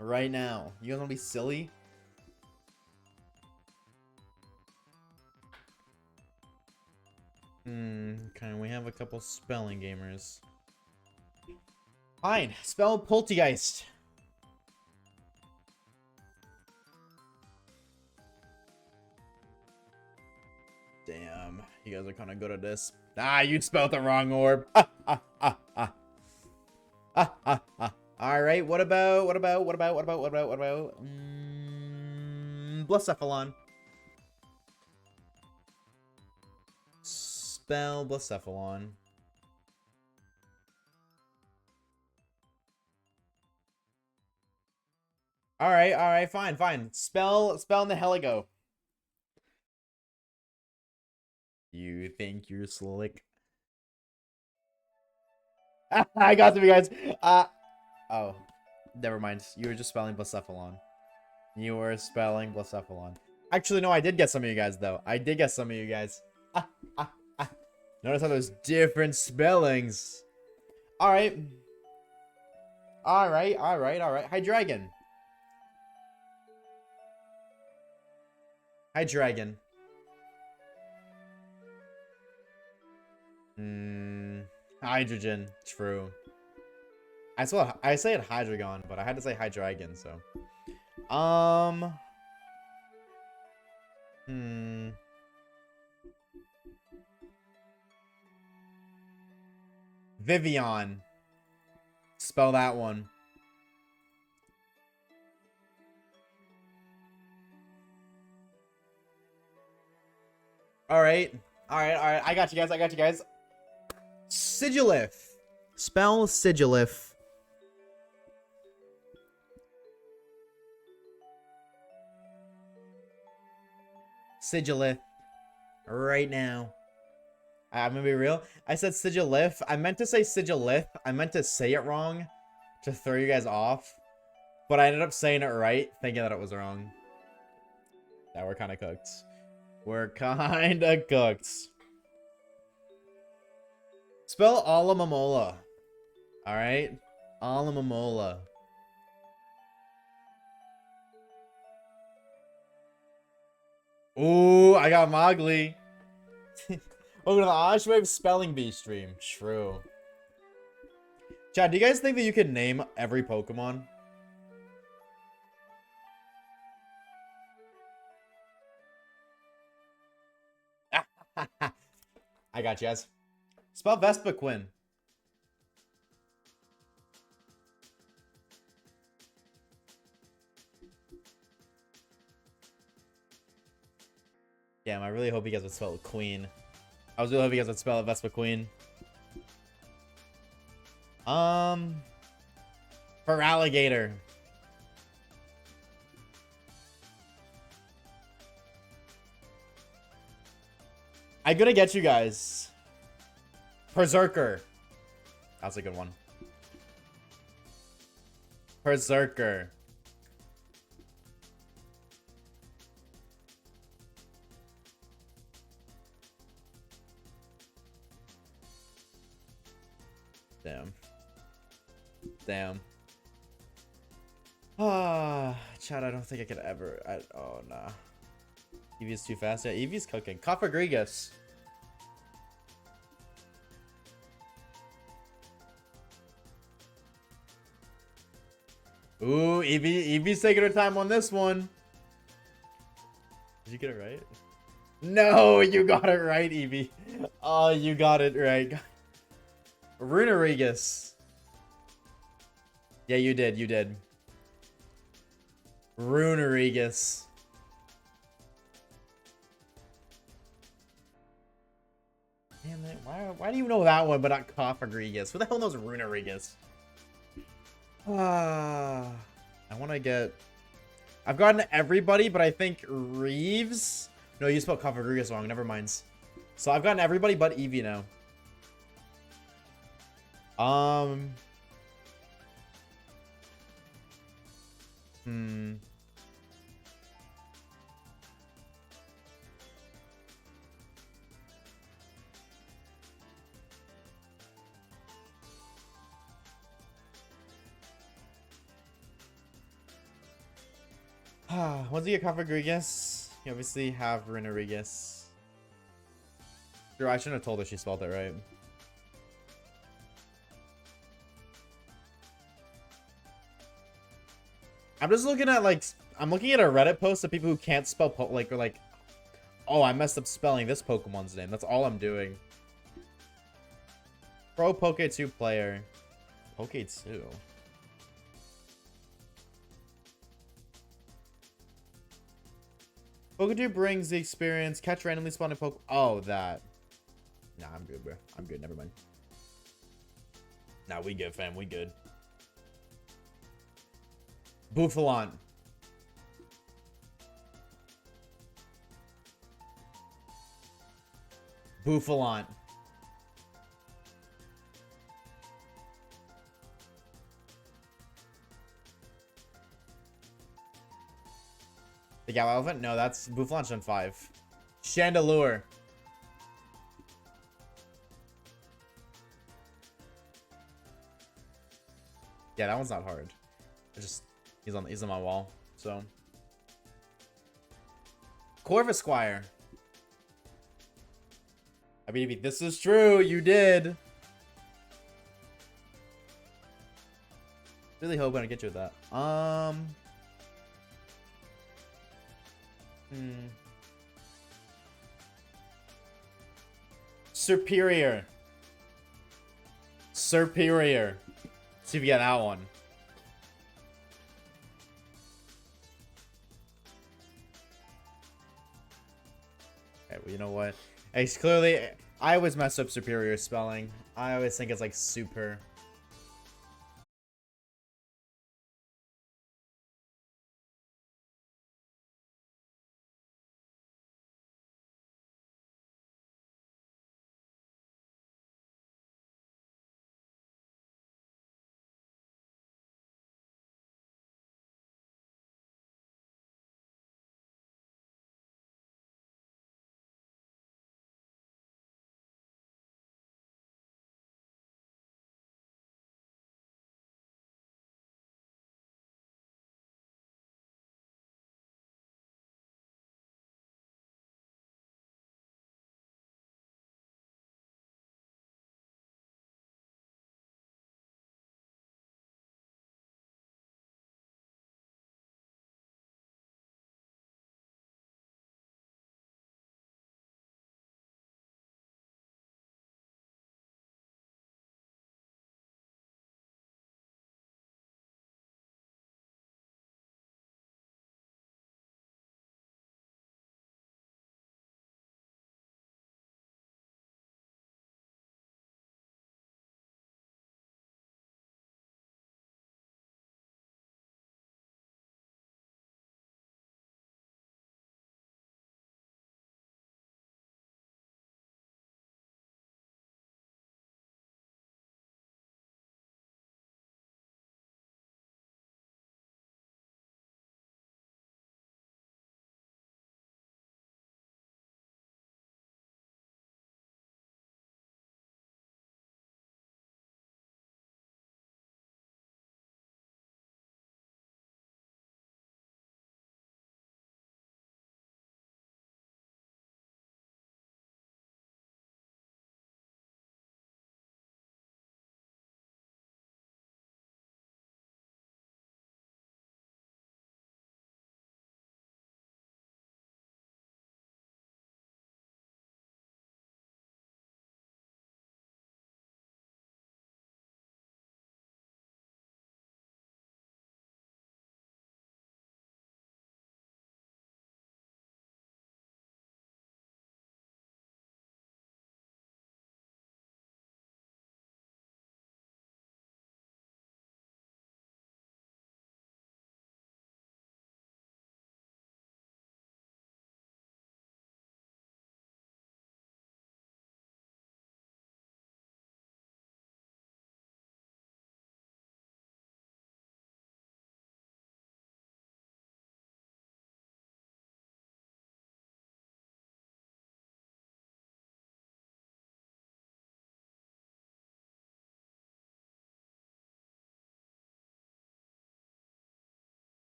Right now. You guys want to be silly? Okay, we have a couple spelling gamers. Fine, spell Poltergeist. Damn, you guys are kind of good at this. Ah, you spelled the wrong orb. All right, what about Blacephalon. Spell Blacephalon. All right, fine. Spell Nihilego. You think you're slick? I got some, you guys. Oh, never mind. You were just spelling Blacephalon. You were spelling Blacephalon. Actually, no, I did get some of you guys though. I did get some of you guys. Notice how there's different spellings. Alright. Alright. Hydreigon. Hydreigon. Hydrogen. True. I say it Hydreigon, but I had to say Hydreigon, so. Vivian. Spell that one. Alright. I got you guys. Sigilif. Spell Sigilif. Sigilif. Right now. I'm gonna be real. I said Sigilif. I meant to say Sigilif. I meant to say it wrong to throw you guys off. But I ended up saying it right, thinking that it was wrong. Yeah, we're kind of cooked. We're kind of cooked. Spell Alomomola. Alright? Alomomola. Ooh, I got Mowgli. Welcome to the Oshawaves Spelling Bee stream. True. Chad, do you guys think that you could name every Pokemon? I got you guys. Spell Vespiquen. Damn, I really hope you guys would spell Queen. I was really hoping you guys would spell it Vespiquen. For alligator. I'm gonna get you guys. Berserker. That's a good one. Berserker. Damn. Damn. Ah, Chad, I don't think I could ever. Oh, nah. Eevee's too fast. Yeah, Eevee's cooking. Cofagrigus. Ooh, Eevee's taking her time on this one. Did you get it right? No, you got it right, Eevee. Oh, you got it right. Runerigus. Yeah, you did. You did. Runerigus. Damn it. Why do you know that one but not Cofagrigus? Who the hell knows Runerigus? I want to get... I've gotten everybody, but I think Reeves... No, you spelled Cofagrigus wrong. Never mind. So I've gotten everybody but Eevee now. Once you get Cofagrigus, you obviously have Runerigus. Sure, I shouldn't have told her she spelled it right. I'm just looking at, like, I'm looking at a Reddit post of people who can't spell, like, oh, I messed up spelling this Pokemon's name. That's all I'm doing. Pro Poke 2 player. Poke 2. Poke 2 brings the experience. Catch randomly spawning Poke. Oh, that. Nah, I'm good, bro. I'm good. Never mind. Nah, we good, fam. We good. Bouffalant. Bouffalant. The Gal Elephant? No, that's Bouffalant's on 5. Chandelure. Yeah, that one's not hard. He's on my wall. So Corvisquire. I mean, if this is true, you did. Really hoping to get you with that. Superior. Superior. See if you get that one. Okay, well, you know what? It's clearly, I always mess up superior spelling. I always think it's like super.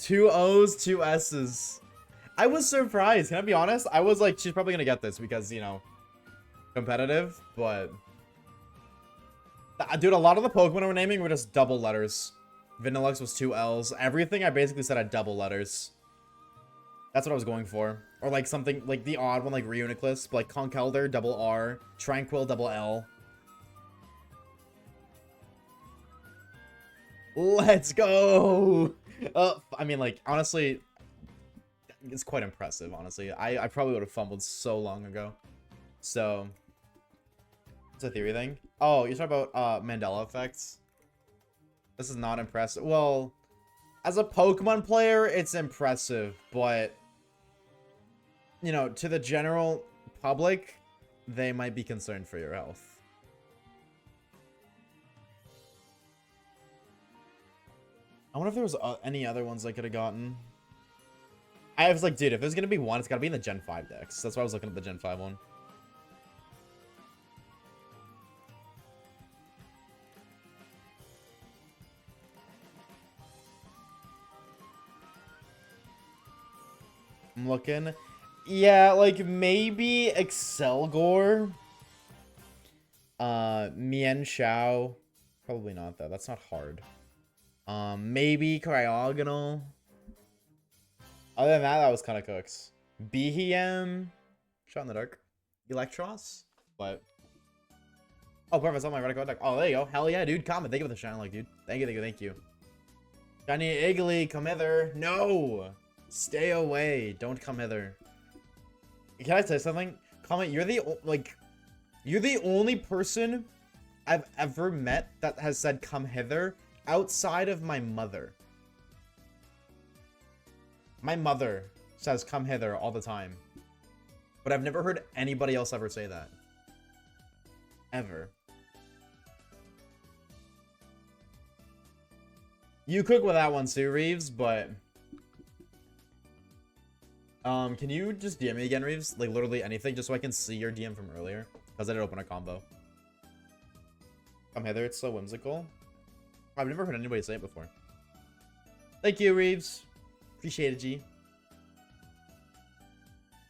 2 O's, 2 S's. I was surprised. Can I be honest? I was like, she's probably gonna get this because, you know, competitive, but... Dude, a lot of the Pokemon we're naming were just double letters. Vanillux was 2 L's. Everything I basically said had double letters. That's what I was going for. Or like something, like the odd one, like Reuniclus, but like Conkeldurr, double R. Tranquil, double L. Let's go! I mean, like, honestly, it's quite impressive, honestly. I probably would have fumbled so long ago. So, it's a theory thing. Oh, you're talking about Mandela effects? This is not impressive. Well, as a Pokemon player, it's impressive, but, you know, to the general public, they might be concerned for your health. I wonder if there was any other ones I could have gotten. I was like, dude, if there's gonna be one, it's gotta be in the Gen 5 decks. That's why I was looking at the Gen 5 one. I'm looking. Yeah, like maybe Excelgor. Mienshao. Probably not though. That's not hard. Maybe Cryogonal. Other than that, that was kind of cooks. Behem. Shot in the dark. Electros. But. Oh, perfect. It's on my Radical deck. Oh, there you go. Hell yeah, dude. Comment. Thank you for the shine like, dude. Thank you, thank you, thank you. Shiny Iggly, come hither. No! Stay away. Don't come hither. Can I say something? Comment, you're the, like, you're the only person I've ever met that has said come hither outside of my mother. My mother says come hither all the time. But I've never heard anybody else ever say that. Ever. You cook with that one too, Reeves, but... can you just DM me again, Reeves? Like, literally anything, just so I can see your DM from earlier. Because I did open a combo. Come hither, it's so whimsical. I've never heard anybody say it before. Thank you, Reeves. Appreciate it, G.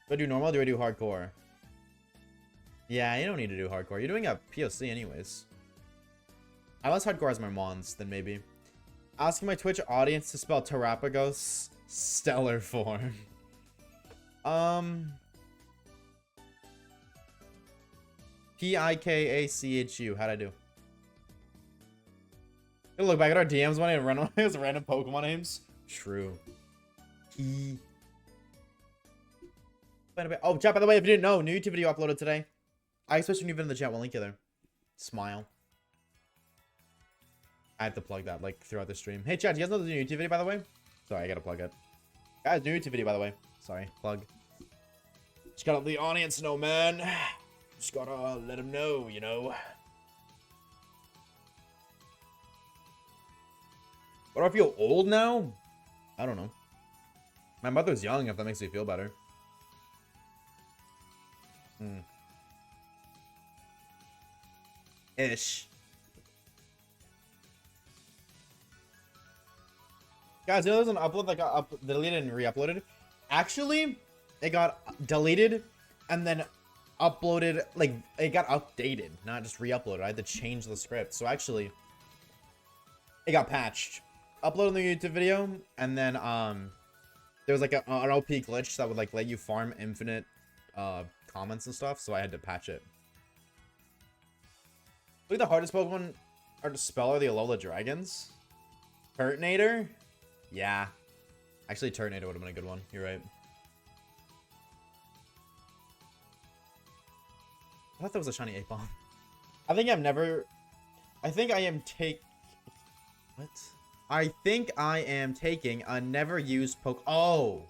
Do I do normal or do I do hardcore? Yeah, you don't need to do hardcore. You're doing a POC anyways. Unless hardcore has more mons, then maybe. Asking my Twitch audience to spell Terapagos stellar form. P-I-K-A-C-H-U. How'd I do? Gonna look back at our DMs when I run those random Pokemon names. True. Oh, chat, by the way, if you didn't know, new YouTube video uploaded today. I expect a new video in the chat. We'll link you there. Smile. I have to plug that, like, throughout the stream. Hey, chat, do you guys know the new YouTube video, by the way? Sorry, I gotta plug it. Guys, new YouTube video, by the way. Sorry, plug. Just gotta let the audience know, man. Just gotta let them know, you know. What do I feel old now? I don't know. My mother's young, if that makes me feel better. Ish. Guys, you know there's an upload that got deleted and re-uploaded? Actually, it got deleted and then uploaded, like, it got updated, not just re-uploaded. I had to change the script. So actually, it got patched. Uploaded the YouTube video, and then, there was like an OP glitch that would, like, let you farm infinite, comments and stuff, so I had to patch it. I think the hardest Pokemon are to spell are the Alola Dragons. Turtonator? Yeah. Actually, Turtonator would have been a good one. You're right. I thought that was a shiny Aipom. I think I think I am taking a never used poke. Oh!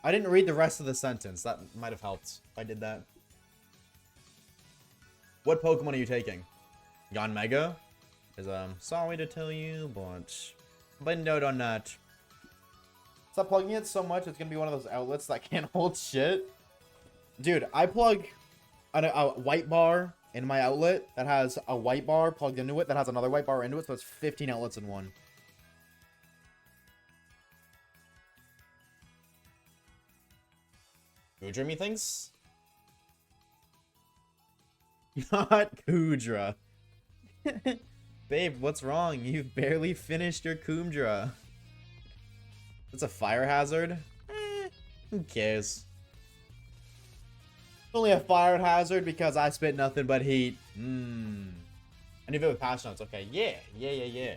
I didn't read the rest of the sentence. That might have helped if I did that. What Pokemon are you taking? Yanmega? Because I'm sorry to tell you, but note on that. Stop plugging it so much, it's gonna be one of those outlets that can't hold shit. Dude, I plug a white bar in my outlet that has a white bar plugged into it that has another white bar into it, so it's 15 outlets in one. Kudra, methinks? Not Kudra. Babe, what's wrong? You've barely finished your Kudra. It's a fire hazard? Who cares? It's only a fire hazard because I spit nothing but heat. And if it with passion notes, okay. Yeah.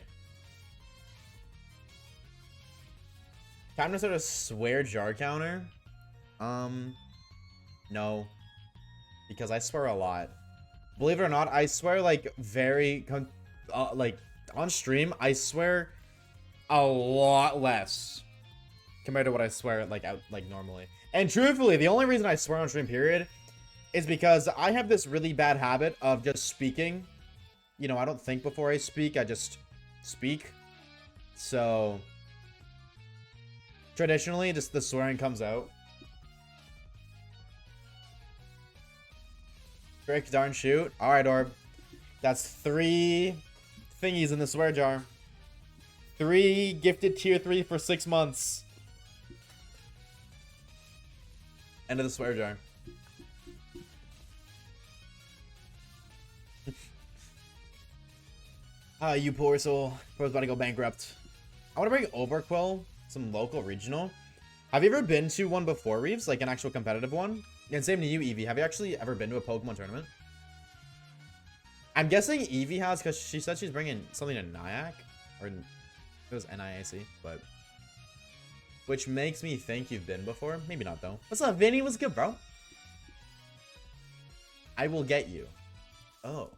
Time to start a swear jar counter? No. Because I swear a lot. Believe it or not, I swear like like on stream, I swear a lot less compared to what I swear like out like normally. And truthfully, the only reason I swear on stream period is because I have this really bad habit of just speaking. You know, I don't think before I speak, I just speak. So traditionally, just the swearing comes out. Frick, darn shoot. Alright, Orb. That's 3 thingies in the swear jar. 3 gifted tier 3 for 6 months. End of the swear jar. You poor soul. Bro's about to go bankrupt. I want to bring Overquill, some local regional. Have you ever been to one before, Reeves? Like an actual competitive one? And same to you, Evie. Have you actually ever been to a Pokemon tournament? I'm guessing Evie has because she said she's bringing something to Nyack. Or it was NIAC, but... Which makes me think you've been before. Maybe not, though. What's up, Vinny? What's good, bro? I will get you. Oh.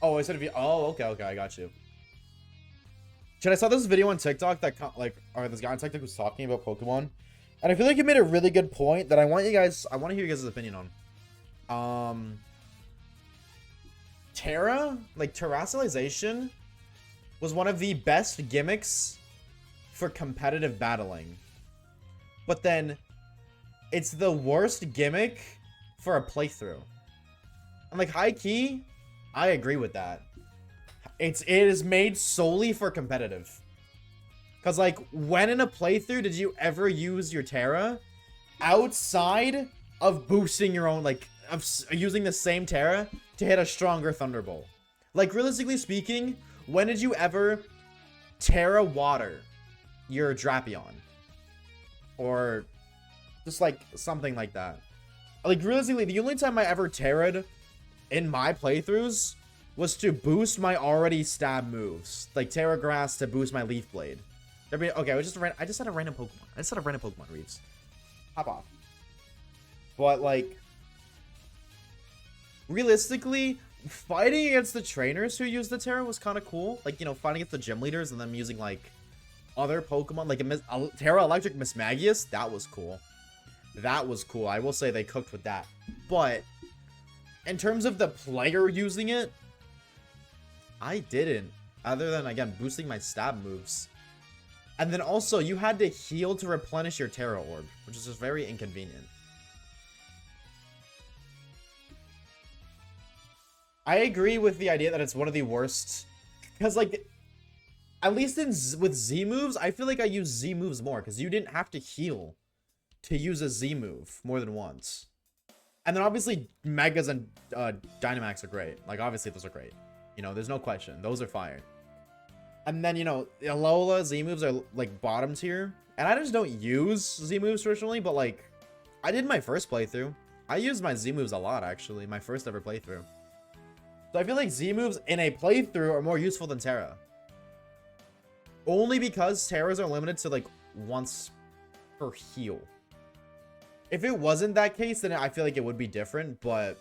Oh, I said if you... Oh, okay, I got you. I saw this video on TikTok that, or this guy on TikTok was talking about Pokemon. And I feel like he made a really good point that I want to hear you guys' opinion on. Terra, like terrestrialization, was one of the best gimmicks for competitive battling. But then, it's the worst gimmick for a playthrough. And like, high key, I agree with that. It is made solely for competitive. Because, like, when in a playthrough did you ever use your Terra outside of boosting your own, like, of using the same Terra to hit a stronger Thunderbolt? Like, realistically speaking, when did you ever Terra Water your Drapion? Or just, like, something like that. Like, realistically, the only time I ever Terra'd in my playthroughs was to boost my already stab moves. Like, Terra Grass to boost my Leaf Blade. Okay, I just had a random Pokemon. Reeves. Hop off. But, like, realistically, fighting against the trainers who use the Terra was kind of cool. Like, you know, fighting against the gym leaders and them using, like, other Pokemon. Like, a Terra Electric Mismagius. That was cool. That was cool. I will say they cooked with that. But, in terms of the player using it, I didn't. Other than, again, boosting my stab moves. And then also, you had to heal to replenish your Terra Orb, which is just very inconvenient. I agree with the idea that it's one of the worst. Because, like, at least with Z moves, I feel like I use Z moves more. Because you didn't have to heal to use a Z move more than once. And then, obviously, Megas and Dynamax are great. Like, obviously, those are great. You know, there's no question. Those are fire. And then, you know, Alola Z moves are, like, bottom tier. And I just don't use Z moves traditionally, but, like, I did my first playthrough. I used my Z moves a lot, actually. My first ever playthrough. So I feel like Z moves in a playthrough are more useful than Terra. Only because Terras are limited to, like, once per heal. If it wasn't that case, then I feel like it would be different, but...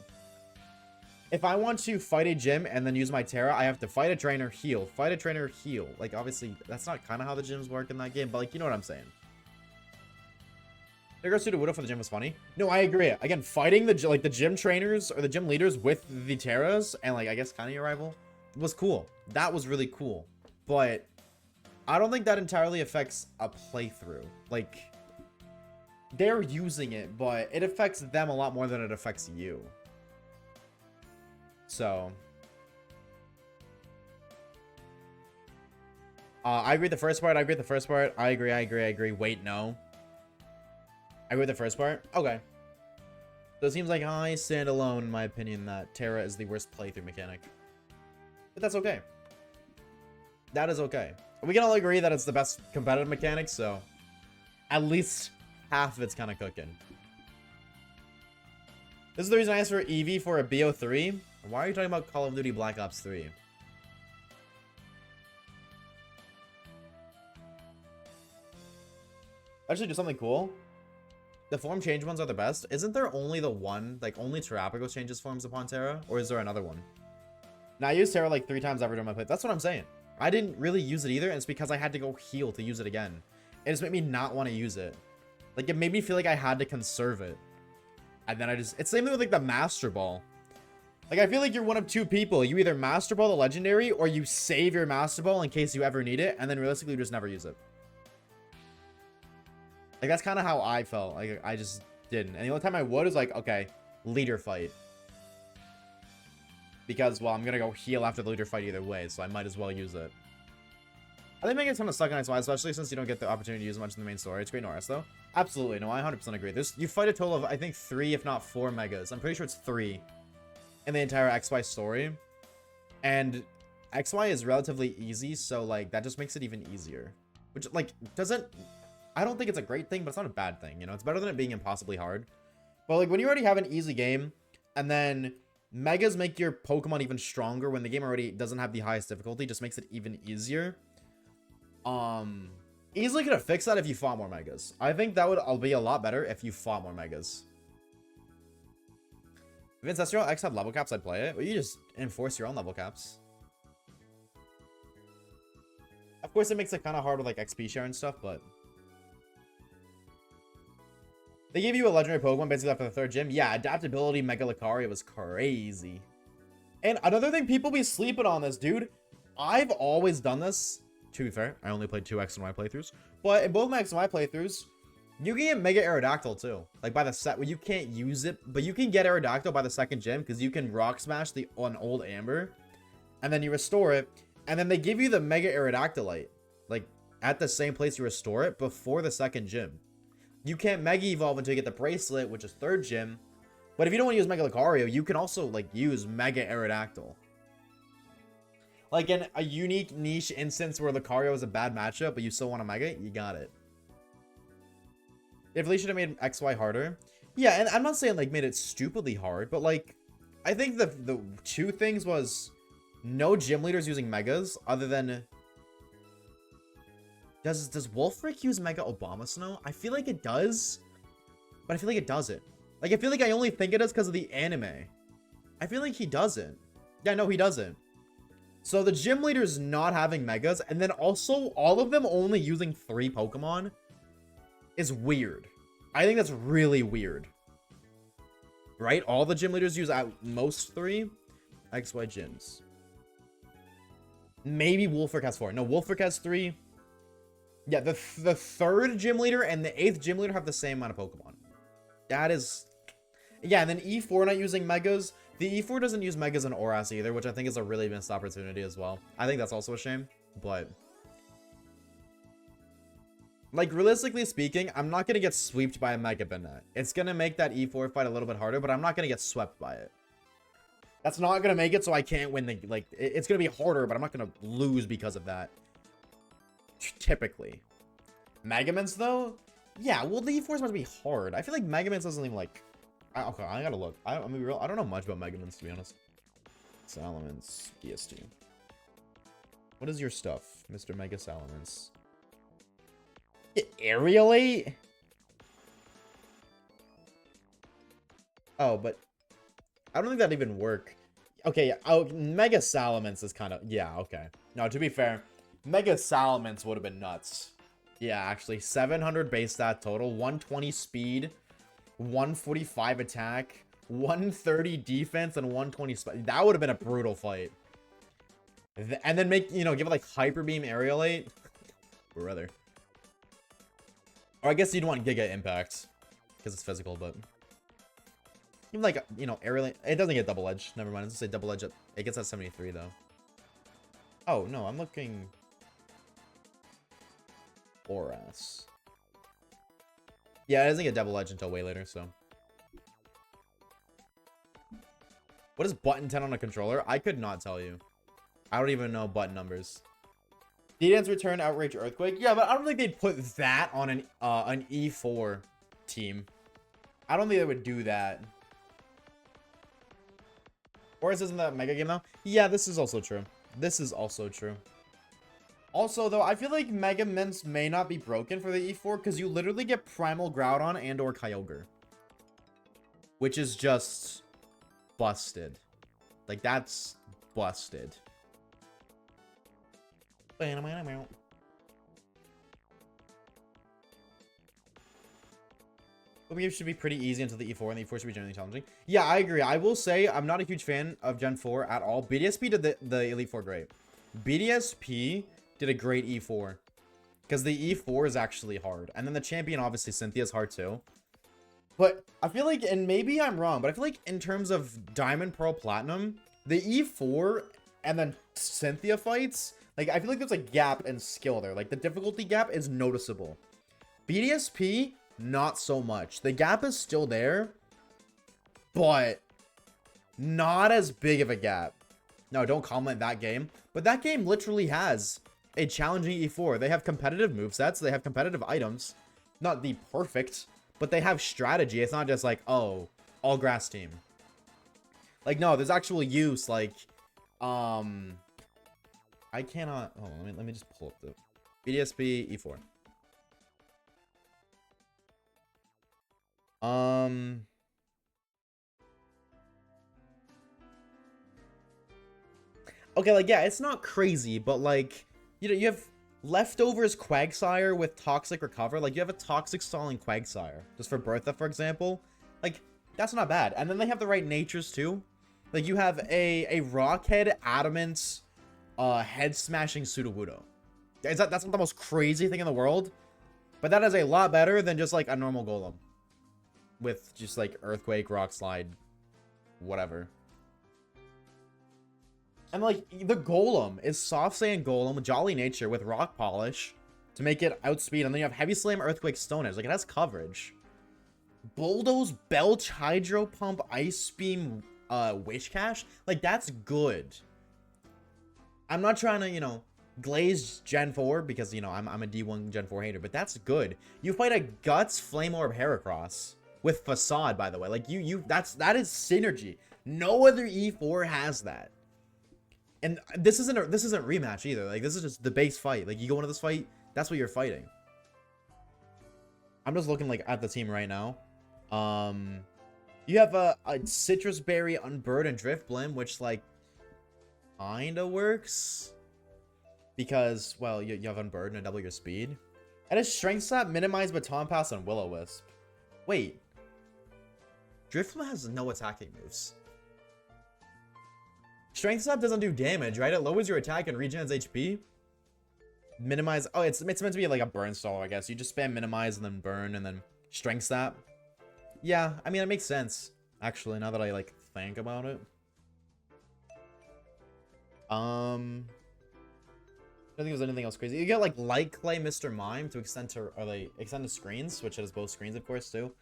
If I want to fight a gym and then use my Terra, I have to fight a trainer, heal. Fight a trainer, heal. Like, obviously, that's not kind of how the gyms work in that game, but, like, you know what I'm saying. Figure out Sudowoodo for the gym was funny. No, I agree. Again, fighting the gym trainers or the gym leaders with the Terras and, like, I guess kind of your rival was cool. That was really cool. But I don't think that entirely affects a playthrough. Like, they're using it, but it affects them a lot more than it affects you. So, I agree with the first part. I agree. Wait, no. I agree with the first part. Okay. So it seems like I stand alone in my opinion that Terra is the worst playthrough mechanic. But that's okay. That is okay. We can all agree that it's the best competitive mechanic, so at least half of it's kind of cooking. This is the reason I asked for Eevee for a BO3. Why are you talking about Call of Duty Black Ops 3? Actually, do something cool. The form change ones are the best. Isn't there only the one, like only Terrapagos changes forms upon Terra? Or is there another one? Now, I use Terra like 3 times every time I play. That's what I'm saying. I didn't really use it either, and it's because I had to go heal to use it again. It just made me not want to use it. Like, it made me feel like I had to conserve it. And then it's the same thing with like the Master Ball. Like, I feel like you're one of two people. You either Master Ball the Legendary, or you save your Master Ball in case you ever need it, and then realistically you just never use it. Like, that's kind of how I felt. Like, I just didn't. And the only time I would is like, okay, leader fight. Because, well, I'm going to go heal after the leader fight either way, so I might as well use it. I think making it kind of suck on its why, especially since you don't get the opportunity to use much in the main story. It's great in RS, though. Absolutely. No, I 100% agree. You fight a total of, I think, 3, if not 4 megas. I'm pretty sure it's 3 in the entire XY story. And XY is relatively easy, so, like, that just makes it even easier. Which, like, doesn't... I don't think it's a great thing, but it's not a bad thing, you know? It's better than it being impossibly hard. But, like, when you already have an easy game, and then megas make your Pokemon even stronger when the game already doesn't have the highest difficulty, just makes it even easier. Easily could have fixed that if you fought more megas. I think that would be a lot better if you fought more megas. If Ancestral X had level caps, I'd play it. But you just enforce your own level caps. Of course, it makes it kind of hard with, like, XP share and stuff, but... They gave you a legendary Pokemon basically after the 3rd gym. Yeah, adaptability Mega Lucario was crazy. And another thing, people be sleeping on this, dude. I've always done this. To be fair, I only played 2 X and Y playthroughs. But in both my X and Y playthroughs, you can get Mega Aerodactyl too. Like by the set, well, you can't use it, but you can get Aerodactyl by the 2nd gym because you can Rock Smash an old Amber. And then you restore it. And then they give you the Mega Aerodactylite. Like at the same place you restore it before the 2nd gym. You can't Mega Evolve until you get the bracelet, which is 3rd gym. But if you don't want to use Mega Lucario, you can also, like, use Mega Aerodactyl. Like, in a unique niche instance where Lucario is a bad matchup, but you still want to Mega, you got it. If they should have made XY harder. Yeah, and I'm not saying, like, made it stupidly hard, but, like, I think the 2 things was no gym leaders using Megas, other than... Does Wolfric use Mega Abomasnow? I feel like it does, but I feel like it doesn't. Like, I feel like I only think it does because of the anime. I feel like he doesn't. Yeah, no, he doesn't. So the gym leaders not having Megas, and then also all of them only using 3 Pokemon is weird. I think that's really weird. Right? All the gym leaders use at most 3 XY gyms. Maybe Wolfric has 4. No, Wolfric has 3. Yeah, the 3rd gym leader and the 8th gym leader have the same amount of Pokemon. That is... Yeah, and then E4 not using Megas. The E4 doesn't use Megas in Oras either, which I think is a really missed opportunity as well. I think that's also a shame, but... Like, realistically speaking, I'm not going to get swept by a Mega Banette. It's going to make that E4 fight a little bit harder, but I'm not going to get swept by it. That's not going to make it so I can't win the... Like, it's going to be harder, but I'm not going to lose because of that. Typically. Megamans, though? Yeah, well, the E4s must be hard. I feel like Megamans doesn't even, like... Okay, I gotta look. I mean, I don't know much about Megamans, to be honest. Salamence, EST. What is your stuff, Mr. Mega Salamence? Aerialate? Oh, but... I don't think that'd even work. Okay, yeah. Oh, Mega Salamence is kind of... Yeah, okay. No, to be fair... Mega Salamence would have been nuts. Yeah, actually, 700 base stat total, 120 speed, 145 attack, 130 defense, and 120 speed. That would have been a brutal fight. And then make, you know, give it like Hyper Beam Aerialate. Brother. Or I guess you'd want Giga Impact, because it's physical, but... Even like, you know, Aerialate, it doesn't get Double Edge. Never mind, let's say Double Edge, it gets at 73, though. Oh, no, I'm looking... Oras. Yeah, it doesn't get double edge until way later, so. What is button 10 on a controller? I could not tell you. I don't even know button numbers. D-Dance return, Outrage, Earthquake. Yeah, but I don't think they'd put that on an E4 team. I don't think they would do that. Or isn't that a mega game though? Yeah, this is also true. This is also true. Also, though, I feel like Mega Mints may not be broken for the E4 because you literally get Primal Groudon and or Kyogre. Which is just busted. Like, that's busted. It should be pretty easy until the E4, and the E4 should be generally challenging. Yeah, I agree. I will say I'm not a huge fan of Gen 4 at all. BDSP did the Elite 4 great. BDSP did a great E4. Because the E4 is actually hard. And then the champion, obviously, Cynthia is hard too. But I feel like, and maybe I'm wrong, but I feel like in terms of Diamond, Pearl, Platinum, the E4 and then Cynthia fights, like, I feel like there's a gap in skill there. Like, the difficulty gap is noticeable. BDSP, not so much. The gap is still there, but not as big of a gap. No, don't comment that game. But that game literally has a challenging E4. They have competitive movesets. They have competitive items. Not the perfect, but they have strategy. It's not just like, oh, all grass team. Like, no, there's actual use. Like, I cannot. Hold on, let me just pull up the BDSP E4. Okay, like, yeah, it's not crazy, but like, you know, you have leftovers Quagsire with Toxic Recover. Like, you have a Toxic Stalling Quagsire, just for Bertha, for example. Like, that's not bad. And then they have the right natures too. Like, you have a Rockhead Adamant head smashing Sudowoodo. That's not the most crazy thing in the world, but that is a lot better than just like a normal Golem with just like Earthquake, Rock Slide, whatever. And like, the Golem is Soft Sand Golem with Jolly Nature with Rock Polish to make it outspeed, and then you have Heavy Slam, Earthquake, Stone Edge. Like, it has coverage. Bulldoze, Belch, Hydro Pump, Ice Beam, Wish Cash. Like, that's good. I'm not trying to, you know, glaze Gen 4 because, you know, I'm a D1 Gen 4 hater, but that's good. You fight a Guts, Flame Orb, Heracross with Facade, by the way. Like, that is synergy. No other E4 has that. And this isn't rematch either. Like, this is just the base fight. Like, you go into this fight, that's what you're fighting. I'm just looking like at the team right now. You have a Citrus Berry, Unburden, Drift Blim, which like kinda works because, well, you have Unburden and double your speed. And a Strength Slap, Minimize, Baton Pass, and Will-O-Wisp. Wait, Drift Blim has no attacking moves. Strength Slap doesn't do damage, right? It lowers your attack and regens HP. Minimize. Oh, it's meant to be like a burn stall, I guess. You just spam Minimize and then burn and then Strength Slap. Yeah, I mean, it makes sense, actually, now that I like think about it. I don't think there's anything else crazy. You get like Light Clay, Mr. Mime to extend to, or like extend to screens, which has both screens, of course, too.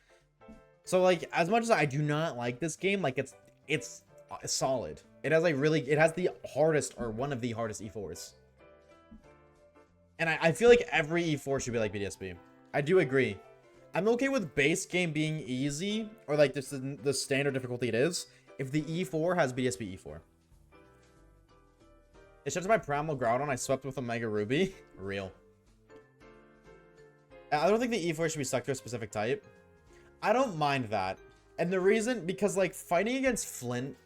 So like, as much as I do not like this game, like it's solid. It has like it has the hardest, or one of the hardest E4s. And I feel like every E4 should be like BDSP. I do agree. I'm okay with base game being easy, or like this is the standard difficulty it is, if the E4 has BDSP E4. It shows my Primal Groudon I swept with a Mega Ruby. Real. I don't think the E4 should be stuck to a specific type. I don't mind that. And the reason, because like fighting against Flint,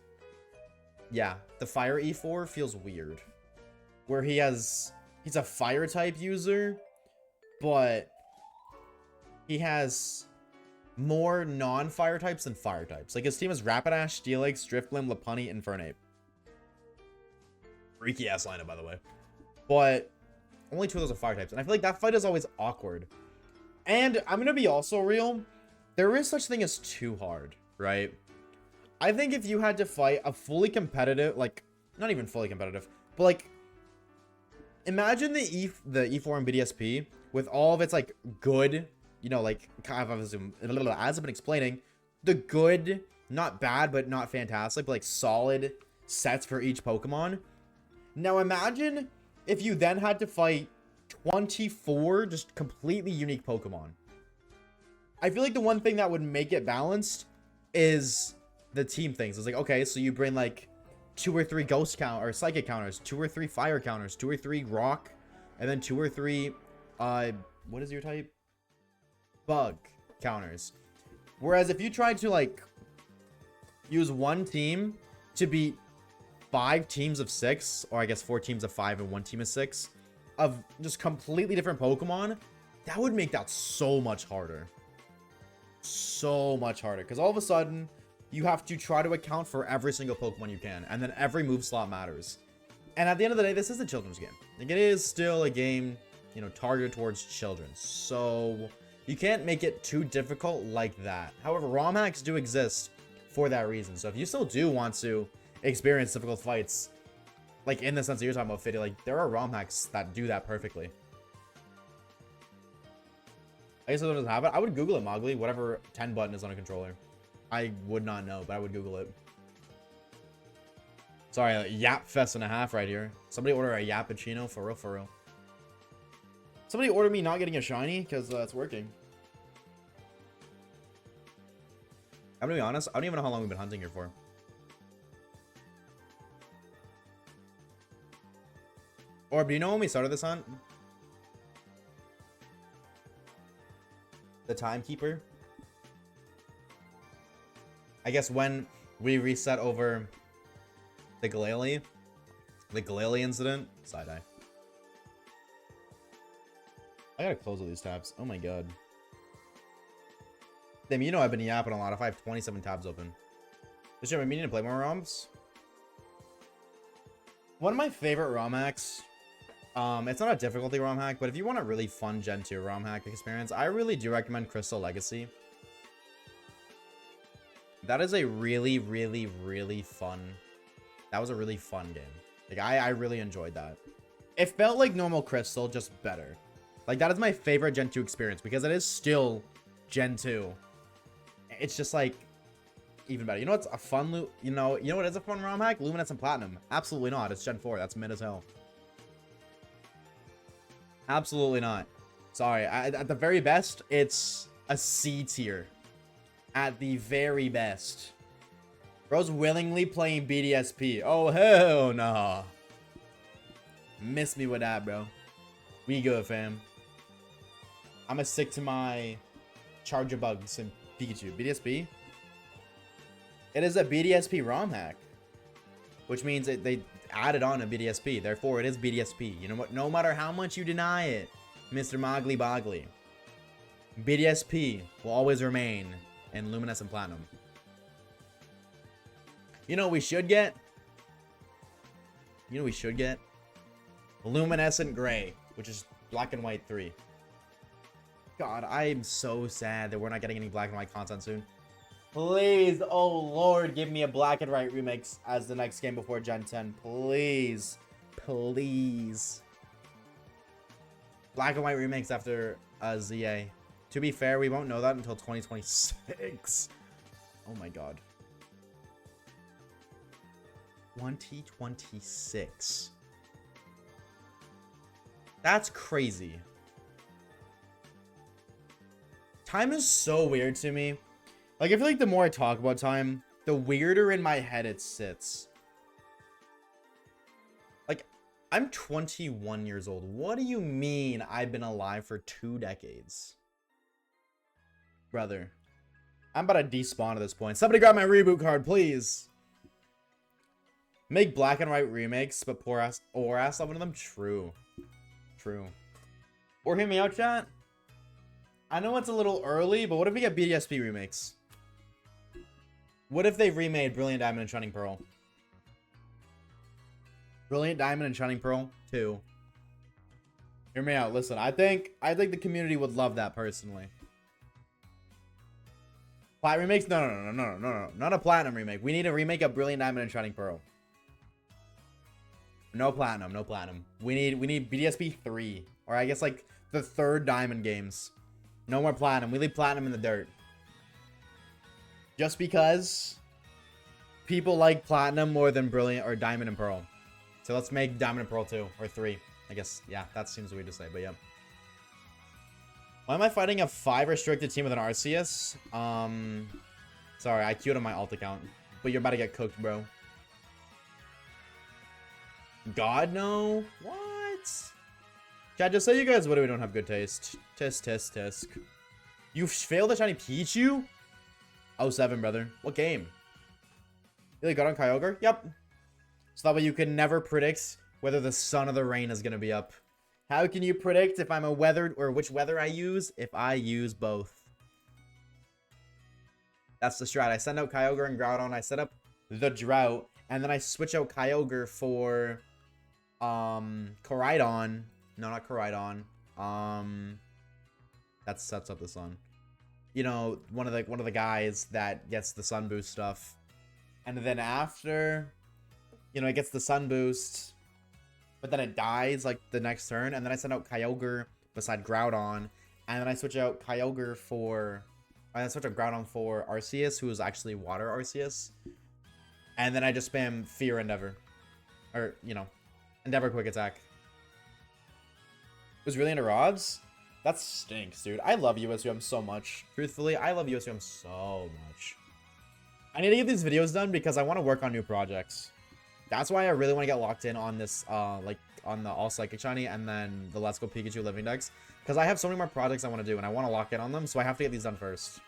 yeah, the Fire E4 feels weird. Where he's a Fire type user, but he has more non-Fire types than Fire types. Like, his team is Rapidash, Steelix, Driftblim, Lopunny, Infernape. Freaky ass lineup, by the way. But only 2 of those are Fire types. And I feel like that fight is always awkward. And I'm going to be also real. There is such thing as too hard, right? I think if you had to fight a fully competitive, like, not even fully competitive, but like, imagine the E4 and BDSP with all of its like good you know, like, kind of, as I've been explaining, the good, not bad, but not fantastic, but like solid sets for each Pokemon. Now imagine if you then had to fight 24 just completely unique Pokemon. I feel like the one thing that would make it balanced is the team things. It's like, okay, so you bring like 2 or 3 ghost count or psychic counters, 2 or 3 fire counters, 2 or 3 rock, and then 2 or 3 what is your type? Bug counters. Whereas if you tried to like use one team to beat 5 teams of 6, or I guess 4 teams of 5 and 1 team of 6 of just completely different Pokemon, that would make that so much harder. So much harder, because all of a sudden you have to try to account for every single Pokemon you can, and then every move slot matters. And at the end of the day, this is a children's game. Like, it is still a game, you know, targeted towards children, so you can't make it too difficult like that. However, ROM hacks do exist for that reason. So if you still do want to experience difficult fights, like in the sense that you're talking about, Fiddy, like there are ROM hacks that do that perfectly. I guess it doesn't have it. I would Google it, Mowgli. Whatever 10 button is on a controller. I would not know, but I would Google it. Sorry, Yap Fest and a half right here. Somebody order a Yappuccino, for real, for real. Somebody order me not getting a shiny, because it's working. I'm gonna be honest, I don't even know how long we've been hunting here for. Orb, do you know when we started this hunt? The timekeeper? I guess when we reset over the Glalie incident. Side-eye. I gotta close all these tabs. Oh my god. Damn, you know I've been yapping a lot if I have 27 tabs open. Just remember, me need to play more ROMs. One of my favorite ROM hacks, it's not a difficulty ROM hack, but if you want a really fun Gen 2 ROM hack experience, I really do recommend Crystal Legacy. That is a really, really, really fun. That was a really fun game. Like, I really enjoyed that. It felt like normal Crystal, just better. Like, that is my favorite Gen 2 experience because it is still Gen 2. It's just like even better. You know what's a fun you know what is a fun ROM hack? Luminous and Platinum. Absolutely not. It's Gen 4. That's mid as hell. Absolutely not. Sorry. At the very best, it's a C tier. At the very best. Bro's willingly playing BDSP. Oh, hell nah. Miss me with that, bro. We good, fam. I'm gonna stick to my Charger Bugs and Pikachu. BDSP? It is a BDSP ROM hack. Which means they added on a BDSP. Therefore, it is BDSP. You know what? No matter how much you deny it, Mr. Moggly Boggly, BDSP will always remain in Luminous and Platinum. You know what we should get? You know what we should get? Luminescent Gray, which is Black and White 3. God, I am so sad that we're not getting any Black and White content soon. Please, oh lord, give me a Black and White remix as the next game before Gen 10. Please. Please. Black and White remakes after ZA. To be fair, we won't know that until 2026. Oh my god. 2026. That's crazy. Time is so weird to me. Like, I feel like the more I talk about time, the weirder in my head it sits. Like, I'm 21 years old. What do you mean I've been alive for 2 decades? Brother, I'm about to despawn at this point. Somebody grab my reboot card, please. Make Black and White remakes, but pour ass or ass love into them. True. True. Or hear me out, chat. I know it's a little early, but what if we get BDSP remakes? What if they remade Brilliant Diamond and Shining Pearl? Brilliant Diamond and Shining Pearl 2. Hear me out. Listen, I think the community would love that personally. Plat remakes? No. Not a Platinum remake. We need a remake of Brilliant Diamond and Shining Pearl. No Platinum, no Platinum. We need BDSP 3. Or I guess like the 3rd Diamond games. No more platinum. We leave platinum in the dirt. Just because people like platinum more than brilliant or diamond and pearl. So let's make diamond and pearl 2 or 3. I guess, yeah, that seems weird to say, but yeah. Why am I fighting a 5 restricted team with an Arceus? Sorry, I queued on my alt account. But you're about to get cooked, bro. God, no? What? Chat, just say you guys literally don't have good taste. Tisk. You failed a shiny Pichu? 07, brother. What game? You really got on Kyogre? Yep. So that way you can never predict whether the sun or the rain is going to be up. How can you predict if I'm a weathered or which weather I use if I use both? That's the strat. I send out Kyogre and Groudon. I set up the drought. And then I switch out Kyogre for Koraidon. No, not Koraidon. That sets up the sun. You know, one of the guys that gets the sun boost stuff. And then after, you know, it gets the sun boost, but then it dies like the next turn. And then I send out Kyogre beside Groudon. And then I switch out Kyogre for, I switch out Groudon for Arceus, who is actually Water Arceus. And then I just spam Fear Endeavor. Or, you know, Endeavor Quick Attack. It was really into Rods? That stinks, dude. I love USUM so much. Truthfully, I love USUM so much. I need to get these videos done because I want to work on new projects. That's why I really want to get locked in on this, like, on the All Psychic Shiny and then the Let's Go Pikachu Living Dex. Because I have so many more projects I want to do and I want to lock in on them, so I have to get these done first.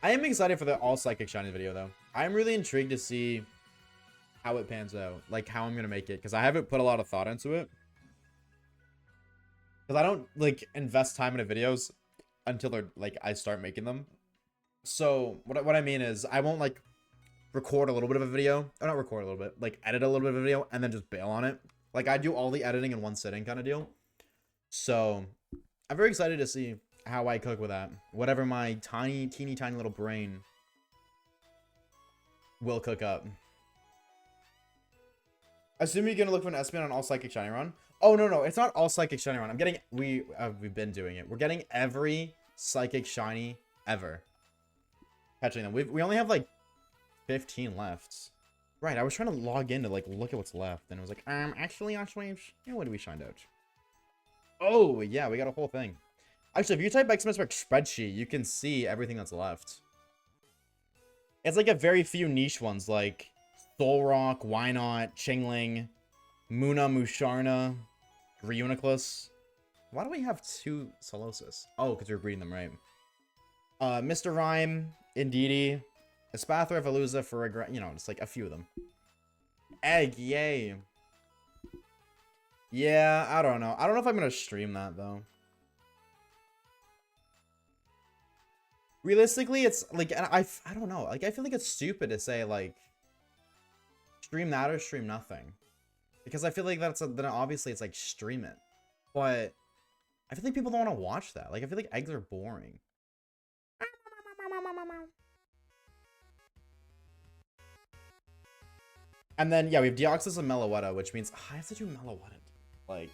I am excited for the All Psychic Shiny video, though. I'm really intrigued to see how it pans out. Like, how I'm going to make it. Because I haven't put a lot of thought into it. Because I don't, like, invest time into videos until they're, like, I start making them. So, what I mean is, I won't, like, record a little bit of a video. Or not record a little bit. Like, edit a little bit of a video and then just bail on it. Like, I do all the editing in one sitting kind of deal. So, I'm very excited to see how I cook with that. Whatever my teeny tiny little brain will cook up. Assume you're gonna look for an Espeon on All Psychic Shiny Run. Oh no, it's not All Psychic Shiny Run. I'm getting we've been doing it. We're getting every Psychic Shiny ever. Catching them. We only have like 15 left. Right, I was trying to log in to like look at what's left, and it was like, actually Oshawaves, what did we find out? Oh yeah, we got a whole thing. Actually, if you type Xmas spreadsheet, you can see everything that's left. It's like a very few niche ones, like Solrock, Wynot, Chingling, Muna, Musharna, Reuniclus. Why do we have 2 Solosis? Oh, because we're breeding them, right? Mr. Rhyme, Indeedee, Espathra, Veluza, Farigra, you know, just like a few of them. Egg, yay. Yeah, I don't know. I don't know if I'm going to stream that, though. Realistically, it's like, I don't know. Like, I feel like it's stupid to say, like, stream that or stream nothing. Because I feel like then obviously it's like, stream it. But I feel like people don't want to watch that. Like, I feel like eggs are boring. And then, yeah, we have Deoxys and Meloetta, which means I have to do Meloetta. Like,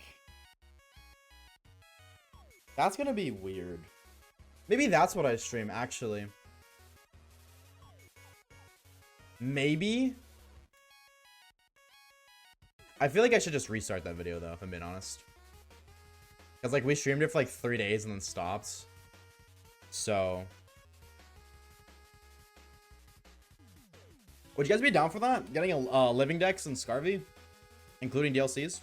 that's gonna be weird. Maybe that's what I stream, actually. Maybe. I feel like I should just restart that video, though, if I'm being honest. Because, like, we streamed it for, like, 3 days and then stopped. So. Would you guys be down for that? Getting a Living Dex and Scarvy? Including DLCs?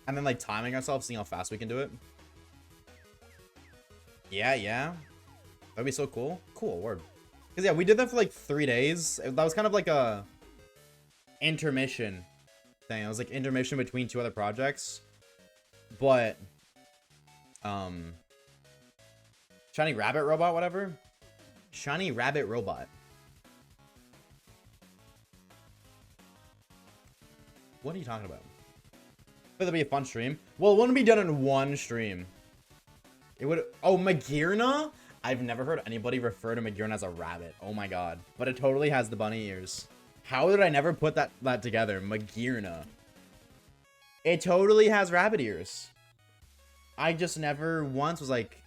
And then, like, timing ourselves, seeing how fast we can do it. Yeah. That'd be so cool. Cool, word. Because, yeah, we did that for, like, 3 days. That was kind of like a intermission thing. It was, like, intermission between 2 other projects. But, Shiny Rabbit Robot, whatever. Shiny Rabbit Robot. What are you talking about? That'd be a fun stream. Well, it wouldn't be done in one stream. It would. Oh, Magearna? I've never heard anybody refer to Magearna as a rabbit. Oh my god. But it totally has the bunny ears. How did I never put that together? Magirna. It totally has rabbit ears. I just never once was like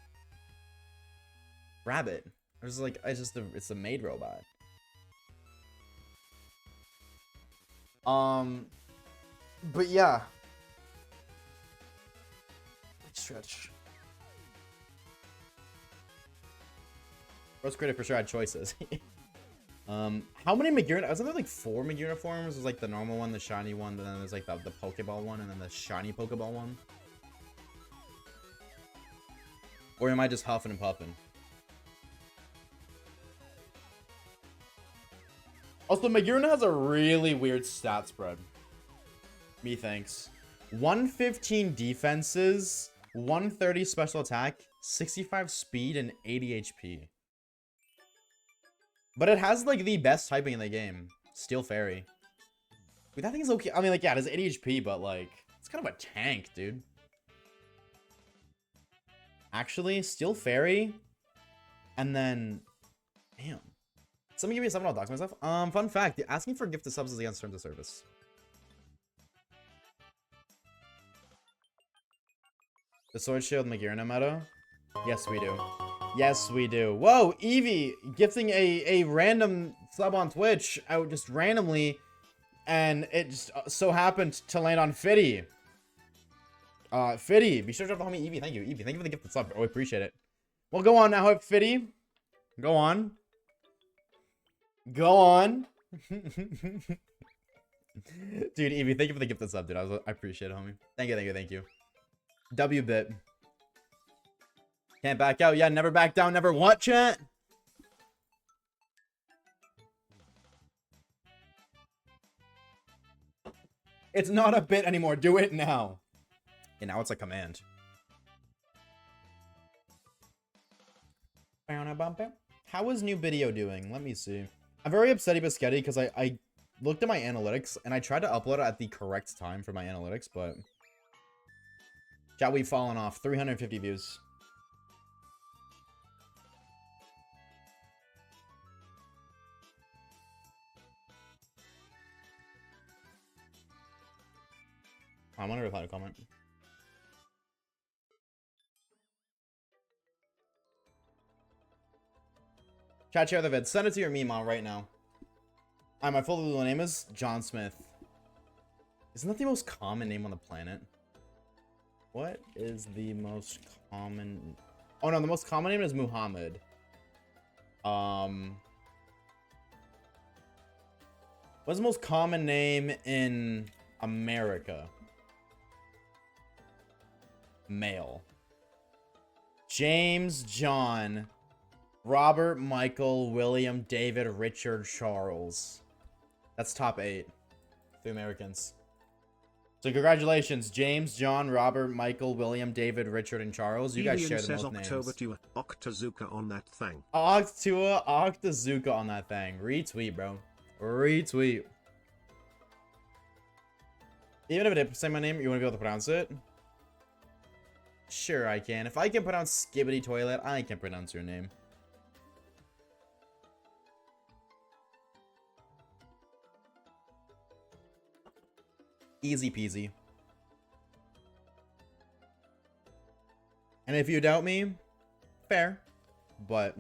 rabbit. I was like, it's a maid robot. But yeah. Stretch. Most credit for sure had choices. How many Magirna? Wasn't there like 4 Magirna forms? There's like the normal one, the shiny one, then there's like the Pokeball one, and then the shiny Pokeball one. Or am I just huffing and puffing? Also, Magirna has a really weird stat spread. Methinks. 115 defenses, 130 special attack, 65 speed, and 80 HP. But it has like the best typing in the game. Steel Fairy. Wait, that thing's okay. I mean, like, yeah, it has 80 HP, but like, it's kind of a tank, dude. Actually, Steel Fairy. And then, damn. Somebody give me a 7, I'll dox myself. Fun fact, asking for gifted subs is against terms of service. The Sword Shield Magirna meta? Yes, we do. Yes, we do. Whoa, Eevee gifting a random sub on Twitch out just randomly, and it just so happened to land on Fitty. Fitty, be sure to drop the homie Eevee. Thank you, Eevee. Thank you for the gifted sub. Oh, I appreciate it. Well, go on now, Fitty. Go on. Go on. Dude, Eevee, thank you for the gifted sub, dude. I appreciate it, homie. Thank you, thank you, thank you. W-bit. Can't back out. Yeah, never back down, never what, chat? It's not a bit anymore. Do it now. And now it's a command. How is new video doing? Let me see. I'm very upset Biscotti because I looked at my analytics and I tried to upload it at the correct time for my analytics, but chat, we've fallen off. 350 views. I want to reply to comment. Chat, share the vid. Send it to your meme right now. My full legal name is John Smith. Isn't that the most common name on the planet? What is the most common? Oh no, the most common name is Muhammad. What's the most common name in America? Male. James, John, Robert, Michael, William, David, Richard, Charles. That's top 8. 3 Americans. So congratulations, James, John, Robert, Michael, William, David, Richard, and Charles. You guys share the most names. Octazuka on that thing. Octazuka on that thing. Retweet, bro. Retweet. Even if it didn't say my name, you want to be able to pronounce it? Sure, I can. If I can pronounce Skibbity Toilet, I can pronounce your name. Easy peasy. And if you doubt me, fair. But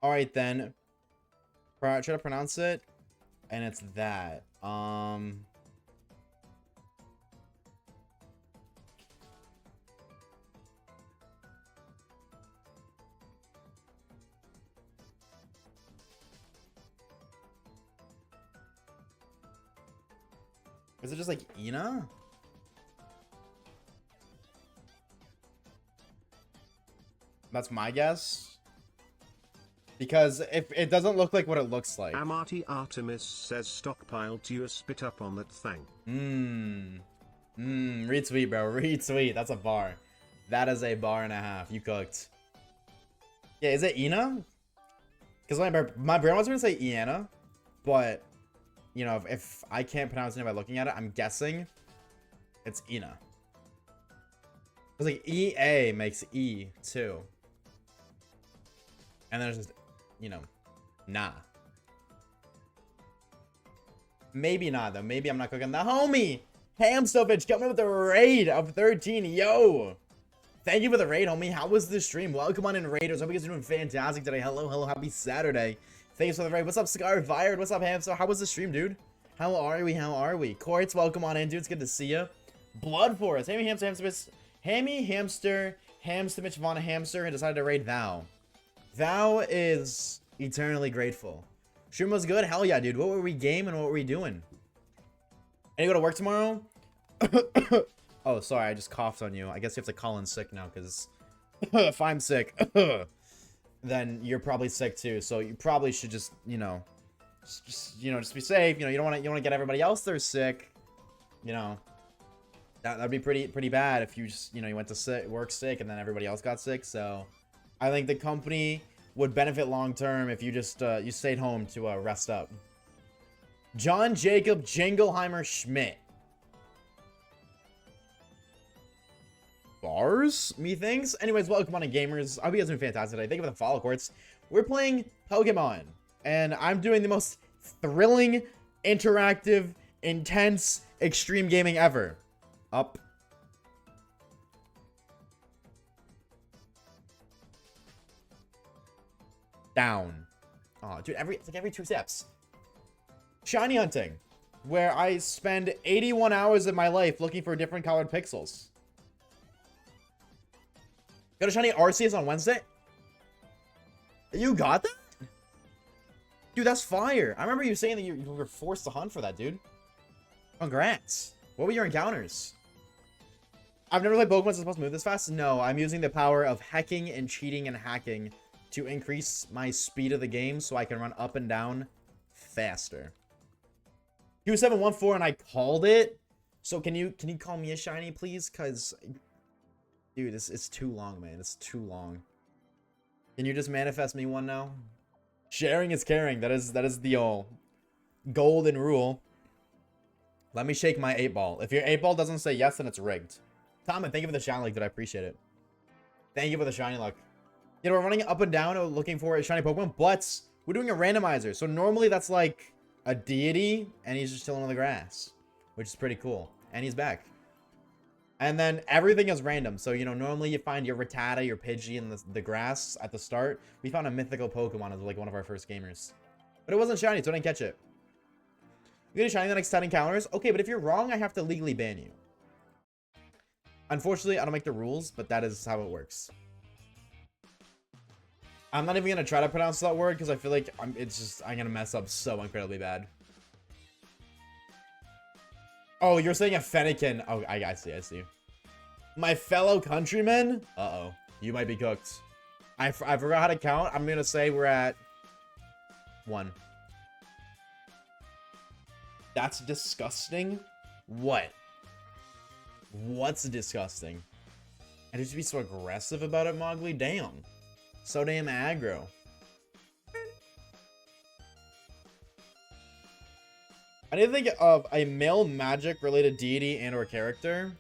alright then. Try to pronounce it. And it's that. Is it just like Ina? That's my guess. Because if it doesn't look like what it looks like. Amati Artemis says stockpile to you spit up on that thing. Retweet, bro. Retweet. That's a bar. That is a bar and a half. You cooked. Yeah, is it Ina? Because my brain was going to say Iana, but you know, if I can't pronounce it by looking at it, I'm guessing it's Ina. It's like EA makes E too. And then it's just you know, nah. Maybe not, though. Maybe I'm not cooking the homie. Hamstovich coming with the raid of 13. Yo. Thank you for the raid, homie. How was the stream? Welcome on in, Raiders. Hope you guys are doing fantastic today. Hello, hello. Happy Saturday. Thanks for the raid. What's up, Scar Vired? What's up, Hamster? How was the stream, dude? How are we? How are we? Quartz, welcome on in, dude. It's good to see you. Blood Forest. Hammy Hamster, Hamstovich, Vonna Hamster, and decided to raid Thou. Thou is eternally grateful. Stream was good? Hell yeah, dude. What were we game and what were we doing? And you go to work tomorrow? Oh, sorry. I just coughed on you. I guess you have to call in sick now because if I'm sick, then you're probably sick too. So you probably should just, just be safe. You don't want to get everybody else there sick. That'd be pretty bad if you just, you went to work sick and then everybody else got sick. So I think the company would benefit long term if you just you stayed home to rest up. John Jacob Jingleheimer Schmidt. Bars? Methinks? Anyways, welcome on in, gamers. I hope you guys are doing fantastic today. Thank you for the follow, Quartz. We're playing Pokemon, and I'm doing the most thrilling, interactive, intense, extreme gaming ever. Up. Down. Oh, dude, it's like every 2 steps. Shiny hunting, where I spend 81 hours of my life looking for different colored pixels. Got a shiny Arceus on Wednesday? You got that? Dude, that's fire. I remember you saying that you were forced to hunt for that, dude. Congrats. What were your encounters? I've never played Pokemon that's supposed to move this fast. No, I'm using the power of hacking and cheating and hacking to increase my speed of the game so I can run up and down faster. Q714 and I called it. So can you call me a shiny, please? Cause dude, it's too long, man. It's too long. Can you just manifest me one now? Sharing is caring. That is the golden rule. Let me shake my 8-ball. If your 8-ball doesn't say yes, then it's rigged. Tom, thank you for the shiny luck, dude. I appreciate it. Thank you for the shiny luck. We're running up and down looking for a shiny Pokemon, but we're doing a randomizer. So normally that's like a deity, and he's just chilling on the grass, which is pretty cool. And he's back. And then everything is random. So, normally you find your Rattata, your Pidgey in the grass at the start. We found a mythical Pokemon as like one of our first gamers. But it wasn't shiny, so I didn't catch it. You get a shiny in the next 10 encounters? Okay, but if you're wrong, I have to legally ban you. Unfortunately, I don't make the rules, but that is how it works. I'm not even going to try to pronounce that word because I feel like I'm going to mess up so incredibly bad. Oh, you're saying a Fennekin. Oh, I see. My fellow countrymen? Uh-oh. You might be cooked. I forgot how to count. I'm going to say we're at 1. That's disgusting. What? What's disgusting? And just be so aggressive about it, Mowgli? Damn. So damn aggro. I need to think of a male magic related deity and or character.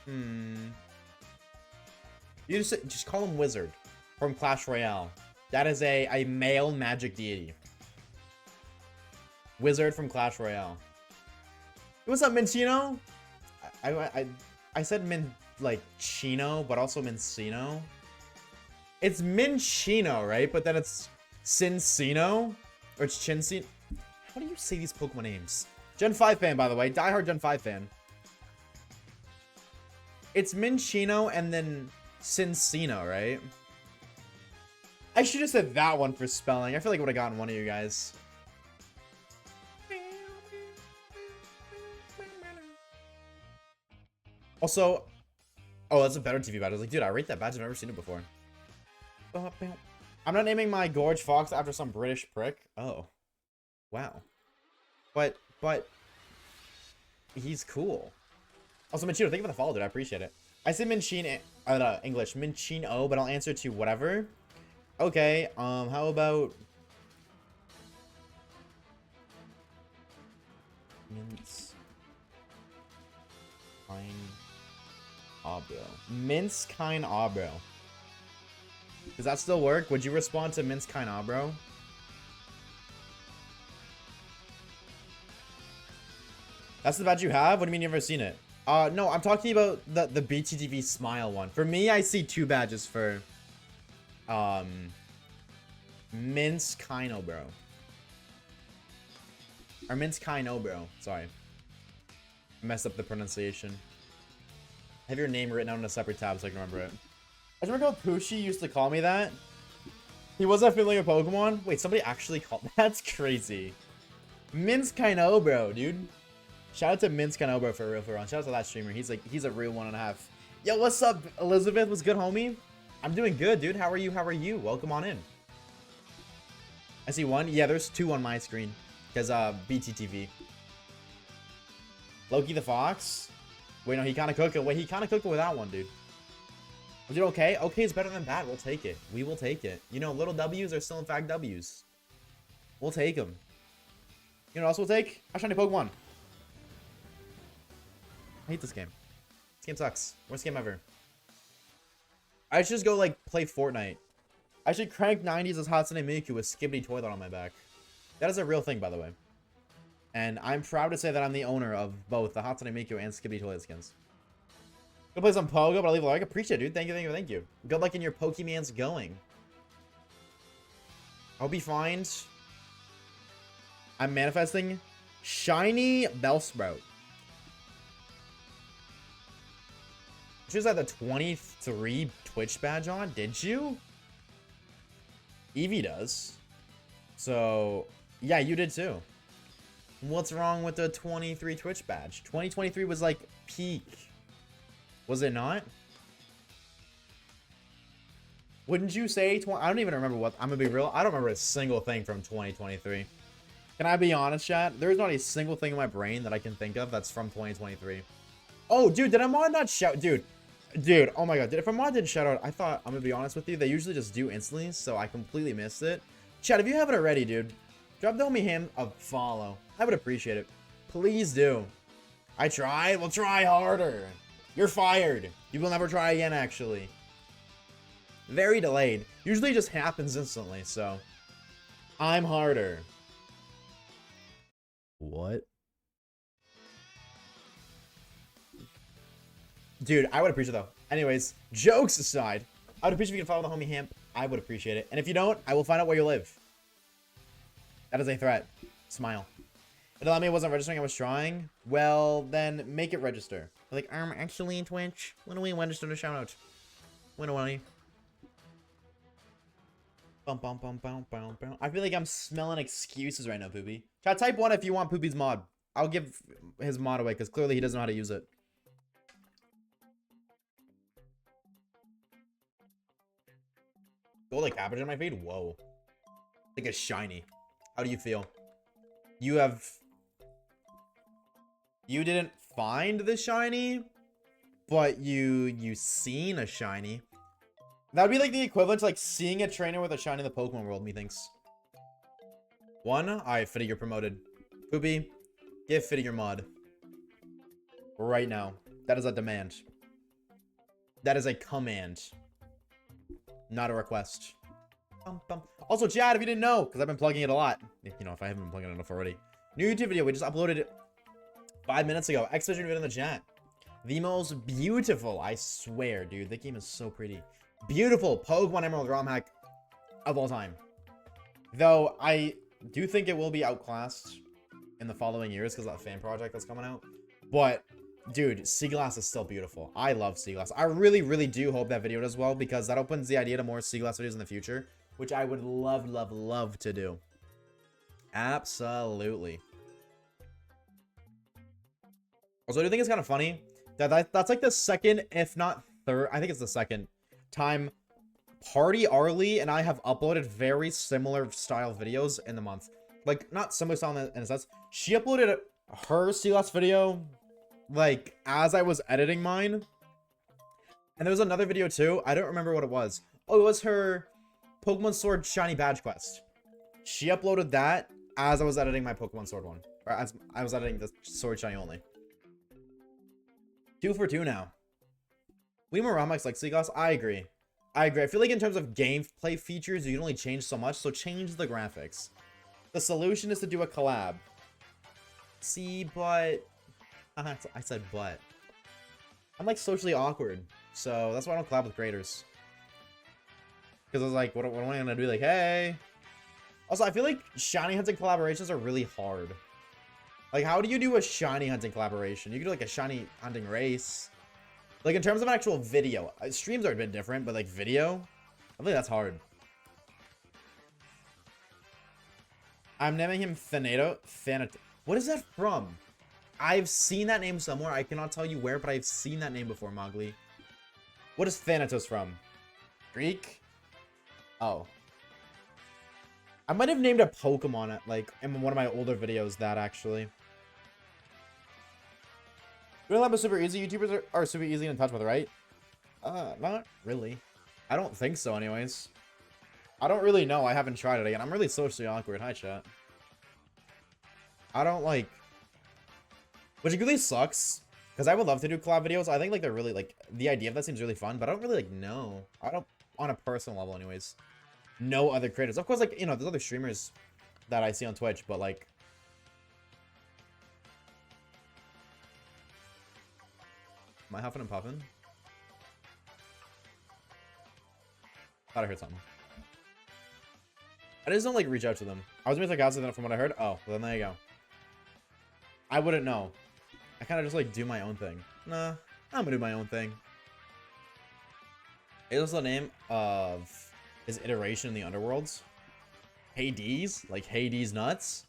You just call him Wizard from Clash Royale. That is a male magic deity. Wizard from Clash Royale. What's up, Minchino? I said Chino, but also Mincino. It's Minchino, right? But then it's Cincino, or it's Chincino. How do you say these Pokemon names? Gen 5 fan, by the way. Diehard Gen 5 fan. It's Minchino and then Cincino, right? I should have said that one for spelling. I feel like I would have gotten one of you guys. Also, oh, that's a better TV badge. I was like, dude, I rate that badge. I've never seen it before. I'm not naming my Gorge Fox after some British prick. Oh. Wow. But he's cool. Also, Minchino, thank you for the follow, dude. I appreciate it. I say Minchino, English, Minchino, but I'll answer to whatever. Okay, how about Mince Kine Abro. Mince Kine Abro. Does that still work? Would you respond to Mince Kinda, bro? That's the badge you have? What do you mean you've never seen it? No, I'm talking about the BTTV Smile one. For me, I see 2 badges for, Mince Kino, bro. Or Mince Kino, bro. Sorry. I messed up the pronunciation. Have your name written out in a separate tab so I can remember it. I remember how Poochie used to call me that. He wasn't familiar with Pokemon. Wait, somebody actually called. That's crazy. Mince Kino, bro, dude. Shout out to Mince Kino, bro, for real, for real. Shout out to that streamer. He's a real 1.5. Yo, what's up, Elizabeth? What's good, homie? I'm doing good, dude. How are you? How are you? Welcome on in. I see 1. Yeah, there's 2 on my screen. Because, BTTV. Loki the Fox? Wait, no, he kind of cooked it. Wait, he kind of cooked it with that one, dude. Was it okay? Okay is better than bad. We'll take it. We will take it. You know, little W's are still, in fact, W's. We'll take them. You know what else we'll take? A shiny Pokemon. I hate this game. This game sucks. Worst game ever. I should just go, like, play Fortnite. I should crank 90s as Hatsune Miku with Skibbity Toilet on my back. That is a real thing, by the way. And I'm proud to say that I'm the owner of both the Hatsune Miku and Skibbity Toilet skins. Go play some Pogo, but I'll leave a like. Appreciate it, dude. Thank you, thank you, thank you. Good luck in your Pokemon's going. I hope you find... I'm manifesting shiny Bellsprout. She was at the 23 Twitch badge on, did you? Eevee does. So, yeah, you did too. What's wrong with the 23 Twitch badge? 2023 was like peak. Was it not? Wouldn't you say I don't even remember what... I'm gonna be real. I don't remember a single thing from 2023. Can I be honest, chat? There's not a single thing in my brain that I can think of that's from 2023. Oh, dude, did Ahmad not shout? Dude, oh my god. If Ahmad didn't shout out, I thought, I'm gonna be honest with you, they usually just do instantly, so I completely missed it. Chat, if you haven't already, dude, drop the homie him a follow. I would appreciate it. Please do. I tried. We'll try harder. You're fired. You will never try again, actually. Very delayed. Usually it just happens instantly, so. I'm harder. What? Dude, I would appreciate it, though. Anyways, jokes aside, I would appreciate if you can follow the homie Hamp. I would appreciate it. And if you don't, I will find out where you live. That is a threat. Smile. It allowed me, I wasn't registering, I was trying. Well, then make it register. Like, actually in Twitch, when do we register to shout out? When do I? Bum, bum, bum, bum, bum, bum. I feel like I'm smelling excuses right now, Poopy. Chat, type 1 if you want Poopy's mod. I'll give his mod away, because clearly he doesn't know how to use it. Go like cabbage on my feed? Whoa. Like a shiny. How do you feel? You didn't find the shiny, but you seen a shiny. That would be like the equivalent to like seeing a trainer with a shiny in the Pokemon world, methinks. 1, alright, Fitty, you're promoted. Poopy, give Fitty your mod. Right now. That is a demand. That is a command. Not a request. Bum, bum. Also, chat, if you didn't know, because I've been plugging it a lot. You know, if I haven't been plugging it enough already. New YouTube video, we just uploaded it 5 minutes ago. Exhibition video in the chat. The most beautiful, I swear, dude. The game is so pretty. Beautiful Pokemon Emerald ROM hack of all time. Though, I do think it will be outclassed in the following years because of that fan project that's coming out. But, dude, Seaglass is still beautiful. I love Seaglass. I really, really do hope that video does well because that opens the idea to more Seaglass videos in the future, which I would love, love, love to do. Absolutely. Also, I do think it's kind of funny that that's like the second, if not third, I think it's the second time Party Arlie and I have uploaded very similar style videos in the month. Like, not similar style in a sense. She uploaded her Seaglass video, like, as I was editing mine. And there was another video, too. I don't remember what it was. Oh, it was her Pokemon Sword Shiny Badge Quest. She uploaded that as I was editing my Pokemon Sword one. Or as I was editing the Sword Shiny only. 2 for 2 now. Weimer Romex like Seaglass? I agree. I agree. I feel like in terms of gameplay features, you can only change so much, so change the graphics. The solution is to do a collab. See, but... I said but. I'm like socially awkward, so that's why I don't collab with creators. Because I was like, what am I gonna do? Like, hey. Also, I feel like shiny hunting collaborations are really hard. Like, how do you do a shiny hunting collaboration? You could do like a shiny hunting race. Like, in terms of an actual video, streams are a bit different, but like video, I think that's hard. I'm naming him Thanato. What is that from? I've seen that name somewhere. I cannot tell you where, but I've seen that name before, Mowgli. What is Thanatos from? Greek? Oh. I might have named a Pokemon like in one of my older videos that actually. Real life is super easy. YouTubers are super easy in touch with, right? Not really. I don't think so anyways. I don't really know. I haven't tried it again. I'm really socially awkward. Hi, chat. I don't like... Which really sucks. Because I would love to do collab videos. I think like they're really like... The idea of that seems really fun. But I don't really like know. I don't... On a personal level anyways. No other creators. Of course, like, you know, there's other streamers that I see on Twitch. But like... Am I huffing and puffing? Thought I heard something. I just don't like reach out to them. I was being sarcastic from what I heard. Oh, well, then there you go. I wouldn't know. I kind of just like do my own thing. Nah, I'm gonna do my own thing. Is also the name of his iteration in the underworlds. Hades, like Hades nuts.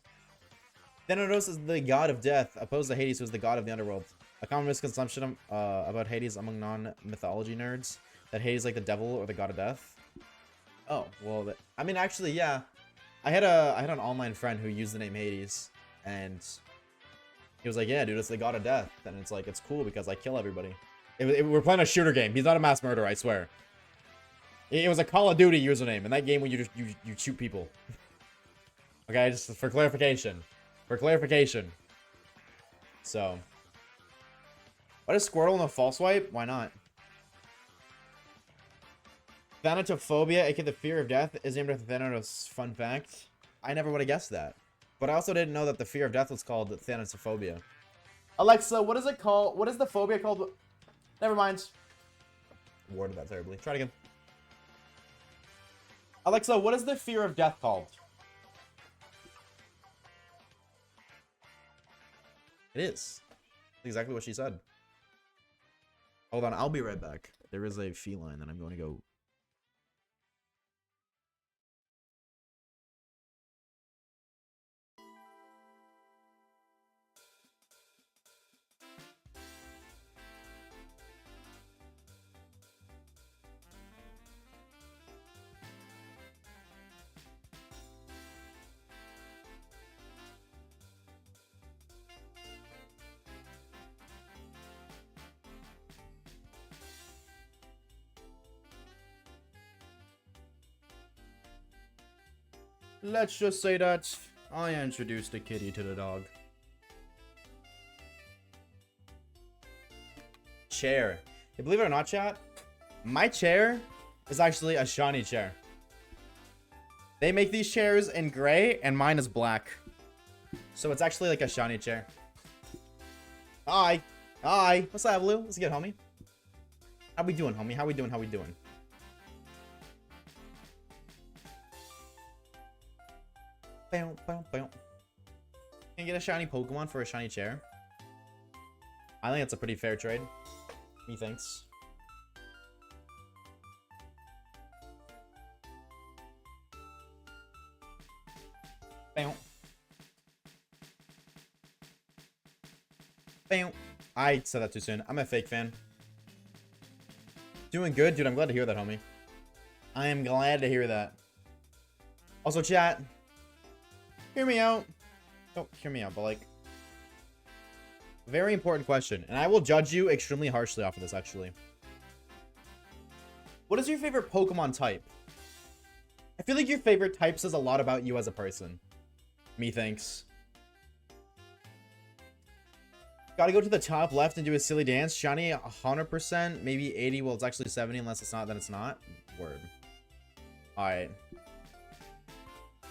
Thanatos is the god of death, opposed to Hades, who is the god of the underworld. A common misconception about Hades among non-mythology nerds that Hades is like the devil or the god of death. Oh, well, I mean, actually, yeah. I had an online friend who used the name Hades, and he was like, yeah, dude, it's the god of death. And it's like, it's cool because I kill everybody. We're playing a shooter game. He's not a mass murderer, I swear. It was a Call of Duty username. In that game, when you shoot people. Okay, just for clarification. For clarification. So. What is Squirtle in a false swipe? Why not? Thanatophobia, aka the fear of death, is named after Thanatos. Fun fact. I never would have guessed that. But I also didn't know that the fear of death was called Thanatophobia. Alexa, what is it called? What is the phobia called? Never mind. Worded that terribly. Try it again. Alexa, what is the fear of death called? It is. Exactly what she said. Hold on, I'll be right back. There is a feline that I'm going to go... Let's just say that I introduced a kitty to the dog. Chair. You believe it or not, chat? My chair is actually a shiny chair. They make these chairs in gray, and mine is black. So it's actually like a shiny chair. Hi. Hi. What's up, Blue? What's good, homie? How we doing, homie? How we doing? How we doing? Can you get a shiny Pokemon for a shiny chair? I think it's a pretty fair trade. Methinks. I said that too soon. I'm a fake fan. Doing good, dude. I'm glad to hear that, homie. I am glad to hear that. Also, chat. Hear me out. Don't hear me out, but like... Very important question. And I will judge you extremely harshly off of this, actually. What is your favorite Pokemon type? I feel like your favorite type says a lot about you as a person. Methinks. Gotta go to the top left and do a silly dance. Shiny 100%, maybe 80. Well, it's actually 70. Unless it's not, then it's not. Word. Alright.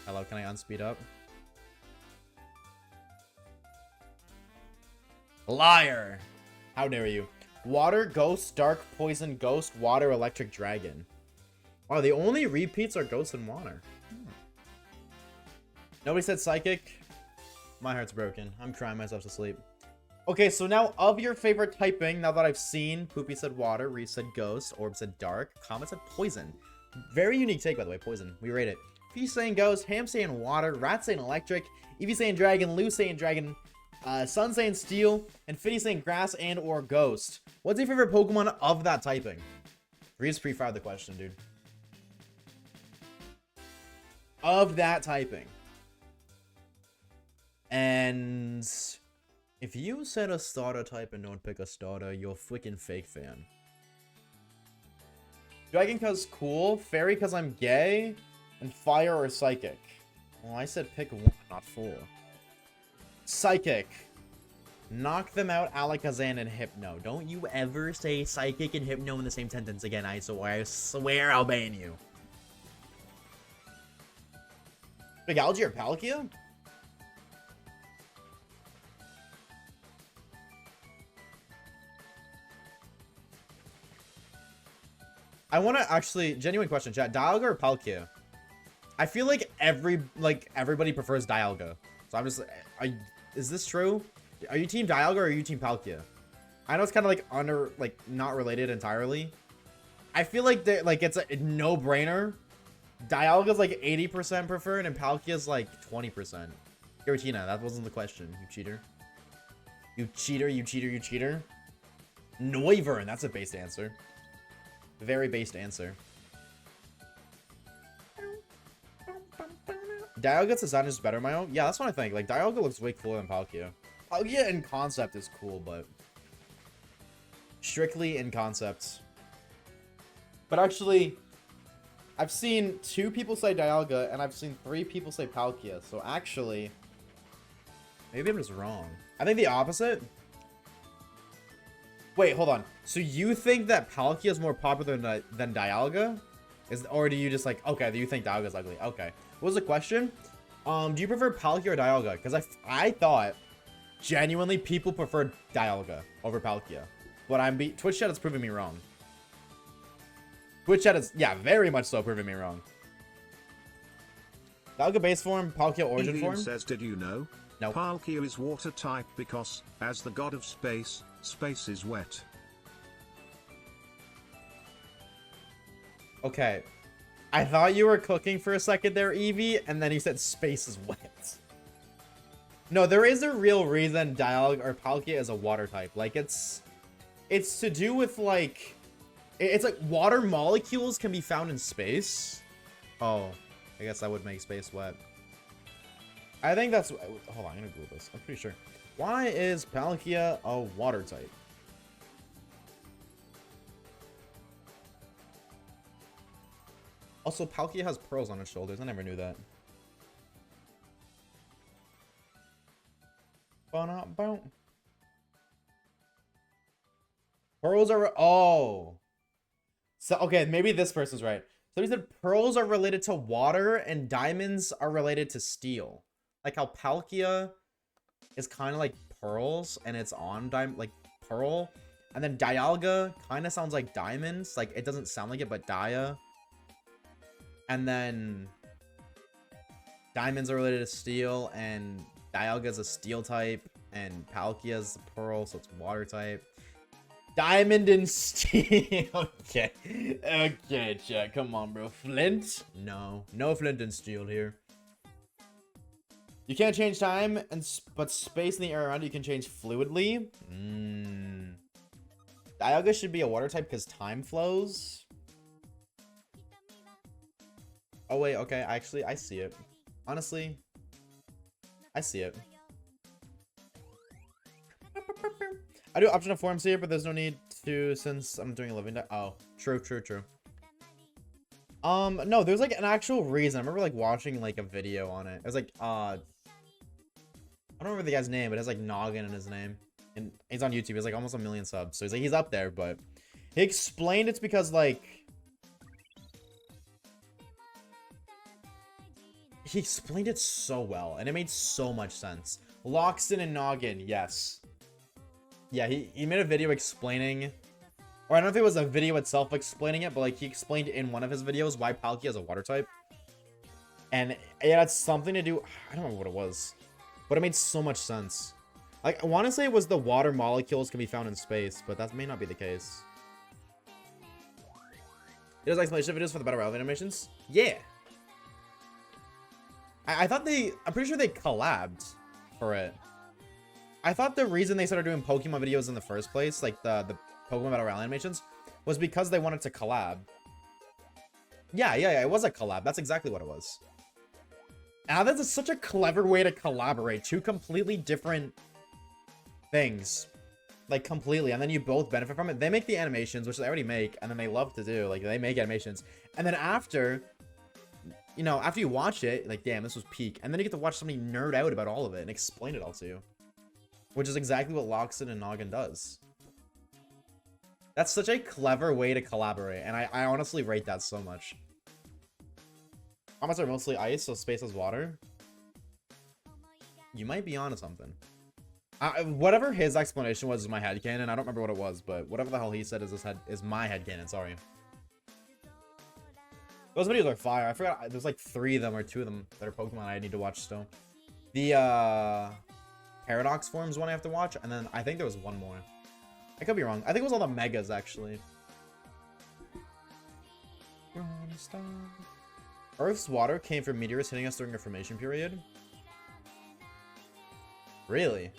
Hello, can I unspeed up? Liar! How dare you? Water, ghost, dark, poison, ghost, water, electric, dragon. Oh, the only repeats are ghost and water. Nobody said psychic. My heart's broken. I'm crying myself to sleep. Okay, so now of your favorite typing, now that I've seen, Poopy said water, Reese said ghost, Orb said dark, Comet said poison. Very unique take, by the way, poison. We rate it. Fee saying ghost, Ham saying water, Rat saying electric, Evie saying dragon, Lou saying dragon, Sun saying steel, and Fitty saying grass and or ghost. What's your favorite Pokemon of that typing? Reese pre-fired the question, dude. Of that typing. And if you said a starter type and don't pick a starter, you're a freaking fake fan. Dragon cause cool, fairy cause I'm gay, and fire or psychic. Well, I said pick one, not four. Psychic. Knock them out, Alakazam and Hypno. Don't you ever say psychic and Hypno in the same sentence again, I swear I'll ban you. Big Algae or Palkia? I want to actually, genuine question, chat. Dialga or Palkia? I feel like everybody prefers Dialga. So I'm just, is this true? Are you team Dialga or are you team Palkia? I know it's kind of like not related entirely. I feel like it's a no-brainer. Dialga's like 80% preferred and Palkia's like 20%. Giratina, that wasn't the question, you cheater. You cheater, you cheater, you cheater. Noivern, that's a based answer. Very based answer. Dialga's design is better, my own. Yeah, that's what I think. Like, Dialga looks way cooler than Palkia. Palkia in concept is cool, but strictly in concept. But actually, I've seen 2 people say Dialga, and I've seen 3 people say Palkia. So actually, maybe I'm just wrong. I think the opposite. Wait, hold on. So you think that Palkia is more popular than Dialga? Or do you just like, okay, do you think Dialga's ugly? Okay. What was the question? Do you prefer Palkia or Dialga? Because I thought genuinely people preferred Dialga over Palkia. But Twitch chat is proving me wrong. Twitch chat is, yeah, very much so proving me wrong. Dialga base form, Palkia origin form? says, did you know? No. Palkia is water type because, as the god of space, space is wet. Okay. I thought you were cooking for a second there, Eevee, and then you said space is wet. No, there is a real reason Dialga or Palkia is a water type. Like, it's to do with, like, it's like water molecules can be found in space. Oh, I guess that would make space wet. I think that's, hold on, I'm gonna Google this. I'm pretty sure. Why is Palkia a water type? Also, Palkia has pearls on its shoulders. I never knew that. Pearls are... Oh. So, okay, maybe this person's right. So he said pearls are related to water and diamonds are related to steel. Like how Palkia is kind of like pearls and it's on like pearl. And then Dialga kind of sounds like diamonds. Like, it doesn't sound like it, but Dia. And then diamonds are related to steel, and Dialga is a steel type, and Palkia is a pearl, so it's water type. Diamond and steel. Okay. Okay, chat. Come on, bro. Flint? No. No flint and steel here. You can't change time, but space in the air around you can change fluidly. Dialga should be a water type because time flows. Oh, wait. Okay. Actually, I see it. Honestly, I see it. I do optional forms here, but there's no need to since I'm doing a living day. Oh, true. No, there's like an actual reason. I remember like watching like a video on it. It was like, I don't remember the guy's name, but it has like Noggin in his name. And he's on YouTube. He's like almost 1 million subs. So he's like, he's up there, but he explained it's because like he explained it so well and it made so much sense. Loxton and Noggin, yes. Yeah, he made a video explaining, or I don't know if it was a video itself explaining it, but like he explained in one of his videos why Palkia is a water type. And it had something to do, I don't remember what it was, but it made so much sense. Like, I want to say it was the water molecules can be found in space, but that may not be the case. There's explanation videos for the Battle Royale animations? Yeah. I thought I'm pretty sure they collabed for it. I thought the reason they started doing Pokemon videos in the first place, like the Pokemon Battle Royale animations, was because they wanted to collab. Yeah, it was a collab. That's exactly what it was. Now, that's such a clever way to collaborate. Two completely different things. Like, completely. And then you both benefit from it. They make the animations, which they already make, and then they love to do. Like, they make animations. And then after, you know, after you watch it, like, damn, this was peak. And then you get to watch somebody nerd out about all of it and explain it all to you. Which is exactly what Loxton and Noggin does. That's such a clever way to collaborate. And I honestly rate that so much. Comets are mostly ice, so space is water. You might be onto something. Whatever his explanation was is my headcanon. I don't remember what it was, but whatever the hell he said is my headcanon, sorry. Those videos are fire. I forgot, there's like 3 of them or 2 of them that are Pokemon I need to watch still. The Paradox Forms one I have to watch, and then I think there was one more. I could be wrong. I think it was all the Megas, actually. Earth's water came from meteors hitting us during a formation period. Really?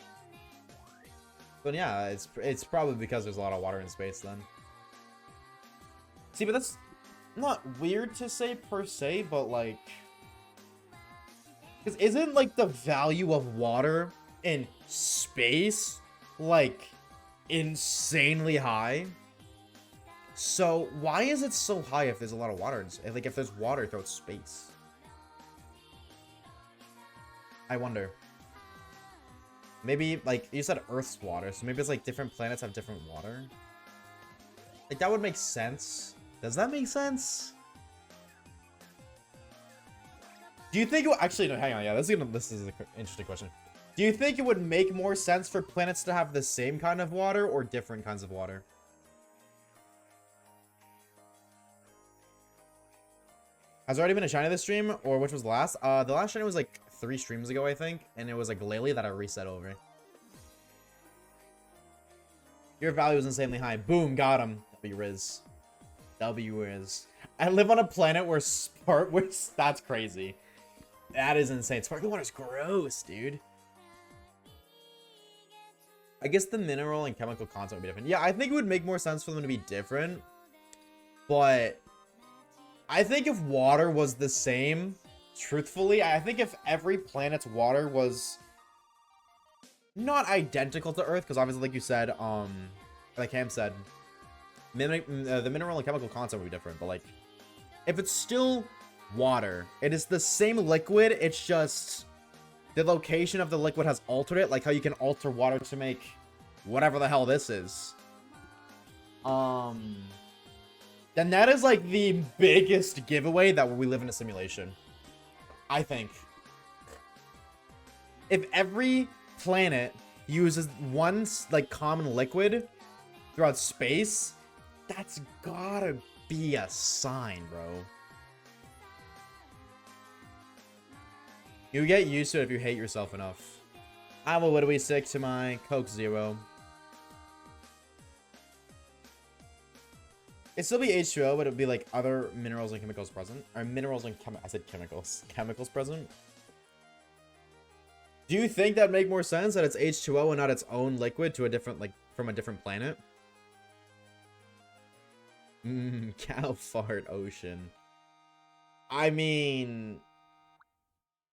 But yeah, it's probably because there's a lot of water in space then. See, but that's not weird to say per se, but like, because isn't like the value of water in space like insanely high? So why is it so high if there's a lot of water? Like if there's water throughout space? I wonder. Maybe like you said Earth's water, so maybe it's like different planets have different water. Like that would make sense. Does that make sense? Do you think it would, actually no, hang on, yeah, this is an interesting question. Do you think it would make more sense for planets to have the same kind of water or different kinds of water? Has there already been a shiny this stream, or which was the last? The last shiny was like 3 streams ago, I think, and it was like lately that I reset over. Your value is insanely high. Boom, got him. W Riz. W Riz. I live on a planet where that's crazy. That is insane. Sparkling water's gross, dude. I guess the mineral and chemical content would be different. Yeah, I think it would make more sense for them to be different, but I think if water was the same, truthfully, I think if every planet's water was not identical to Earth, because obviously, like you said, like Cam said, the mineral and chemical content would be different, but like, if it's still water, it is the same liquid, it's just the location of the liquid has altered it, like how you can alter water to make whatever the hell this is. Then that is like the biggest giveaway that we live in a simulation. I think. If every planet uses one like common liquid throughout space, that's gotta be a sign, bro. You get used to it if you hate yourself enough. I will literally stick to my Coke Zero. It'd still be H2O, but it'd be like other minerals and chemicals present. Or minerals and I said chemicals. Chemicals present. Do you think that'd make more sense that it's H2O and not its own liquid to a different, like, from a different planet? Cow fart ocean. I mean,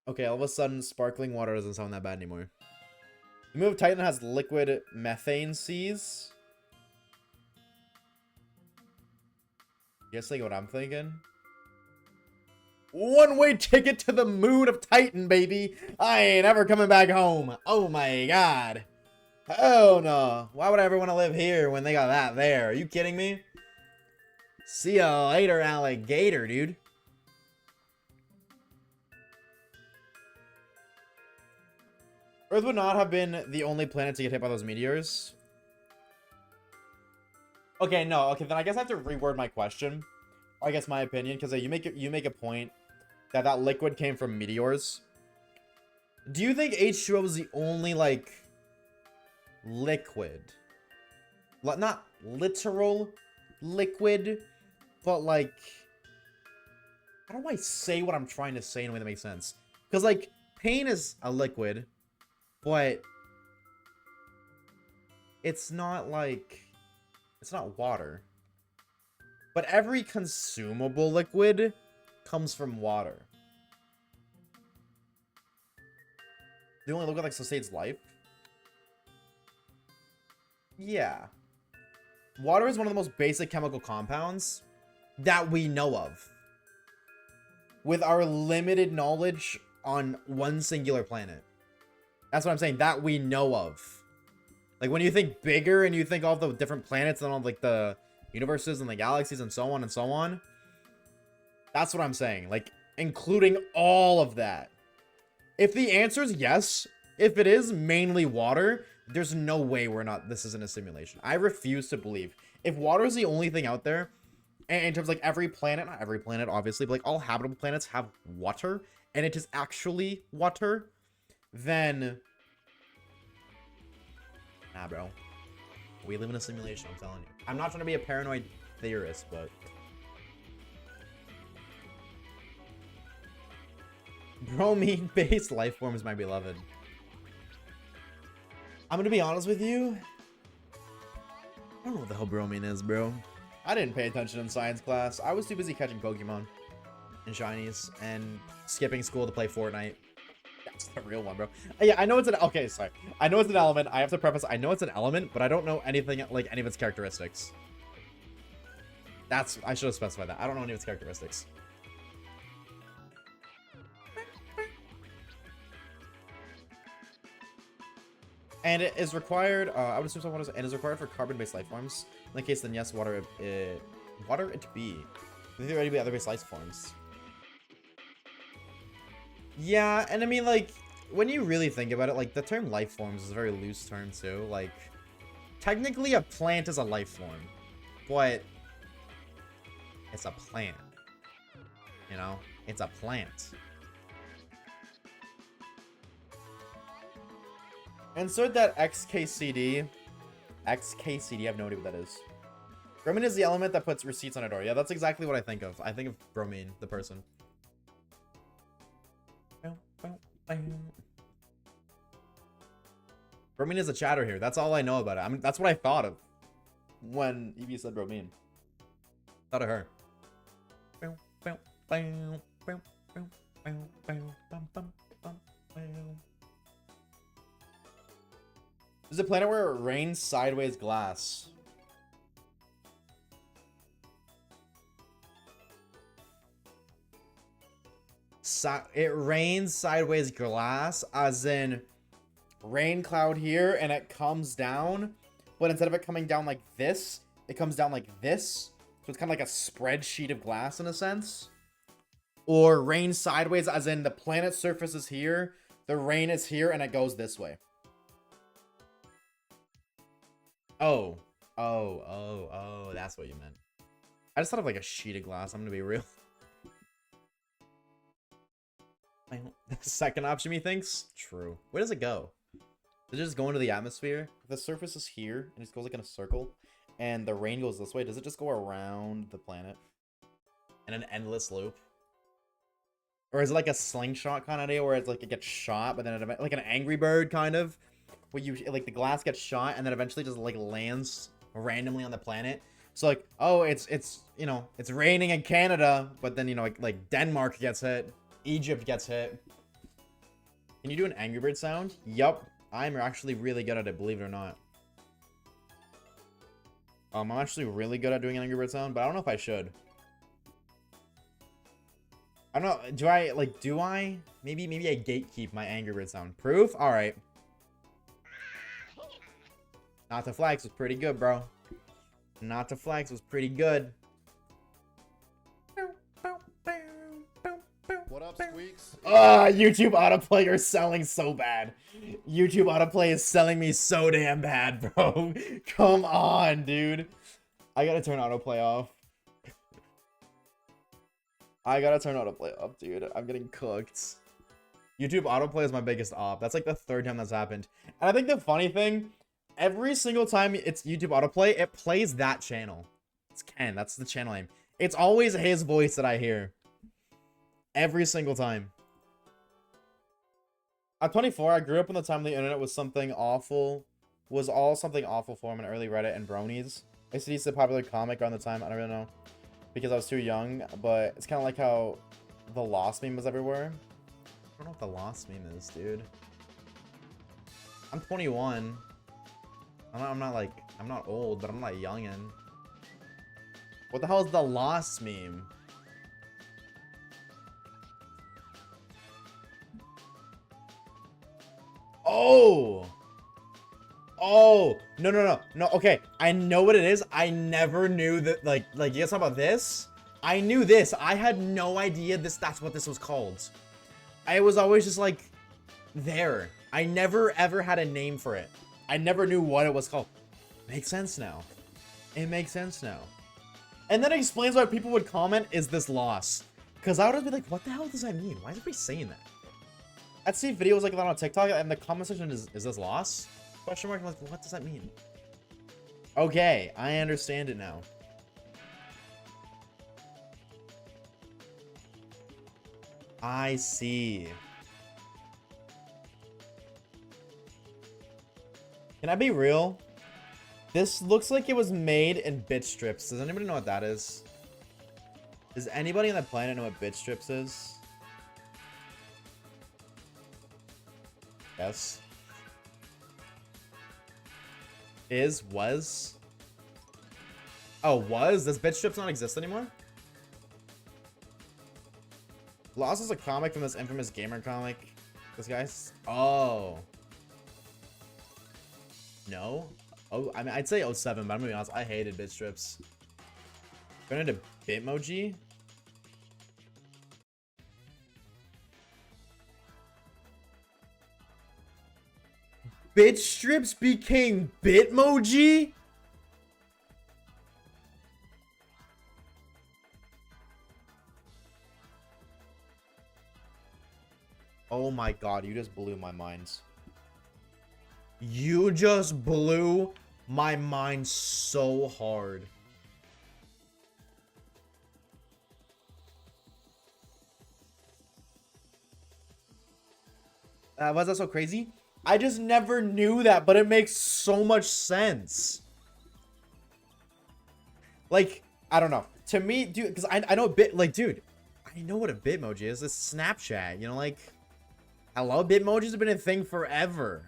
okay, all of a sudden sparkling water doesn't sound that bad anymore. The move Titan has liquid methane seas. You guys think what I'm thinking? One-way ticket to the moon of Titan, baby. I ain't ever coming back home. Oh my god. Hell no. Why would I ever want to live here when they got that there? Are you kidding me? See ya later, alligator, dude. Earth would not have been the only planet to get hit by those meteors. Okay, no. Okay, then I guess I have to reword my question. Or I guess my opinion, because you make a point that that liquid came from meteors. Do you think H2O was the only, like, liquid? Not literal liquid, but, like, how do I say what I'm trying to say in a way that makes sense? Because, like, pain is a liquid, but it's not, like, it's not water. But every consumable liquid comes from water. The only liquid that sustains life? Yeah. Water is one of the most basic chemical compounds that we know of. With our limited knowledge on one singular planet. That's what I'm saying, that we know of. Like, when you think bigger and you think all the different planets and all, like, the universes and the galaxies and so on and so on. That's what I'm saying. Like, including all of that. If the answer is yes, if it is mainly water, there's no way this isn't a simulation. I refuse to believe. If water is the only thing out there, and in terms of, like, every planet, not every planet, obviously, but, like, all habitable planets have water, and it is actually water, then... Nah, bro. We live in a simulation, I'm telling you. I'm not trying to be a paranoid theorist, but... Bromine-based life forms, my beloved. I'm gonna be honest with you. I don't know what the hell bromine is, bro. I didn't pay attention in science class. I was too busy catching Pokemon and shinies and skipping school to play Fortnite. That's the real one, bro. Yeah, I know it's an... Okay, sorry. I know it's an element. I have to preface, I know it's an element, but I don't know anything, like, any of its characteristics. I should have specified that. I don't know any of its characteristics. And it is required, I would assume someone and is required for carbon-based life forms. In that case, then yes, water it be. There already be other-based life forms. Yeah, and I mean, like, when you really think about it, like, the term life forms is a very loose term, too. Like, technically, a plant is a life form, but it's a plant. You know? It's a plant. Insert that XKCD. XKCD, I have no idea what that is. Bromine is the element that puts receipts on a door. Yeah, that's exactly what I think of. I think of bromine, the person. Bromine is a chatter here. That's all I know about it. I mean, that's what I thought of when Evie said bromine. Thought of her. There's a planet where it rains sideways glass. It rains sideways glass, as in rain cloud here, and it comes down, but instead of it coming down like this, it comes down like this. So it's kind of like a spreadsheet of glass in a sense. Or rain sideways, as in the planet's surface is here, the rain is here, and it goes this way. Oh, that's what you meant. I just thought of like a sheet of glass. I'm gonna be real. The second option, methinks? True. Where does it go? Does it just go into the atmosphere? If the surface is here and it just goes like in a circle, and the rain goes this way, does it just go around the planet in an endless loop? Or is it like a slingshot kind of idea where it's like it gets shot, but then it, like an Angry Bird kind of, where you like the glass gets shot and then eventually just like lands randomly on the planet? So like, oh, it's you know, it's raining in Canada, but then, you know, like Denmark gets hit, Egypt gets hit. Can you do an Angry Bird sound? Yup, I'm actually really good at it, believe it or not. I'm actually really good at doing an Angry Bird sound, but I don't know if I should. I don't know. Do I? Maybe I gatekeep my Angry Bird sound. Proof? Alright. Not to flex was pretty good, bro. Not to flex was pretty good. What up, Squeaks? YouTube autoplay are selling so bad. YouTube autoplay is selling me so damn bad, bro. Come on, dude. I gotta turn autoplay off. I gotta turn autoplay off, dude. I'm getting cooked. YouTube autoplay is my biggest op. That's like the third time that's happened. And I think the funny thing, every single time it's YouTube autoplay, it plays that channel. It's Ken. That's the channel name. It's always his voice that I hear. Every single time. I'm 24. I grew up in the time the internet was something awful. Was all something awful for him in early Reddit and bronies. I used to use the popular comic around the time. I don't really know. Because I was too young. But it's kind of like how the Lost meme was everywhere. I don't know what the Lost meme is, dude. I'm 21. I'm not old, but I'm not youngin'. What the hell is the Lost meme? Oh! Oh! No. Okay, I know what it is. I never knew that, like, you guys talk about this? I knew this. I had no idea that's what this was called. I was always just, like, there. I never, ever had a name for it. I never knew what it was called. Makes sense now. It makes sense now. And then it explains why people would comment, is this loss? Because I would be like, what the hell does that mean? Why is everybody saying that? I'd see videos like that on TikTok, and the comment section is this loss? Question mark. I'm like, what does that mean? Okay, I understand it now. I see. Can I be real? This looks like it was made in bit strips. Does anybody know what that is? Does anybody on the planet know what bit strips is? Yes. Was? Oh, was? Does bit strips not exist anymore? Lost is a comic from this infamous gamer comic. This guy's... Oh. No? Oh, I mean, I'd say 07, but I'm gonna be honest, I hated bit strips. Going into Bitmoji? Bit strips became Bitmoji? Oh my god, you just blew my mind. You just blew my mind so hard. Was that so crazy? I just never knew that, but it makes so much sense. Like, I don't know. To me, dude, because I know a bit, like, dude, I know what a Bitmoji is. It's Snapchat, you know, like, hello, Bitmojis have been a thing forever.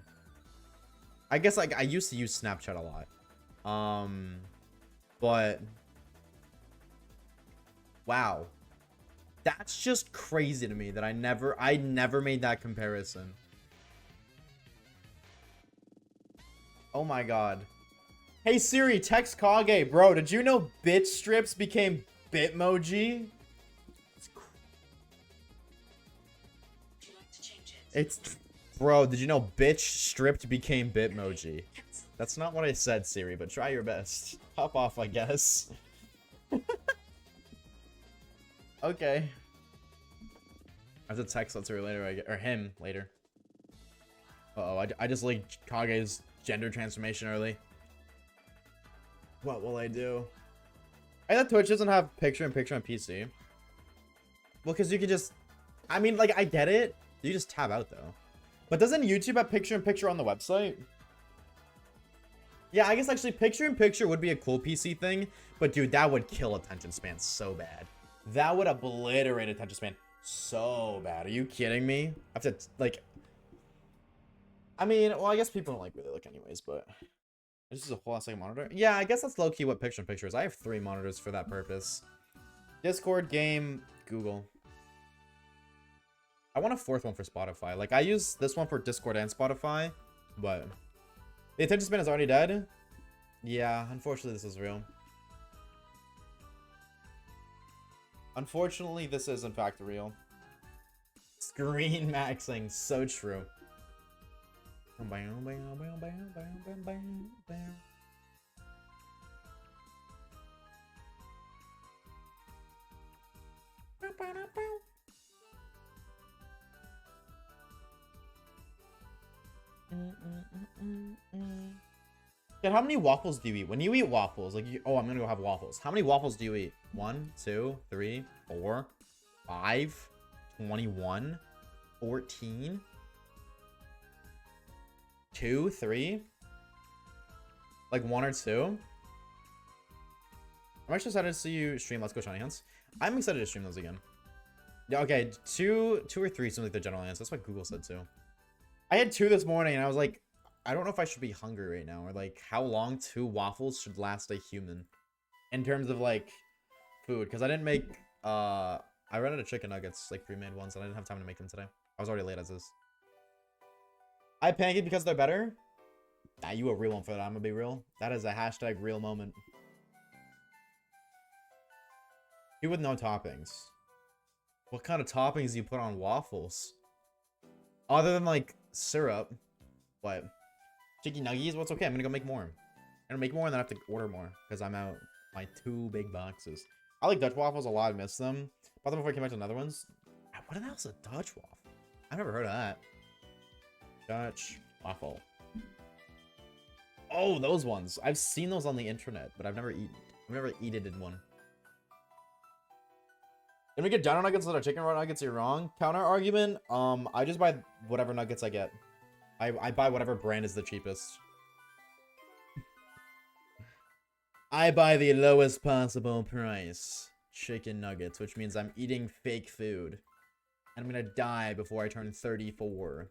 I guess, like, I used to use Snapchat a lot. But, wow. That's just crazy to me that I never made that comparison. Oh my god. Hey Siri, text Kage. Bro, did you know bit strips became Bitmoji? It's... Bro, did you know bitch stripped became Bitmoji? That's not what I said, Siri, but try your best. Hop off, I guess. Okay. I have to text her later, or him later. Uh-oh, I just leaked Kage's gender transformation early. What will I do? I thought Twitch doesn't have picture-in-picture on PC. Well, because you can just... I mean, like, I get it. You just tab out, though. But doesn't YouTube have picture-in-picture on the website? Yeah, I guess actually picture-in-picture would be a cool PC thing. But, dude, that would kill attention span so bad. That would obliterate attention span so bad. Are you kidding me? I have to, like... I mean, well, I guess people don't like really look anyways, but... This is a whole second monitor? Yeah, I guess that's low-key what picture-in-picture is. I have 3 monitors for that purpose. Discord, game, Google. I want a 4th one for Spotify. Like, I use this one for Discord and Spotify, but... The attention span is already dead? Yeah, unfortunately this is real. Unfortunately, this is in fact real. Screen maxing, so true. Dad, how many waffles do you eat? When you eat waffles, like, oh, I'm gonna go have waffles. How many waffles do you eat? 1, 2, 3, 4, 5, 21, 14, 2, 3? Like 1 or 2? I'm actually excited to see you stream Let's Go Shiny Hands. I'm excited to stream those again. Yeah, okay, 2 or 3 seems like the general answer. That's what Google said too. I had 2 this morning and I was like, I don't know if I should be hungry right now, or like how long 2 waffles should last a human in terms of like food, because I didn't make I ran out of chicken nuggets, like pre-made ones, and I didn't have time to make them today. I was already late as is. I pancake because they're better. Nah, you a real one for that. I'm gonna be real. That is a hashtag real moment. You with no toppings. What kind of toppings do you put on waffles? Other than like syrup. What? Chicken nuggies? What's okay? I'm gonna go make more. I'm gonna make more and then I have to order more because I'm out my 2 big boxes. I like Dutch waffles a lot. I miss them. Bought them before I came back to the Netherlands. What the hell is a Dutch waffle? I've never heard of that. Dutch waffle. Oh, those ones. I've seen those on the internet, but I've never eaten in one. If we get dino nuggets that are chicken raw nuggets, you're wrong. Counter argument. I just buy whatever nuggets I get. I buy whatever brand is the cheapest. I buy the lowest possible price chicken nuggets, which means I'm eating fake food. And I'm gonna die before I turn 34.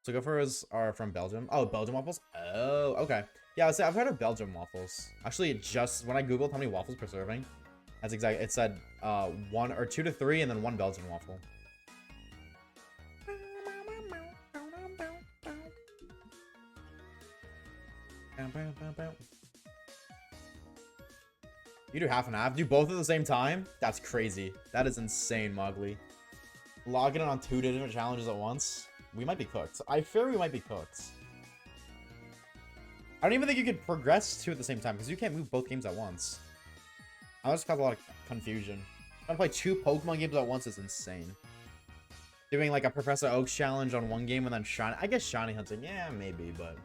So gophers are from Belgium. Oh, Belgian waffles? Oh, okay. Yeah, I've heard of Belgian waffles. Actually, just when I googled how many waffles per serving, that's exactly, it said 1 or 2 to 3 and then 1 Belgian waffle. You do half and half? Do both at the same time? That's crazy. That is insane, Mowgli. Logging in on 2 different challenges at once? We might be cooked. I fear we might be cooked. I don't even think you could progress 2 at the same time because you can't move both games at once. I just caused a lot of confusion. Trying to play 2 Pokemon games at once is insane. Doing like a Professor Oak's challenge on one game and then shiny. I guess shiny hunting, yeah, maybe, but.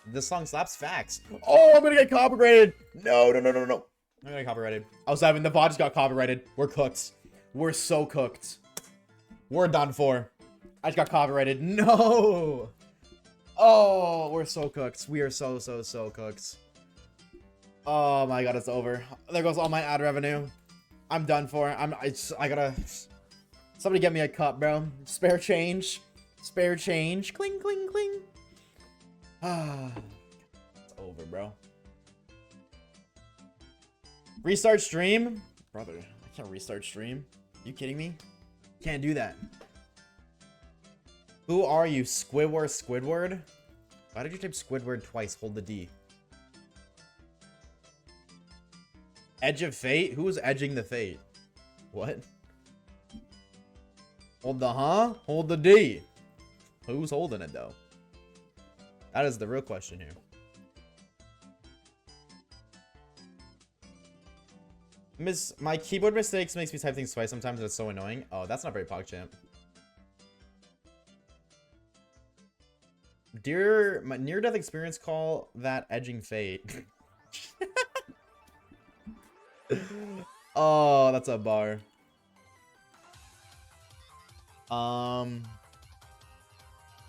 This song slaps, facts. Oh, I'm gonna get copyrighted. No. I'm gonna get copyrighted. I was having the Vods got copyrighted. We're cooked. We're so cooked. We're done for. I just got copyrighted. No. Oh, we're so cooked. We are so cooked. Oh my god, it's over. There goes all my ad revenue. I'm done for. I gotta. Somebody get me a cup, bro. Spare change. Spare change. Cling, cling, cling. Ah, it's over, bro. Restart stream? Brother, I can't restart stream. You kidding me? Can't do that. Who are you? Squidward? Why did you type Squidward twice? Hold the D. Edge of Fate? Who's edging the fate? What? Hold the huh? Hold the D. Who's holding it though? That is the real question here. My keyboard mistakes makes me type things twice sometimes and it's so annoying. Oh, that's not very PogChamp. My near-death experience call that edging fate. Oh, that's a bar.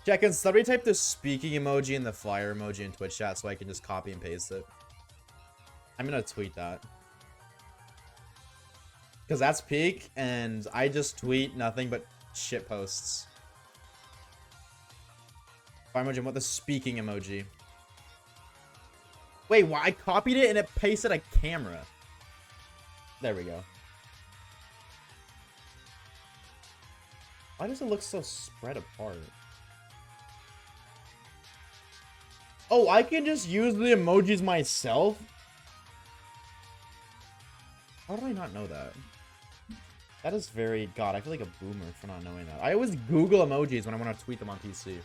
Can somebody type the speaking emoji and the fire emoji in Twitch chat so I can just copy and paste it? I'm gonna tweet that. Because that's peak, and I just tweet nothing but shit posts. Fire emoji, what the speaking emoji? Wait, why? I copied it and it pasted a camera. There we go. Why does it look so spread apart? Oh, I can just use the emojis myself? How do I not know that? That is very... God, I feel like a boomer for not knowing that. I always Google emojis when I want to tweet them on PC.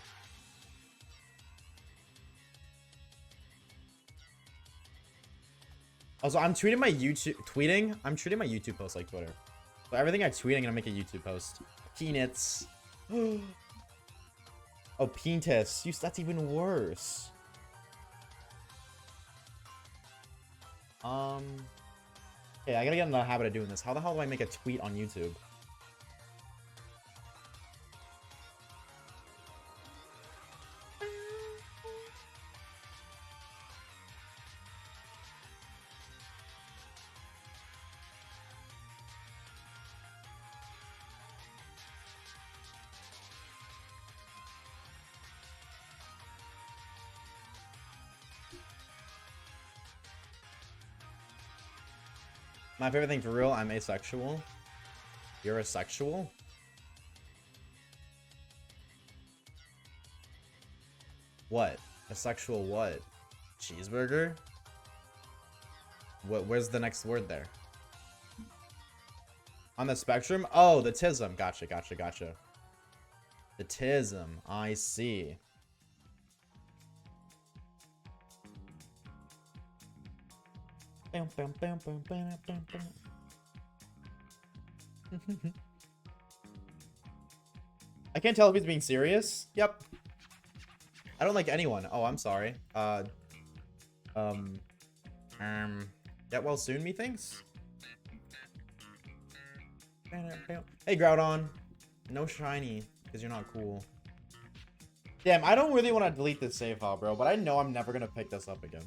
Also, I'm treating my YouTube post like Twitter. So everything I tweet, I'm gonna make a YouTube post. Peanuts. Oh, Peantus. That's even worse. Okay, I gotta get in the habit of doing this. How the hell do I make a tweet on YouTube? My favorite thing for real, I'm asexual. You're a sexual? What? A sexual what? Cheeseburger? Where's the next word there? On the spectrum? Oh, the tism. Gotcha. The tism. I see. I can't tell if he's being serious. Yep. I don't like anyone. Oh, I'm sorry. Get well soon, methinks. Hey, Groudon. No shiny, because you're not cool. Damn, I don't really want to delete this save file, bro, but I know I'm never going to pick this up again.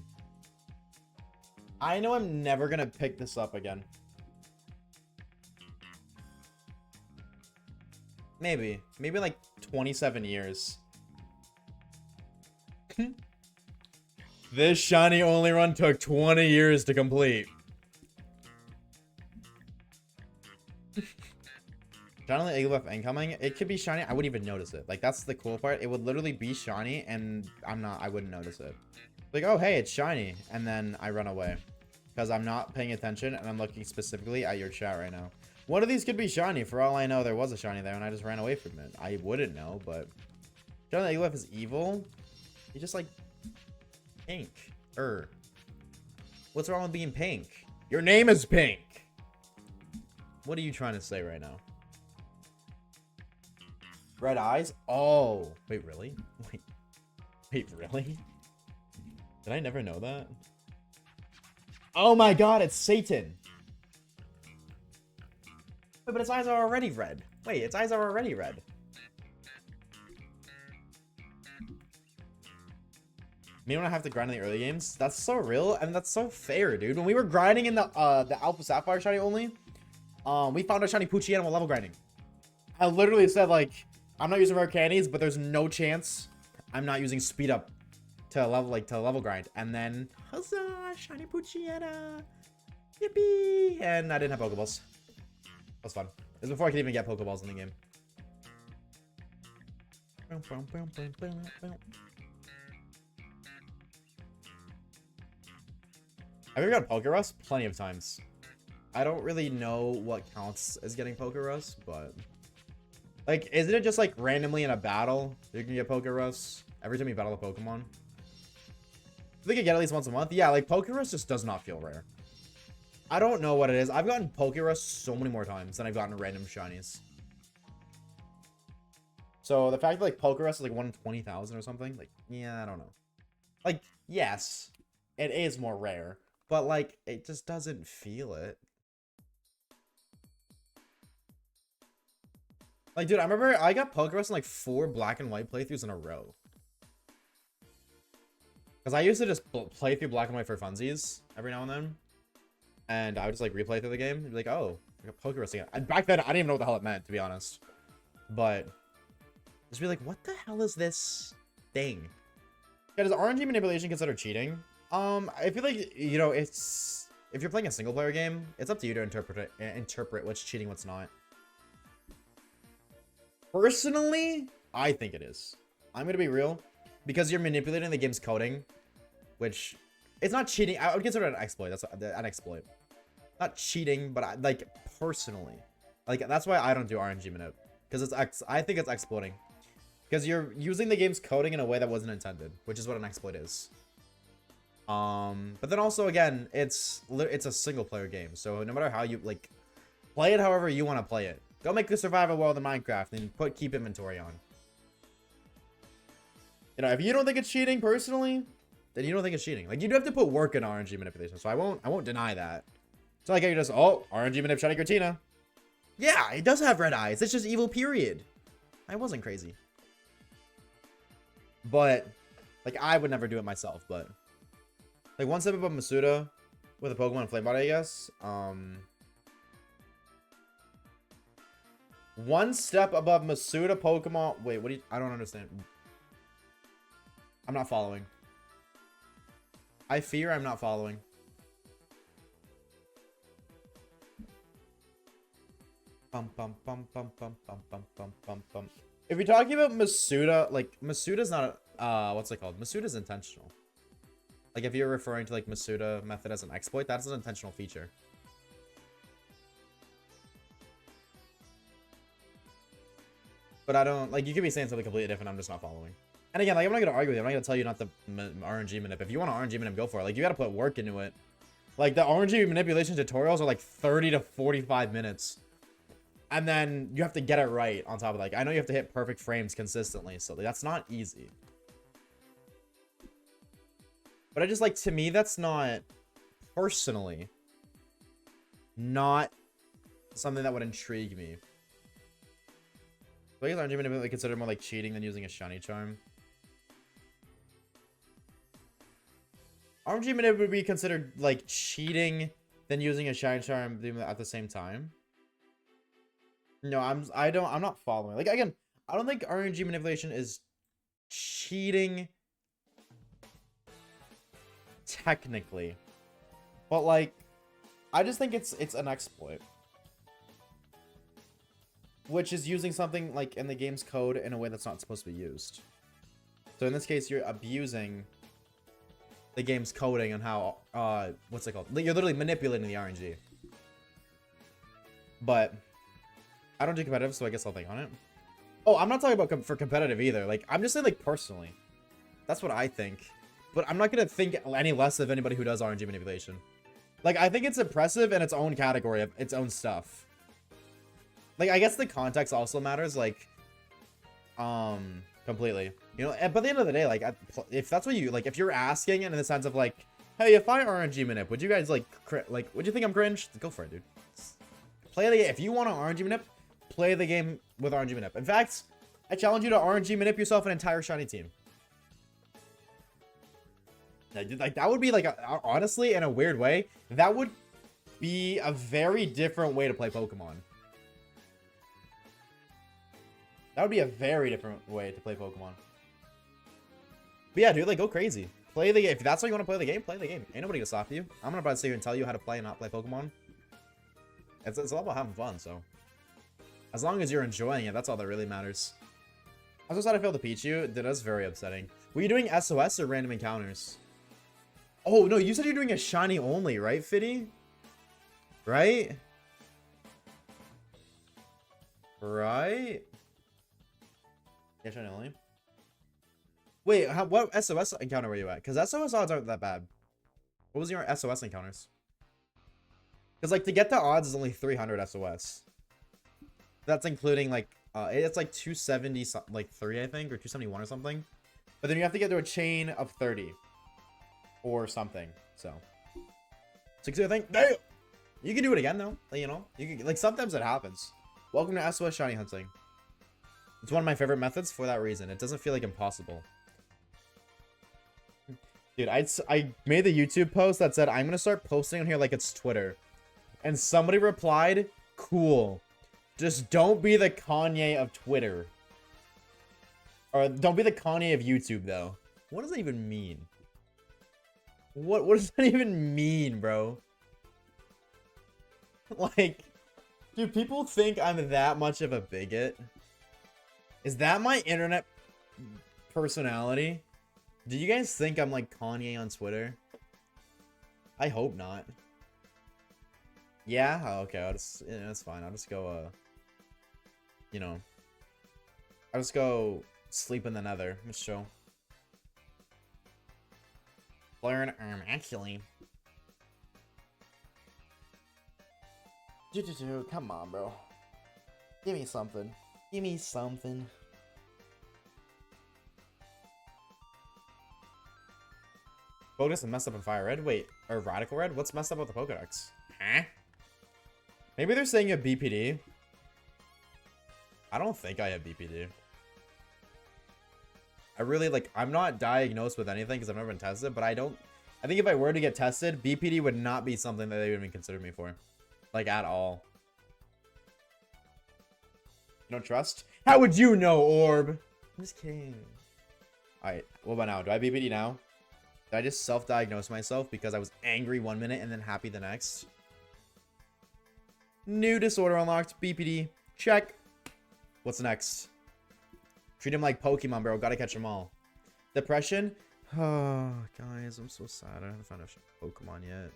Maybe like 27 years. This shiny only run took 20 years to complete. Shiny Igloof incoming. It could be shiny. I wouldn't even notice it. Like, that's the cool part. It would literally be shiny and I wouldn't notice it. Like, oh, hey, it's shiny. And then I run away. Because I'm not paying attention and I'm looking specifically at your chat right now. One of these could be shiny. For all I know, there was a shiny there and I just ran away from it. I wouldn't know, but... Shiny Igloof is evil. He's just like... pink. What's wrong with being pink? Your name is Pink. What are you trying to say right now? Red eyes? Oh. Wait, really? Wait, really? Did I never know that? Oh my god, it's Satan. Wait, but its eyes are already red. Wait, its eyes are already red. Me when I have to grind in the early games? That's so real, and that's so fair, dude. When we were grinding in the Alpha Sapphire shiny only, we found a shiny Poochyena while level grinding. I literally said, like, I'm not using rare candies, but there's no chance I'm not using speed up to level grind. And then, huzzah, shiny Poochyena, yippee! And I didn't have Pokeballs. That was fun. It was before I could even get Pokeballs in the game. Have you ever got Poke Rust? Plenty of times. I don't really know what counts as getting Poke Rust, but... Like, isn't it just, like, randomly in a battle you can get Poke Rust? Every time you battle a Pokemon? I think you get at least once a month. Yeah, like, Poke Rust just does not feel rare. I don't know what it is. I've gotten Poke Rust so many more times than I've gotten random shinies. So, the fact that, like, Poke Rust is, like, 1 in 20,000 or something, like, yeah, I don't know. Like, yes, it is more rare. But, like, it just doesn't feel it. Like, dude, I remember I got Poke Rust in, like, 4 black and white playthroughs in a row. Because I used to just play through black and white for funsies every now and then. And I would just, like, replay through the game. And be like, oh, I got Poke Rust again. And back then, I didn't even know what the hell it meant, to be honest. But, just be like, what the hell is this thing? Yeah, does RNG manipulation consider cheating? I feel like, you know, it's if you're playing a single player game, it's up to you to interpret what's cheating, what's not. Personally, I think it is. I'm gonna be real, because you're manipulating the game's coding, which it's not cheating. I would consider it an exploit. That's an exploit. Not cheating, but like personally, like that's why I don't do RNG manip, because I think it's exploiting, because you're using the game's coding in a way that wasn't intended, which is what an exploit is. But then also again, it's a single player game, so no matter how you like play it, however you want to play it. Go make a survival world in Minecraft and keep inventory on. You know, if you don't think it's cheating personally, then you don't think it's cheating. Like, you do have to put work in RNG manipulation, so I won't deny that. It's not like you just, oh, RNG manip Shiny Gratina. Yeah, it does have red eyes. It's just evil, period. I wasn't crazy. But like, I would never do it myself, but like one step above Masuda with a Pokemon Flame Body, I guess. One step above Masuda Pokemon. Wait, what do you? I don't understand. I'm not following. I fear I'm not following. Bum bum bum bum bum bum bum bum bum bum. If you're talking about Masuda, like Masuda's not what's it called? Masuda's intentional. Like if you're referring to like Masuda method as an exploit, that's an intentional feature. But I don't like, you could be saying something completely different. I'm just not following. And again, like I'm not gonna argue with you. I'm not gonna tell you not to RNG manip. If you want to RNG manip, go for it. Like you gotta put work into it. Like the RNG manipulation tutorials are like 30 to 45 minutes. And then you have to get it right on top of like, I know you have to hit perfect frames consistently, so that's not easy. But I just like, to me, that's not, personally, not something that would intrigue me. So I guess RNG manipulation considered more like cheating than using a shiny charm. RNG manip would be considered like cheating than using a shiny charm at the same time. No, I'm not following. Like again, I don't think RNG manipulation is cheating technically. But like I just think it's an exploit. Which is using something like in the game's code in a way that's not supposed to be used. So in this case, you're abusing the game's coding on how what's it called? You're literally manipulating the RNG. But I don't do competitive, so I guess I'll think on it. Oh, I'm not talking about for competitive either. Like, I'm just saying, like, personally. That's what I think. But I'm not going to think any less of anybody who does RNG manipulation. Like, I think it's impressive in its own category of its own stuff. Like, I guess the context also matters, like, completely. You know, but at the end of the day, like, if that's what you, like, if you're asking in the sense of, like, hey, if I RNG manip, would you guys, like, would you think I'm cringe? Go for it, dude. Play the game. If you want to RNG manip, play the game with RNG manip. In fact, I challenge you to RNG manip yourself an entire shiny team. Like that would be like, honestly, in a weird way, that would be a very different way to play Pokemon. That would be a very different way to play Pokemon. But yeah, dude, like go crazy. Play the game. If that's how you want to play the game, play the game. Ain't nobody gonna stop you. I'm not about to sit here and tell you how to play and not play Pokemon. It's all about having fun, so. As long as you're enjoying it, that's all that really matters. I was so sad I failed to Pichu. That's very upsetting. Were you doing SOS or random encounters? Oh, no, you said you're doing a shiny only, right, Fitty? Right? Right? Yeah, shiny only. Wait, what SOS encounter were you at? Because SOS odds aren't that bad. What was your SOS encounters? Because, like, to get the odds is only 300 SOS. That's including, like, it's like 270, like 3, I think, or 271 or something. But then you have to get to a chain of 30 or something. So 60, I think. Damn! You can do it again, though. You know, you can, like, sometimes it happens. Welcome to SOS shiny hunting. It's one of my favorite methods for that reason. It doesn't feel like impossible. Dude, I made the YouTube post that said I'm gonna start posting on here like it's Twitter, and somebody replied, "Cool. Just don't be the Kanye of Twitter. Or don't be the Kanye of YouTube, though." What does that even mean? What does that even mean, bro? Like, do people think I'm that much of a bigot? Is that my internet personality? Do you guys think I'm like Kanye on Twitter? I hope not. Yeah? Oh, okay, I'll just, yeah, that's fine. I'll just go, you know, I'll just go sleep in the nether. Just chill. Learn, actually. Come on, bro. Give me something. Give me something. Pokedex is messed up in Fire Red? Wait, or Radical Red? What's messed up with the Pokedex? Huh? Maybe they're saying you have BPD. I don't think I have BPD. I really, like, I'm not diagnosed with anything because I've never been tested, but I think if I were to get tested, BPD would not be something that they would even consider me for. Like, at all. You don't trust? How would you know, Orb? I'm just kidding. Alright, what about now? Do I have BPD now? Did I just self-diagnose myself because I was angry 1 minute and then happy the next? New disorder unlocked. BPD. Check. What's next? Treat him like Pokemon, bro. Gotta catch them all. Depression? Oh, guys, I'm so sad. I haven't found a Pokemon yet.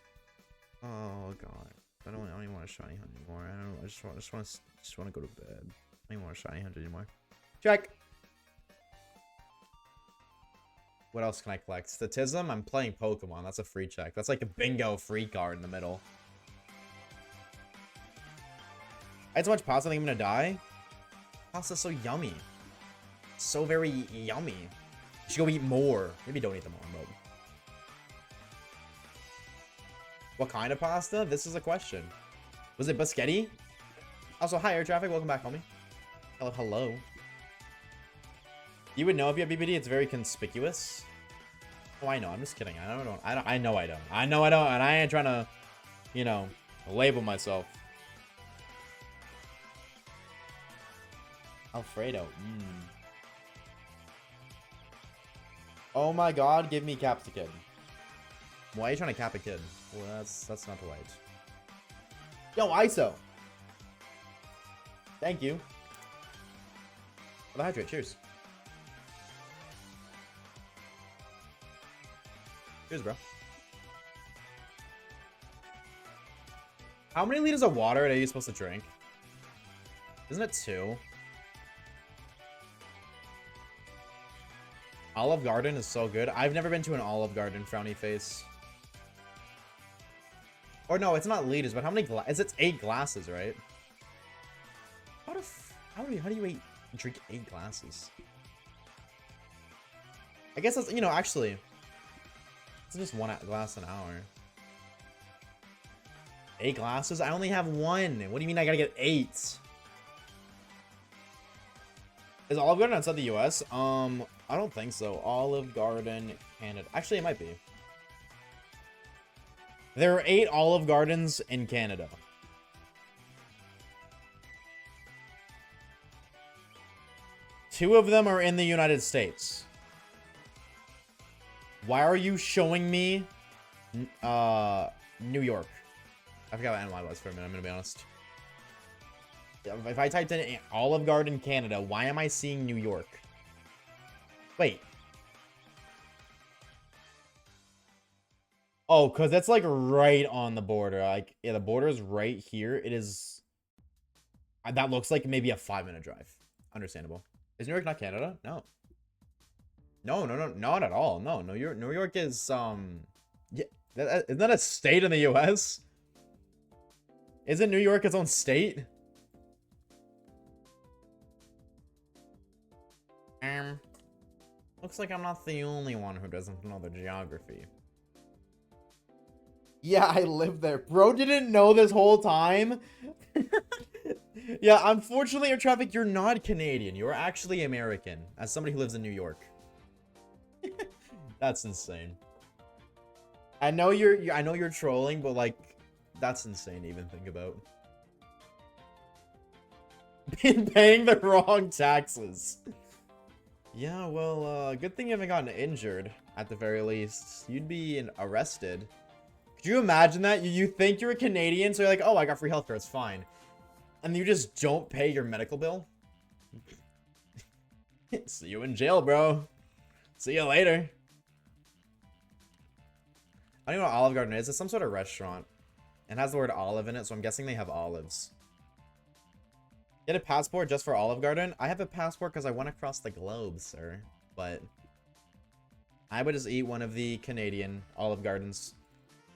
Oh, God. I don't even want a shiny hunt anymore. I just want to go to bed. I don't even want a shiny hunt anymore. Check. What else can I collect? Statism? I'm playing Pokemon. That's a free check. That's like a bingo free card in the middle. I had so much pasta, I think I'm gonna die. Pasta's so yummy. So very yummy. You should go eat more. Maybe don't eat them all, but... What kind of pasta? This is a question. Was it biscotti? Also, hi, air traffic. Welcome back, homie. Hello, hello. You would know if you have BBD. It's very conspicuous. Oh, I know. I'm just kidding. I know I don't. And I ain't trying to, you know, label myself. Alfredo. Oh my God, give me cap the kid. Why are you trying to cap a kid? Well, that's not the right. Yo, ISO. Thank you. For the hydrate. Cheers. Cheers, bro. How many liters of water are you supposed to drink? Isn't it 2? Olive Garden is so good. I've never been to an Olive Garden, frowny face. Or no, it's not liters, but how many glasses? It's 8 glasses, right? How do you drink 8 glasses? I guess that's, you know, actually, it's just 1 glass an hour. 8 glasses? I only have 1. What do you mean I gotta get 8? Is Olive Garden outside the US? I don't think so. Olive Garden, Canada. Actually, it might be. There are 8 Olive Gardens in Canada. Two of them are in the United States. Why are you showing me New York? I forgot what NY was for a minute, I'm gonna be honest. If I typed in Olive Garden, Canada, why am I seeing New York? Wait. Oh, because that's like right on the border. Like, yeah, the border is right here. It is... That looks like maybe a 5-minute drive. Understandable. Is New York not Canada? No. No, not at all. No, New York is, yeah, isn't that a state in the US? Isn't New York its own state? Looks like I'm not the only one who doesn't know the geography. Yeah, I live there. Bro didn't know this whole time? Yeah, unfortunately, air traffic, you're not Canadian. You're actually American, as somebody who lives in New York. That's insane. I know you're trolling, but like, that's insane to even think about. Been paying the wrong taxes. Yeah, well, good thing you haven't gotten injured. at the very least. You'd be arrested. Could you imagine that? You think you're a Canadian, so you're like, oh, I got free healthcare, it's fine. And you just don't pay your medical bill? See you in jail, bro. See you later. I don't know what Olive Garden is. It's some sort of restaurant. It has the word olive in it, so I'm guessing they have olives. Get a passport just for Olive Garden? I have a passport because I went across the globe, sir. But I would just eat one of the Canadian Olive Gardens.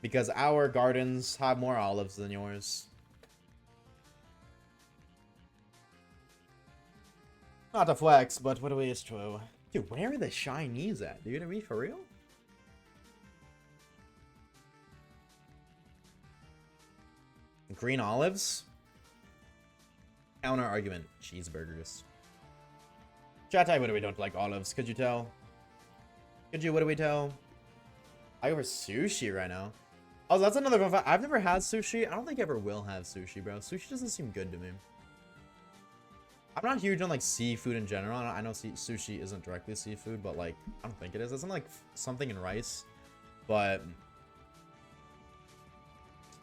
Because our gardens have more olives than yours. Not to flex, but what is true. Dude, where are the Chinese at, dude? Are we for real? Green olives? Counter argument. Cheeseburgers. Chat type, what do we don't like olives? Could you tell? Could you, what do we tell? I go for sushi right now. Oh, that's another fun fact. I've never had sushi. I don't think I ever will have sushi, bro. Sushi doesn't seem good to me. I'm not huge on like seafood in general. I know sushi isn't directly seafood, but like I don't think it is. It's not like something in rice, but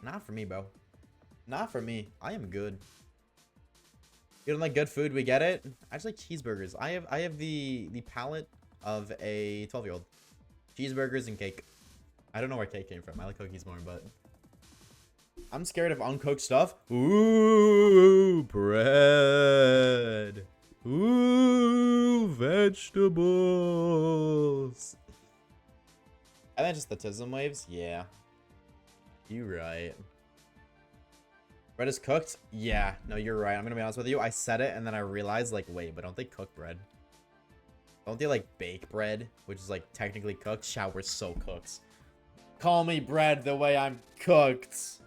not for me, bro. Not for me. I am good. You don't like good food? We get it. I just like cheeseburgers. I have the palate of a 12-year-old. Cheeseburgers and cake. I don't know where cake came from. I like cookies more, but I'm scared of uncooked stuff. Ooh, bread. Ooh, vegetables. I think just the Tism waves. Yeah. You right. Bread is cooked? Yeah. No, you're right. I'm gonna be honest with you. I said it and then I realized, like, wait, but don't they cook bread? Don't they, like, bake bread? Which is, like, technically cooked? Shout, we're so cooked. Call me bread the way I'm cooked.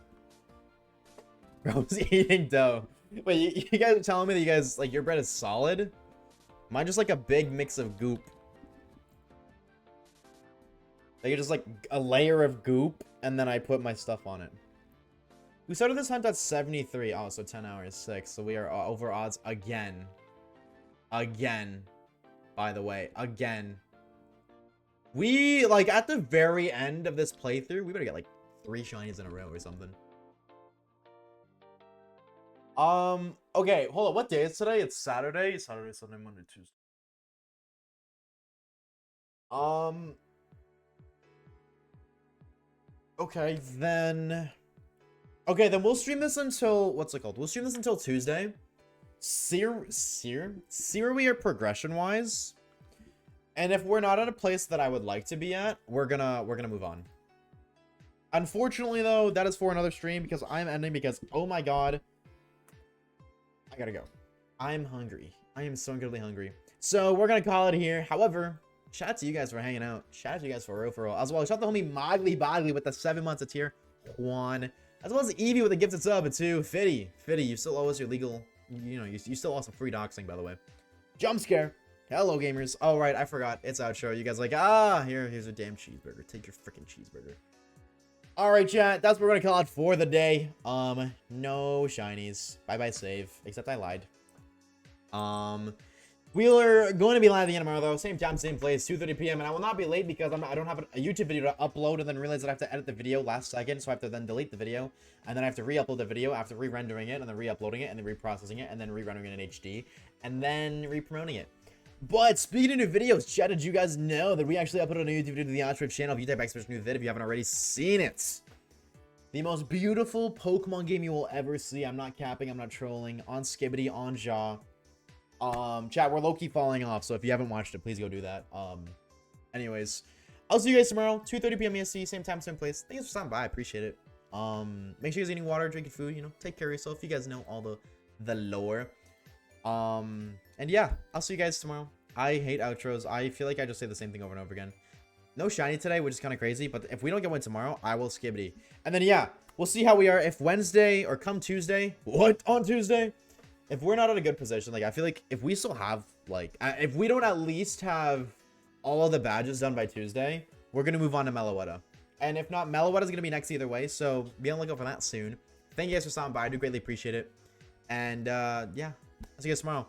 Bro's eating dough. Wait, you guys are telling me that you guys, like, your bread is solid? Mine just, like, a big mix of goop. Like, it's just, like, a layer of goop, and then I put my stuff on it. We started this hunt at 73. Oh, so 10 hours, 6. So we are over odds again. Again. By the way, again. We, like, at the very end of this playthrough, we better get, like, 3 shinies in a row or something. Okay, hold on. What day is today? It's Saturday. Saturday, Sunday, Monday, Tuesday. Okay, then... Okay, then we'll stream this until... What's it called? We'll stream this until Tuesday. See where we are progression-wise. And if we're not at a place that I would like to be at, we're gonna move on. Unfortunately, though, that is for another stream because I'm ending because, oh my god, I gotta go. I'm hungry. I am so incredibly hungry. So we're gonna call it here. However, shout out to you guys for hanging out. Shout out to you guys for real. As well, shout out to homie Mogly Bogley with the 7 months of tier. Juan. As well as Evie with a gifted sub too. Fitty, you still owe us your legal, you know, you still owe some free doxing, by the way. Jump scare. Hello, gamers. Oh, right, I forgot. It's outro. You guys are like, here's a damn cheeseburger. Take your freaking cheeseburger. All right, chat. That's what we're going to call it for the day. No shinies. Bye-bye save. Except I lied. We are going to be live again tomorrow, though. Same time, same place, 2:30 p.m. And I will not be late because I don't have a YouTube video to upload and then realize that I have to edit the video last second. So I have to then delete the video. And then I have to re-upload the video after re-rendering it and then re-uploading it and then reprocessing it and then re-rendering it in HD and then re-promoting it. But speaking of new videos, chat, did you guys know that we actually uploaded a new YouTube video to the Oshawaves channel? If you type / new vid, if you haven't already seen it. The most beautiful Pokemon game you will ever see. I'm not capping, I'm not trolling. On Skibbity, on Jaw. Chat, we're low-key falling off, so if you haven't watched it, please go do that. Anyways, I'll see you guys tomorrow, 2:30 p.m. EST, same time, same place. Thanks for stopping by, I appreciate it. Make sure you guys eating water, drinking food, you know, take care of yourself. You guys know all the lore. And yeah, I'll see you guys tomorrow. I hate outros. I feel like I just say the same thing over and over again. No shiny today, which is kind of crazy, but if we don't get one tomorrow, I will Skibbity. And then yeah, we'll see how we are if Wednesday or come Tuesday. What? On Tuesday? If we're not at a good position, like I feel like if we still have like if we don't at least have all of the badges done by Tuesday, we're gonna move on to Meloetta. And if not, Meloetta is gonna be next either way, so be on the lookout for that soon. Thank you guys for stopping by. I do greatly appreciate it. And yeah, I'll see you guys tomorrow.